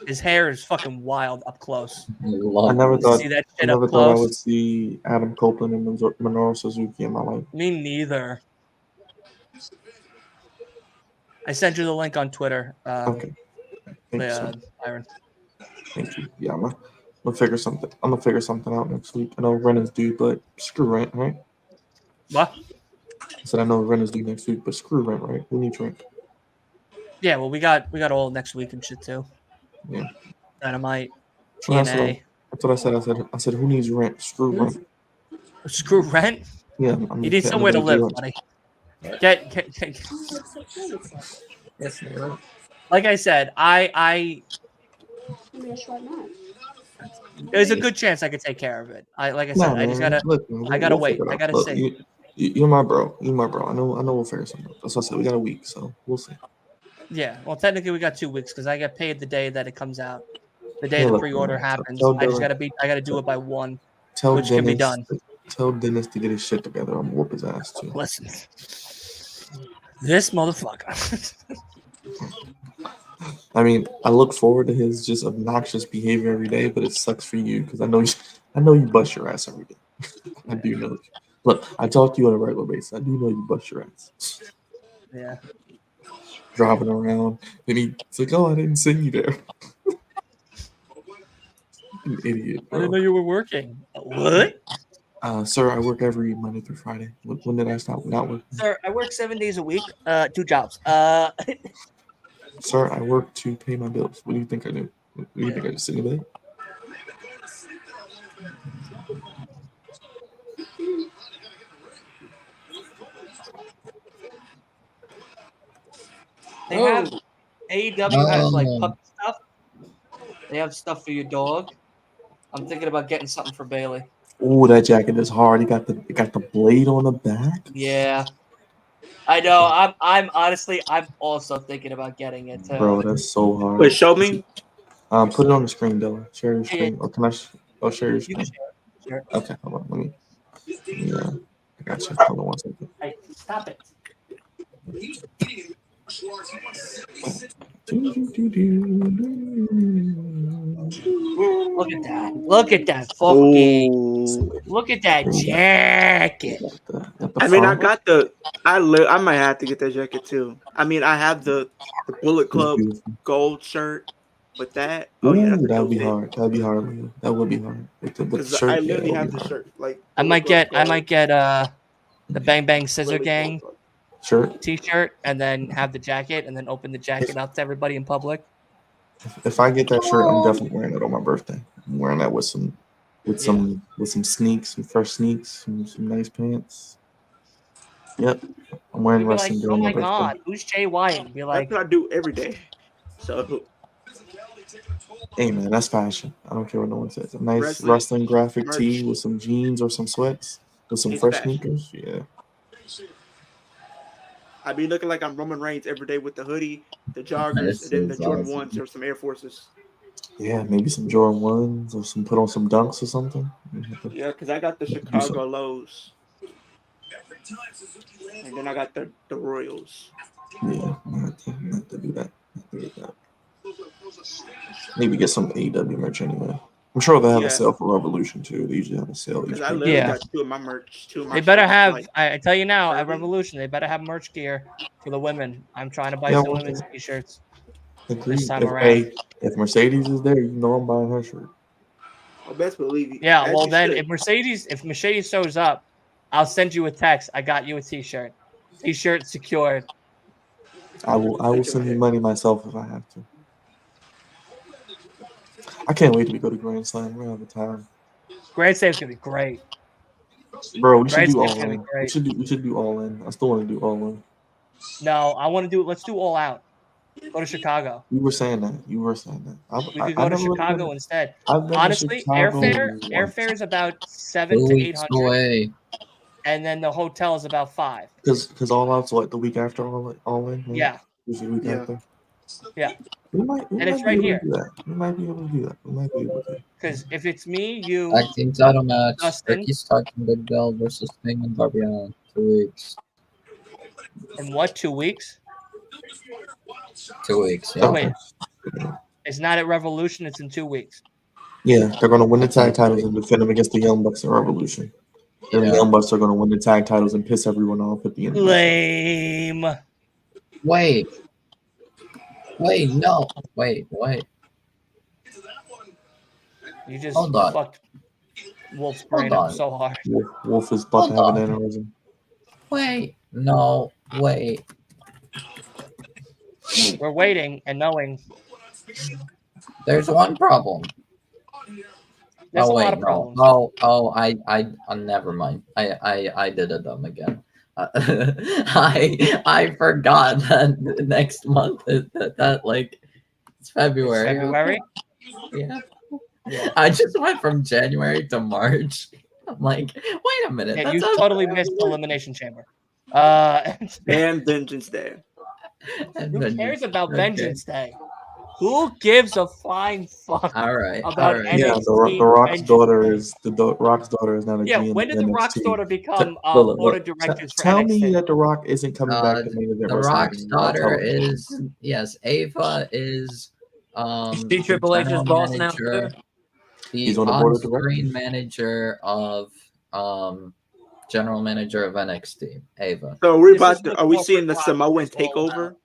His hair is fucking wild up close. I never thought I would close? see Adam Copeland and Minoru Suzuki in my life. Me neither. I sent you the link on Twitter. Okay. Thank you, sir. Byron. Thank you. Yeah, I'm gonna figure something. I'm gonna figure something out next week. I know Ren is due, but screw Rent, right? What? I said I know Ren is due next week, but screw Rent, right? Who needs Rent? Yeah, well, we got all next week and shit too. Yeah. Dynamite, Well, TNA. that's what I said. I said who needs Rent? Screw Rent. Screw Rent? Yeah. You need somewhere to live, buddy. Get. Yes, Like I said, there's a good chance I could take care of it. I just gotta. I gotta wait. I gotta see. You're my bro. You're my bro. I know we'll figure something out. That's what I said. We got a week, so we'll see. Yeah. Well, technically we got 2 weeks because I get paid the day that it comes out. The day the pre-order happens. I gotta do it by 1, which can be done. Tell Dennis to get his shit together. I'm gonna whoop his ass too. Listen. This motherfucker. I mean, I look forward to his just obnoxious behavior every day, but it sucks for you because I know you bust your ass every day. I do know you. Look, I talk to you on a regular basis. I do know you bust your ass. Yeah. Driving around, and he's like, "Oh, I didn't send you there." An idiot. Bro. I didn't know you were working. What? Sir, I work every Monday through Friday. When did I stop not working? Sir, I work 7 days a week. 2 jobs. Sir, I work to pay my bills. What do you think I do? What do you think I just sit in bed? They have Oh. AEW has like Oh. puppy stuff. They have stuff for your dog. I'm thinking about getting something for Bailey. Oh, that jacket is hard. It got the blade on the back. Yeah, I know. I'm honestly, I'm also thinking about getting it too. Bro, that's so hard. Wait, show me. Put it on the screen, Dylan. Share your Yeah. screen. Or can I? Share your You screen. can share. Okay, hold on. Let me. Yeah, I got you. Hold on 1 second. Hey, stop it. Look at that. Look at that fucking. Oh, Look at that jacket. I mean, I got the. I might have to get that jacket too. I mean, I have the Bullet Club gold shirt, but that. Oh yeah, that's a that dope would be fit. hard. That would be hard. Leo. That would be hard. With the Because shirt, I literally yeah, have the hard. shirt. Like I might get the Bang Bang Scissor Bullet Gang Club. Shirt. T-shirt and then have the jacket and then open the jacket up to everybody in public. If I get that shirt, I'm definitely wearing it on my birthday. I'm wearing that with some sneaks, some fresh sneaks, some nice pants. Yep, I'm wearing You'd be like, wrestling oh during my my birthday. god, who's Jay White? And be like, That's what I do every day. So Hey man, that's fashion. I don't care what no one says. A nice Wrestling wrestling graphic merch. tee with some jeans or some sweats with some It's fresh fashion. sneakers. Yeah. I be looking like I'm Roman Reigns every day with the hoodie, the joggers, This and then the is Jordan awesome. 1s or some Air Forces. Yeah, maybe some Jordan 1s or put on some dunks or something. Yeah, because I got the Chicago Lows. And then I got the Royals. Yeah, I have to do that. Maybe get some AEW merch anyway. I'm sure they'll have a sale for Revolution too. They usually have a sale. Because I literally got two of my merch. They better have. I tell you now, at Revolution, they better have merch gear for the women. I'm trying to buy some women's T-shirts. Agreed. This time around. If Mercedes is there, you know I'm buying her shirt. I best believe you. Yeah, well then, if Mercedes shows up, I'll send you a text. I got you a T-shirt. T-shirt secured. I will send you money myself if I have to. I can't wait to go to Grand Slam. We're gonna have a time. Grand Slam's gonna be great. Bro, we should Grand do Slam's all gonna be in. great. We should do all in. I still want to do all in. No, I want to do. Let's do all out. Go to Chicago. You were saying that. We could go to Chicago instead. Honestly, airfare is about 700 to 800 away. And then the hotel is about 500. Because all out's like the week after all in. Right? Yeah. Usually the week after. Yeah. We might it's be right able here. to do that. We might be able to do that. Because if it's me, you, Tag team title match. Dustin. Ricky Starks and Big Bell versus Sting and Darby Allin. 2 weeks. In what, 2 weeks? 2 weeks. Yeah. Oh, wait. It's not at Revolution. It's in 2 weeks. Yeah, they're going to win the tag titles and defend them against the Young Bucks in Revolution. Then the Young Bucks are going to win the tag titles and piss everyone off at the end. Lame. Wait, no. Wait. You just Hold on. fucked Wolf's brain up so hard. Wolf is about to have an aneurysm. Wait. No. Wait. We're waiting and knowing. There's one problem. There's a lot of problems. Never mind. I did a dumb again. I forgot that next month is that like it's February. February? Yeah. I just went from January to March. I'm like, wait a minute. Yeah, you totally missed Elimination Chamber. And Vengeance Day. Who cares about Vengeance Day? Who gives a flying fuck all right, about NXT? Yeah, the Rock's daughter is Rock's daughter is not a GM. When did the Rock's daughter become board of directors for Tell NXT? me that the Rock isn't coming back to main event. The Rock's daughter is Ava is she Triple H's boss now too? He's on the board of directors. Manager of general manager of NXT, Ava. So are we seeing the Samoan takeover?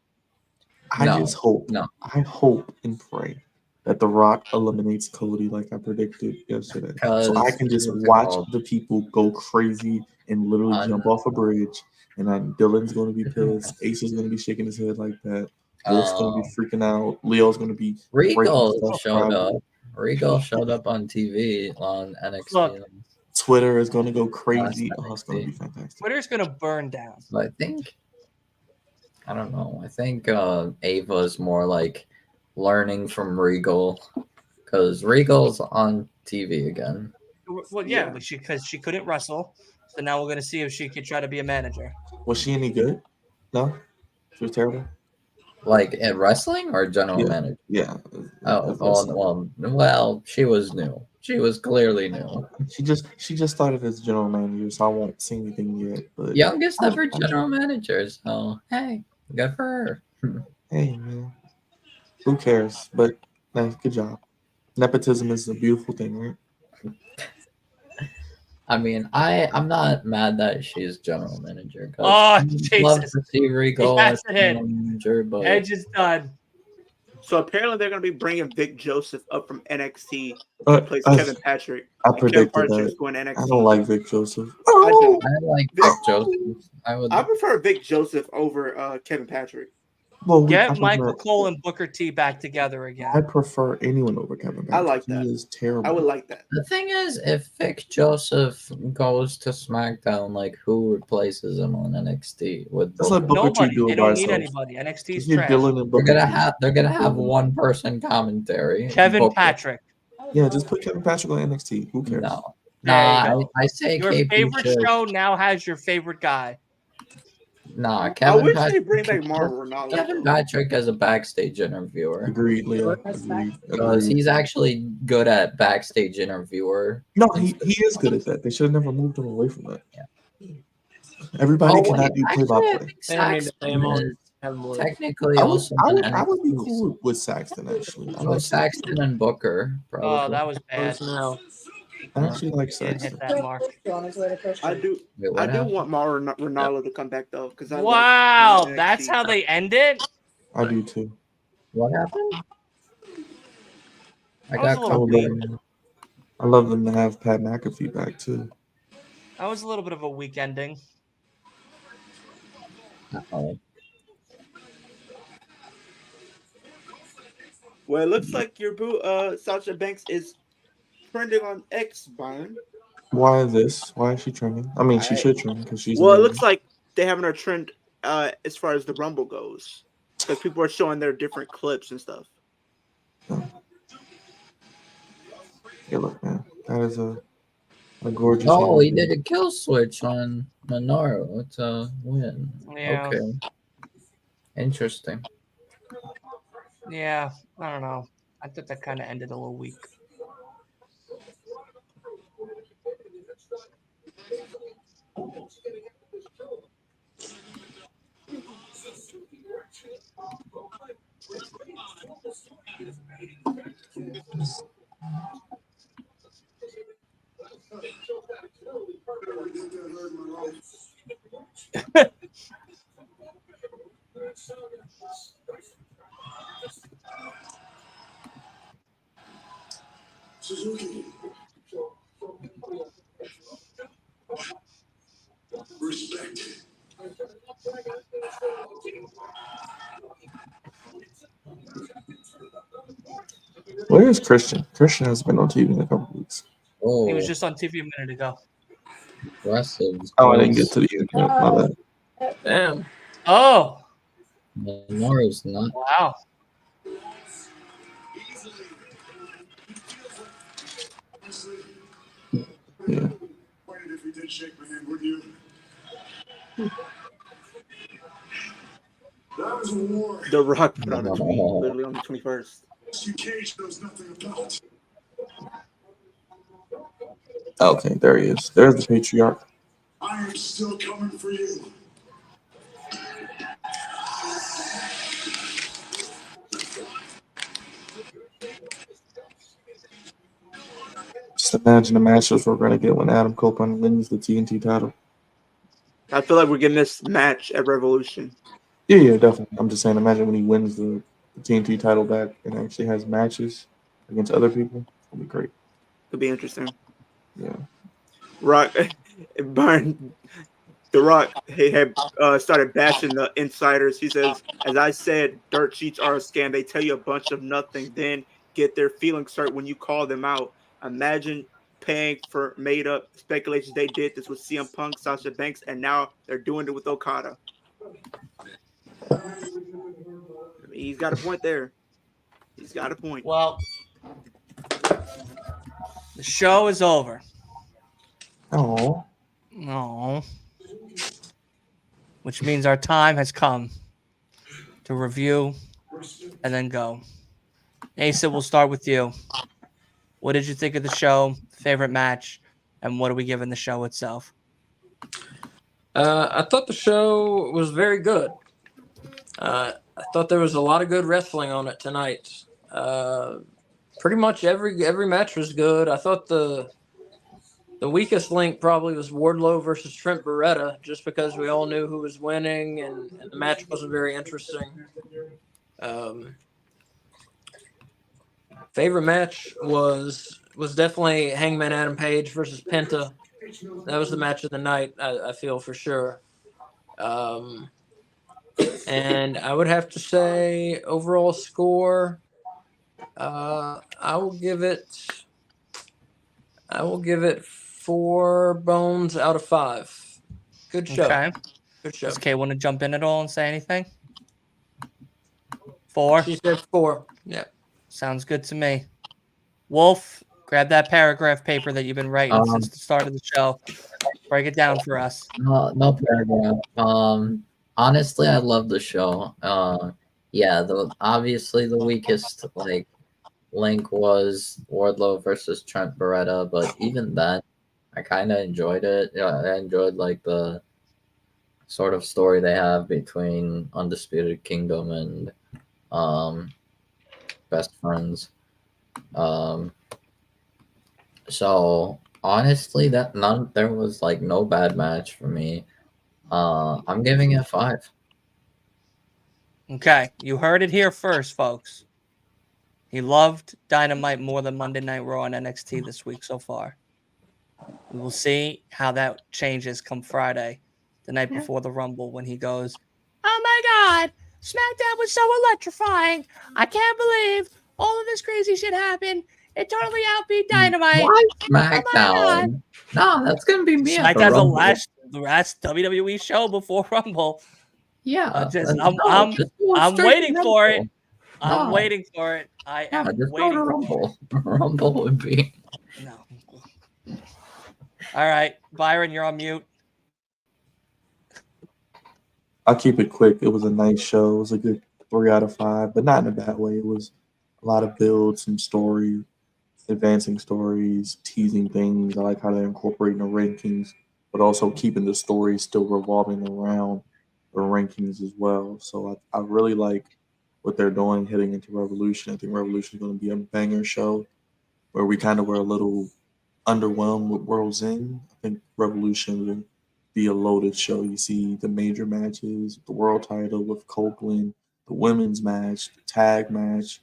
I just hope. No. I hope and pray that The Rock eliminates Cody like I predicted yesterday. So I can just watch the people go crazy and literally jump off a bridge. And then Dylan's going to be pissed. Ace is going to be shaking his head like that. Wolf's going to be freaking out. Leo's going to be... Regal showed up. Regal showed up on TV on NXT. Look, Twitter is going to go crazy. Oh, it's going to be fantastic. Twitter's going to burn down. So I think I don't know. I think Ava is more like learning from Regal because Regal's on TV again. Well, yeah, because she couldn't wrestle. So now we're gonna see if she could try to be a manager. Was she any good? No, she was terrible. Like at wrestling or general Yeah, manager? yeah. Oh, well, she was new. She was clearly new. She just started as general manager, so I won't say anything yet. But Youngest ever general manager. So hey, good for her. Hey man, who cares? But nice, good job. Nepotism is a beautiful thing, right? I mean, I'm not mad that she's general manager because Oh, I'd love Jesus. to see Regal Yes, as it is. general manager, but Edge is done. So apparently they're going to be bringing Vic Joseph up from NXT to replace Kevin Patrick. I And Kevin predicted Patrick's that. going to NXT. I don't like Vic Joseph. I don't. I like Vic, Vic Joseph. I prefer Vic Joseph over Kevin Patrick. Well, Get Michael Cole and Booker T back together I again. prefer anyone over Kevin Patrick. I like that. He is terrible. I would like that. The thing is, if Vic Joseph goes to SmackDown, like who replaces him on NXT with Let's let Booker T Nobody. do They it by don't need himself. anybody. NXT's Get trash. Dylan and Booker T. they're gonna have one person commentary. Kevin Booker. Patrick. Yeah, just put Kevin Patrick on NXT. Who cares? No, There you go. I say Your KP favorite should. show now has your favorite guy. Nah, I Kevin wish Patrick. they bring back Mauro Ronaldo. Kevin Patrick as a backstage interviewer. Agreed, Leo. Agreed. Because he's actually good at backstage interviewer. No, he is good at that. They should have never moved him away from that. Yeah. Everybody cannot do play by play. They don't need to pay him on. Have him work. Technically, I also would be cool with Saxton actually. I like Saxton and Booker. Probably. Oh, that was bad. Now. I actually like Didn't Saxton. hit that mark. I do. Wait, I what do happened? want Mauro Ronaldo to come back though, because Wow, that's how they end it. I do too. What happened? I That was got a little caught. I love them to have Pat McAfee back too. That was a little bit of a weak ending. Uh-oh. Well, it looks like your boo, Sasha Banks is trending on X, Byron. Why this? Why is she trending? I mean, she should trend because she's. Well, it amazing. looks like they're having a trend as far as the Rumble goes, because people are showing their different clips and stuff. Yeah, look, man, that is a gorgeous. Oh, he woman. did a kill switch on Minoru. It's a win. Yeah. Okay. Interesting. Yeah, I don't know. I thought that kind of ended a little weak. Suzuki. Respect. Where is Christian? Christian has been on TV in a couple weeks. Oh, He was just on TV a minute ago. aggressive. Oh, I didn't get to the end. My bad. Damn. Oh, Minoru's not. wow. Yeah. If we did shake my hand, would you? That was a war. The Rock put out a tweet literally on the 21st. Cage knows nothing about. Okay, there he is. There's the patriarch. I am still coming for you. Just imagine the matches we're gonna get when Adam Copeland wins the TNT title. I feel like we're getting this match at Revolution. Yeah, definitely. I'm just saying, imagine when he wins the TNT title back and actually has matches against other people. It'll be great. It'll be interesting. Yeah. Rock, Byron, The Rock had started bashing the insiders. He says, as I said, dirt sheets are a scam. They tell you a bunch of nothing, then get their feelings hurt when you call them out. Imagine paying for made up speculations. They did this with CM Punk, Sasha Banks, and now they're doing it with Okada. He's got a point there. He's got a point. Well, the show is over. Oh. No. Which means our time has come to review and then go. Asa, we'll start with you. What did you think of the show? Favorite match? And what are we giving the show itself? I thought the show was very good. I thought there was a lot of good wrestling on it tonight. Pretty much every match was good. I thought the weakest link probably was Wardlow versus Trent Beretta, just because we all knew who was winning and the match wasn't very interesting. Favorite match was definitely Hangman Adam Page versus Penta. That was the match of the night, I feel for sure. And I would have to say overall score, I will give it 4 bones out of 5. Good show. Okay. Good show. Does Kay want to jump in at all and say anything? 4? She said 4. Yeah. Sounds good to me. Wolf, grab that paragraph paper that you've been writing since the start of the show. Break it down for us. No paragraph. Honestly, I love the show. Obviously the weakest link was Wardlow versus Trent Beretta, but even then, I kind of enjoyed it. Yeah, I enjoyed the sort of story they have between Undisputed Kingdom and Best Friends. So honestly, there was no bad match for me. I'm giving it 5. Okay, you heard it here first, folks. He loved Dynamite more than Monday Night Raw and NXT this week so far. We will see how that changes come Friday, the night before the Rumble, when he goes, "Oh my God, SmackDown was so electrifying. I can't believe all of this crazy shit happened. It totally outbeat Dynamite." Why Oh my God. SmackDown? No, that's gonna be me. At SmackDown's the the last WWE show before Rumble. Yeah, I'm waiting for it. I'm waiting for it. I am just waiting go to for Rumble. Rumble would be. No. All right, Byron, you're on mute. I'll keep it quick. It was a nice show. It was a good 3 out of 5, but not in a bad way. It was a lot of build, some story, advancing stories, teasing things. I like how they're incorporating the rankings, but also keeping the story still revolving around the rankings as well. So I really like what they're doing heading into Revolution. I think Revolution is going to be a banger show where we kind of were a little underwhelmed with World's End. I think Revolution will be a loaded show. You see the major matches, the world title with Copeland, the women's match, the tag match,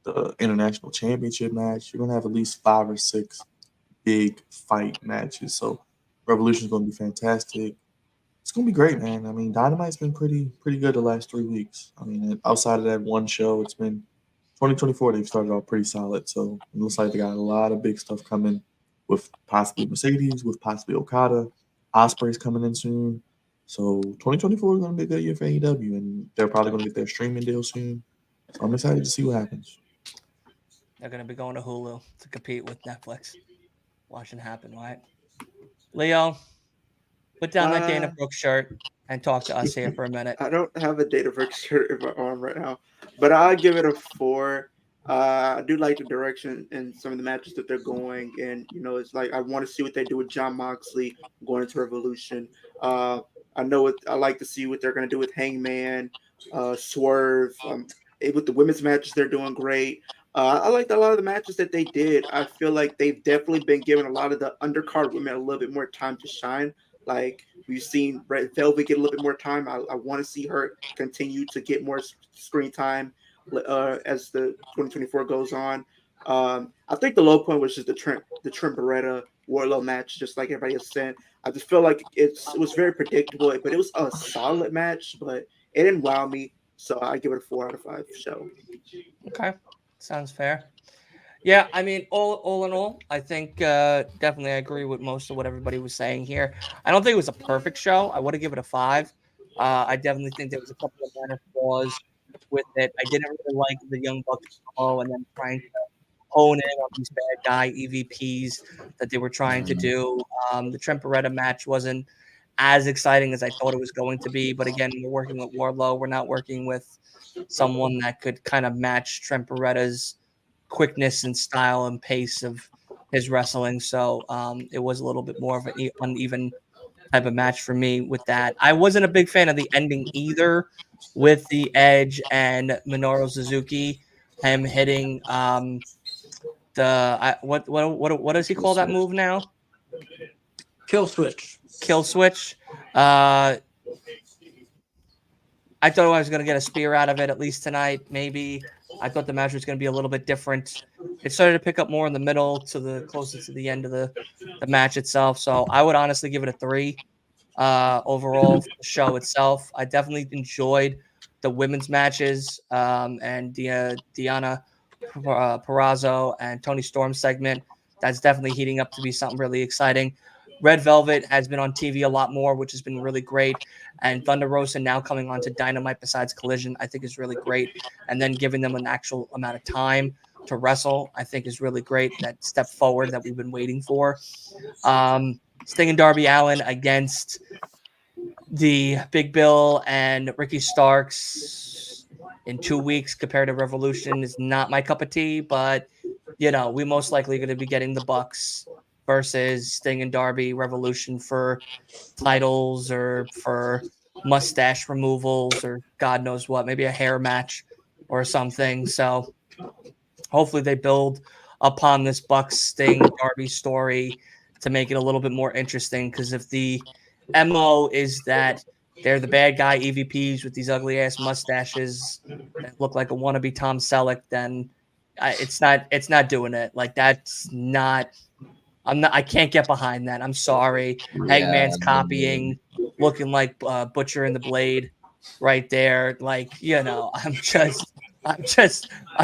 the international championship match. You're going to have at least 5 or 6 big fight matches. So Revolution is going to be fantastic. It's going to be great, man. I mean, Dynamite's been pretty good the last 3 weeks. I mean, outside of that one show, it's been 2024. They've started off pretty solid. So it looks like they got a lot of big stuff coming with possibly Mercedes, with possibly Okada. Osprey's coming in soon. So 2024 is going to be a good year for AEW, and they're probably going to get their streaming deal soon. So I'm excited to see what happens. They're going to be going to Hulu to compete with Netflix. Watching it happen, right? Leo, put down that Dana Brooks shirt and talk to us here for a minute. I don't have a Dana Brooks shirt in my arm right now, but I'll give it a 4. I do like the direction and some of the matches that they're going, and it's like I want to see what they do with Jon Moxley going into Revolution. I like to see what they're going to do with Hangman, Swerve. With the women's matches, they're doing great. I liked a lot of the matches that they did. I feel like they've definitely been giving a lot of the undercard women a little bit more time to shine. Like we've seen Red Velvet get a little bit more time. I want to see her continue to get more screen time as the 2024 goes on. I think the low point was just the Trent Beretta Wardlow match, just like everybody has said. I just feel like it was very predictable, but it was a solid match, but it didn't wow me. So I give it a 4 out of 5 show. Okay, sounds fair. Yeah, I mean, all in all, I think definitely I agree with most of what everybody was saying here. I don't think it was a perfect show. I would have given it a 5, I definitely think there was a couple of minor flaws with it. I didn't really like the Young Bucks promo and then trying to hone in on these bad guy EVPs that they were trying to do. The Trent Beretta match wasn't as exciting as I thought it was going to be. But again, we're working with Wardlow. We're not working with someone that could kind of match Trent Beretta's quickness and style and pace of his wrestling. So it was a little bit more of an uneven type of match for me with that. I wasn't a big fan of the ending either with the Edge and Minoru Suzuki, him hitting what does he call that move now? Kill switch. Kill switch. I thought I was going to get a spear out of it at least tonight. Maybe I thought the match was going to be a little bit different. It started to pick up more in the middle to the closest to the end of the match itself. So I would honestly give it a 3 overall for the show itself. I definitely enjoyed the women's matches and Diana Perazzo and Tony Storm segment. That's definitely heating up to be something really exciting. Red Velvet has been on TV a lot more, which has been really great. And Thunder Rosa now coming on to Dynamite besides Collision, I think is really great. And then giving them an actual amount of time to wrestle, I think is really great. That step forward that we've been waiting for. Sting and Darby Allin against the Big Bill and Ricky Starks in 2 weeks compared to Revolution is not my cup of tea, but we most likely going to be getting the Bucks versus Sting and Darby Revolution for titles or for mustache removals or God knows what, maybe a hair match or something. So hopefully they build upon this Bucks Sting Darby story to make it a little bit more interesting, because if the MO is that they're the bad guy EVPs with these ugly ass mustaches that look like a wannabe Tom Selleck, then it's not doing it. Like that's not. I can't get behind that. I'm sorry. Hangman's copying, looking like Butcher and the Blade, right there. Like I'm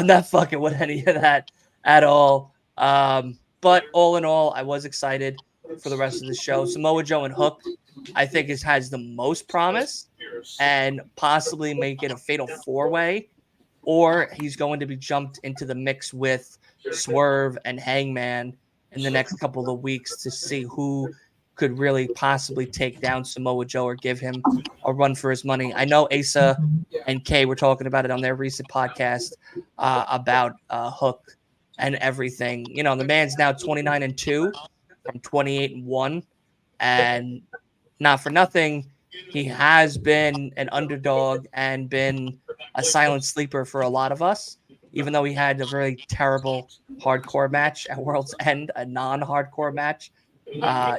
not fucking with any of that at all. But all in all, I was excited for the rest of the show. Samoa Joe and Hook, I think, has the most promise and possibly make it a fatal 4-way, or he's going to be jumped into the mix with Swerve and Hangman in the next couple of weeks to see who could really possibly take down Samoa Joe or give him a run for his money. I know Asa and Kay were talking about it on their recent podcast about Hook and everything. The man's now 29-2 from 28-1, and not for nothing, he has been an underdog and been a silent sleeper for a lot of us, even though he had a very terrible hardcore match at World's End, a non-hardcore match,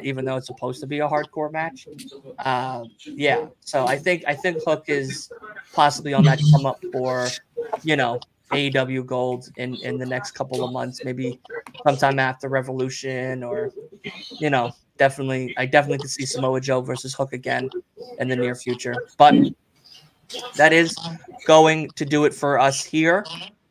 even though it's supposed to be a hardcore match. Yeah, so I think Hook is possibly on that come up for, AEW Gold in the next couple of months, maybe sometime after Revolution, or I definitely could see Samoa Joe versus Hook again in the near future. But that is going to do it for us here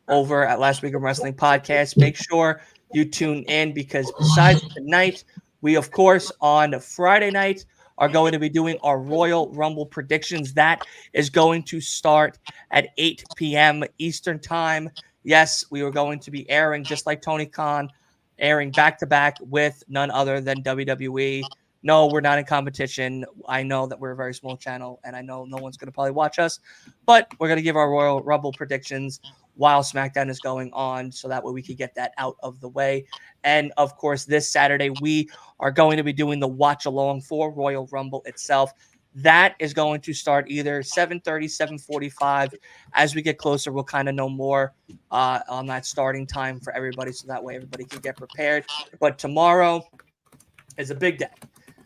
over at Last Week of Wrestling Podcast. Make sure you tune in, because besides tonight, we, of course, on Friday night are going to be doing our Royal Rumble predictions. That is going to start at 8 p.m. Eastern Time. Yes, we are going to be airing, just like Tony Khan, airing back-to-back with none other than WWE. No, we're not in competition. I know that we're a very small channel, and I know no one's going to probably watch us, but we're going to give our Royal Rumble predictions while SmackDown is going on, so that way we can get that out of the way. And, of course, this Saturday, we are going to be doing the watch-along for Royal Rumble itself. That is going to start either 7:30, 7:45. As we get closer, we'll kind of know more on that starting time for everybody, so that way everybody can get prepared. But tomorrow is a big day.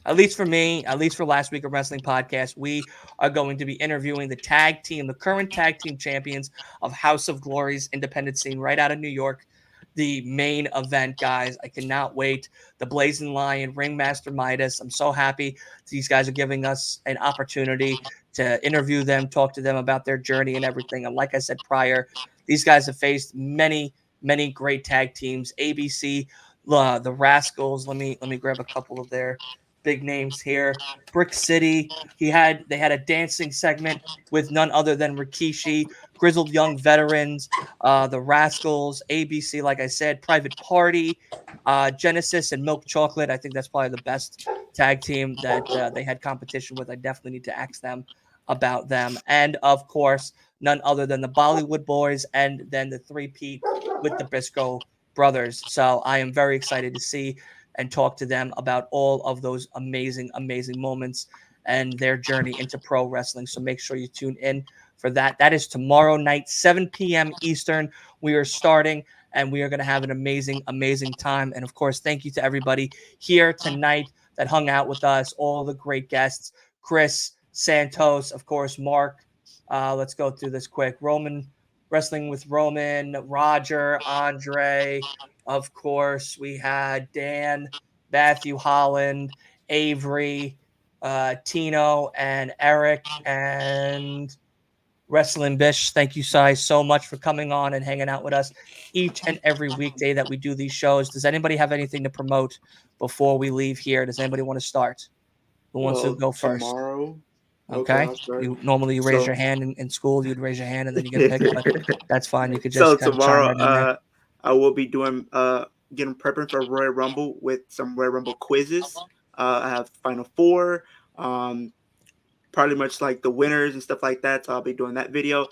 At least for me, at least for Last Week of Wrestling Podcast, we are going to be interviewing the current tag team champions of House of Glory's independent scene right out of New York. The main event, guys. I cannot wait. The Blazing Lion, Ringmaster Midas. I'm so happy these guys are giving us an opportunity to interview them, talk to them about their journey and everything. And like I said prior, these guys have faced many, many great tag teams. ABC, the Rascals. Let me grab a couple of their big names here. Brick City, they had a dancing segment with none other than Rikishi, Grizzled Young Veterans, the Rascals, ABC, like I said, Private Party, Genesis, and Milk Chocolate. I think that's probably the best tag team that they had competition with. I definitely need to ask them about them. And, of course, none other than the Bollywood Boys and then the three-peat with the Briscoe brothers. So I am very excited to see and talk to them about all of those amazing, amazing moments and their journey into pro wrestling. So make sure you tune in for that. That is tomorrow night, 7 p.m. Eastern. We are starting, and we are going to have an amazing, amazing time. And, of course, thank you to everybody here tonight that hung out with us, all the great guests, Chris, Santos, of course, Mark. Let's go through this quick. Wrestling with Roman, Roger, Andre. Of course, we had Dan, Matthew Holland, Avery, Tino, and Eric, and Wrestling Bish. Thank you guys so much for coming on and hanging out with us each and every weekday that we do these shows. Does anybody have anything to promote before we leave here? Does anybody want to start? Who wants to go first? Tomorrow. Okay. You normally raise your hand in school. You'd raise your hand and then you get picked, but that's fine. You could just so kind tomorrow, of chime right in there. I will be doing getting prepping for Royal Rumble with some Royal Rumble quizzes. I have Final Four, pretty much like the winners and stuff like that. So I'll be doing that video.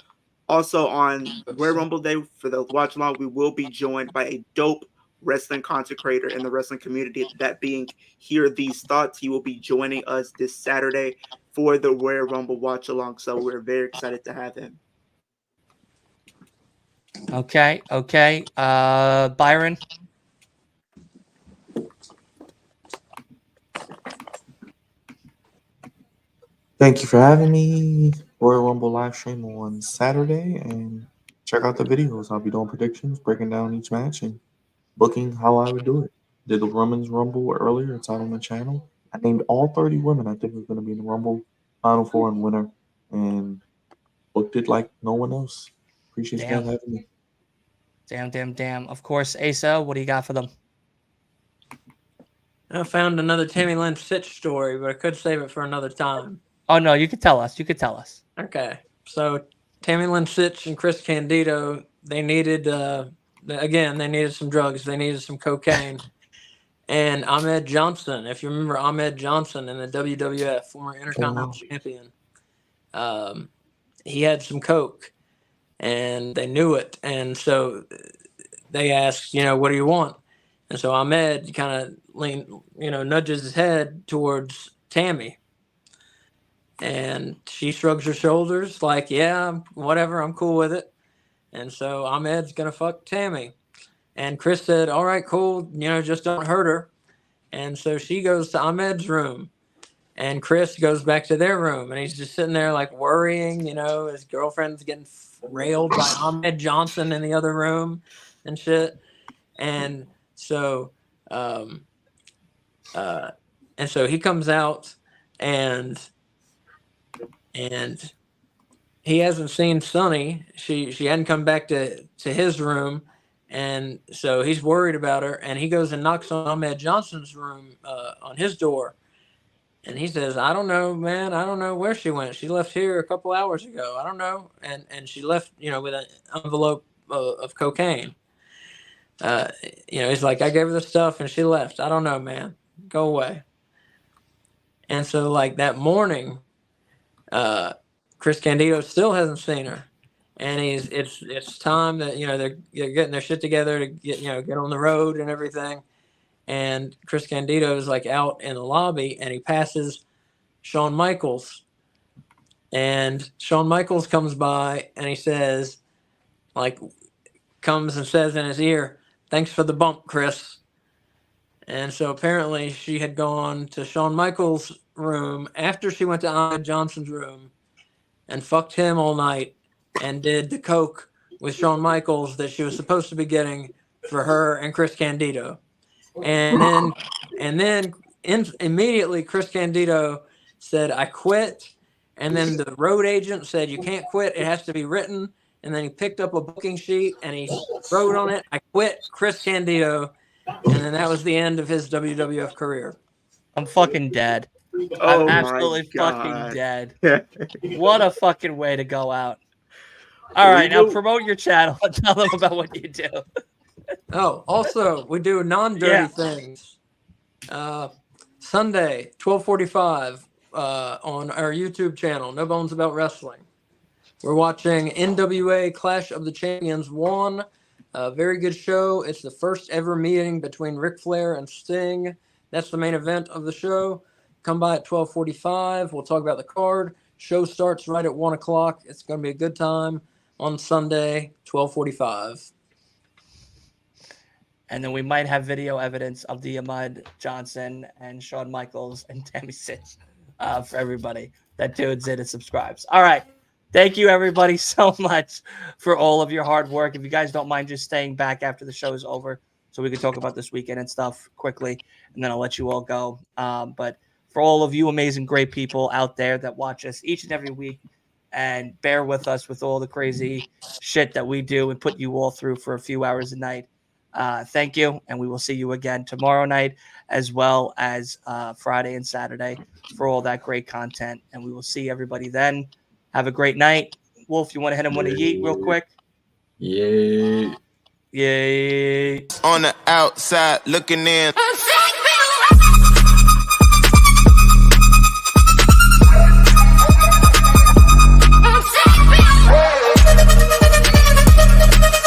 Also on Royal Rumble Day for the watch along, we will be joined by a dope wrestling content creator in the wrestling community. That being Hear These Thoughts. He will be joining us this Saturday for the Royal Rumble watch along. So we're very excited to have him. Okay. Byron. Thank you for having me. Royal Rumble live stream on Saturday, and check out the videos. I'll be doing predictions, breaking down each match, and booking how I would do it. Did the Women's Rumble earlier. It's out on the channel. I named all 30 women I think was going to be in the Rumble, Final Four, and winner, and booked it like no one else. Appreciate you guys having me. Damn. Of course, Asa, what do you got for them? I found another Tammy Lynn Sitch story, but I could save it for another time. Oh, no, you could tell us. Okay. So Tammy Lynn Sitch and Chris Candido, they needed, they needed some drugs. They needed some cocaine. And Ahmed Johnson, if you remember Ahmed Johnson in the WWF, former Intercontinental Champion, he had some coke, and they knew it. And so they asked, what do you want? And so Ahmed kind of nudges his head towards Tammy. And she shrugs her shoulders like, yeah, whatever, I'm cool with it. And so Ahmed's going to fuck Tammy. And Chris said, all right, cool, just don't hurt her. And so she goes to Ahmed's room. And Chris goes back to their room. And he's just sitting there like worrying, his girlfriend's getting railed by Ahmed Johnson in the other room and shit. And so he comes out and he hasn't seen Sunny. She hadn't come back to his room, and so he's worried about her. And he goes and knocks on Ahmed Johnson's room on his door, and he says, "I don't know, man. I don't know where she went. She left here a couple hours ago. I don't know." And she left, with an envelope of cocaine. He's like, "I gave her the stuff, and she left. I don't know, man. Go away." And so, like that morning, Chris Candido still hasn't seen her, and it's time that they're getting their shit together to get on the road and everything. And Chris Candido is like out in the lobby, and he passes Shawn Michaels, and Shawn Michaels comes by, and he says, comes and says in his ear, "Thanks for the bump, Chris." And so apparently she had gone to Shawn Michaels' room after she went to Ahmed Johnson's room and fucked him all night and did the coke with Shawn Michaels that she was supposed to be getting for her and Chris Candido. And then immediately Chris Candido said, "I quit." And then the road agent said, "You can't quit. It has to be written." And then he picked up a booking sheet and he wrote on it, "I quit, Chris Candido." And then that was the end of his WWF career. I'm fucking dead. Oh I'm my absolutely fucking God. dead. What a fucking way to go out. All We right, now knew- promote your channel and tell them about what you do. Oh, also, we do non-dirty Yeah. things. Sunday, 12:45 on our YouTube channel, No Bones About Wrestling. We're watching NWA Clash of the Champions 1. A very good show. It's the first ever meeting between Ric Flair and Sting. That's the main event of the show. Come by at 12:45. We'll talk about the card. Show starts right at 1 o'clock. It's going to be a good time on Sunday, 12:45. And then we might have video evidence of the Ahmad Johnson and Shawn Michaels and Tammy Sitch for everybody that tunes in and subscribes. All right. Thank you, everybody, so much for all of your hard work. If you guys don't mind just staying back after the show is over so we can talk about this weekend and stuff quickly, and then I'll let you all go. But for all of you amazing, great people out there that watch us each and every week and bear with us with all the crazy shit that we do and put you all through for a few hours a night. Thank you, and we will see you again tomorrow night as well as Friday and Saturday for all that great content, and we will see everybody then. Have a great night. Wolf, you want to hit him with a yeet real quick? Yay. Yay. On the outside looking in.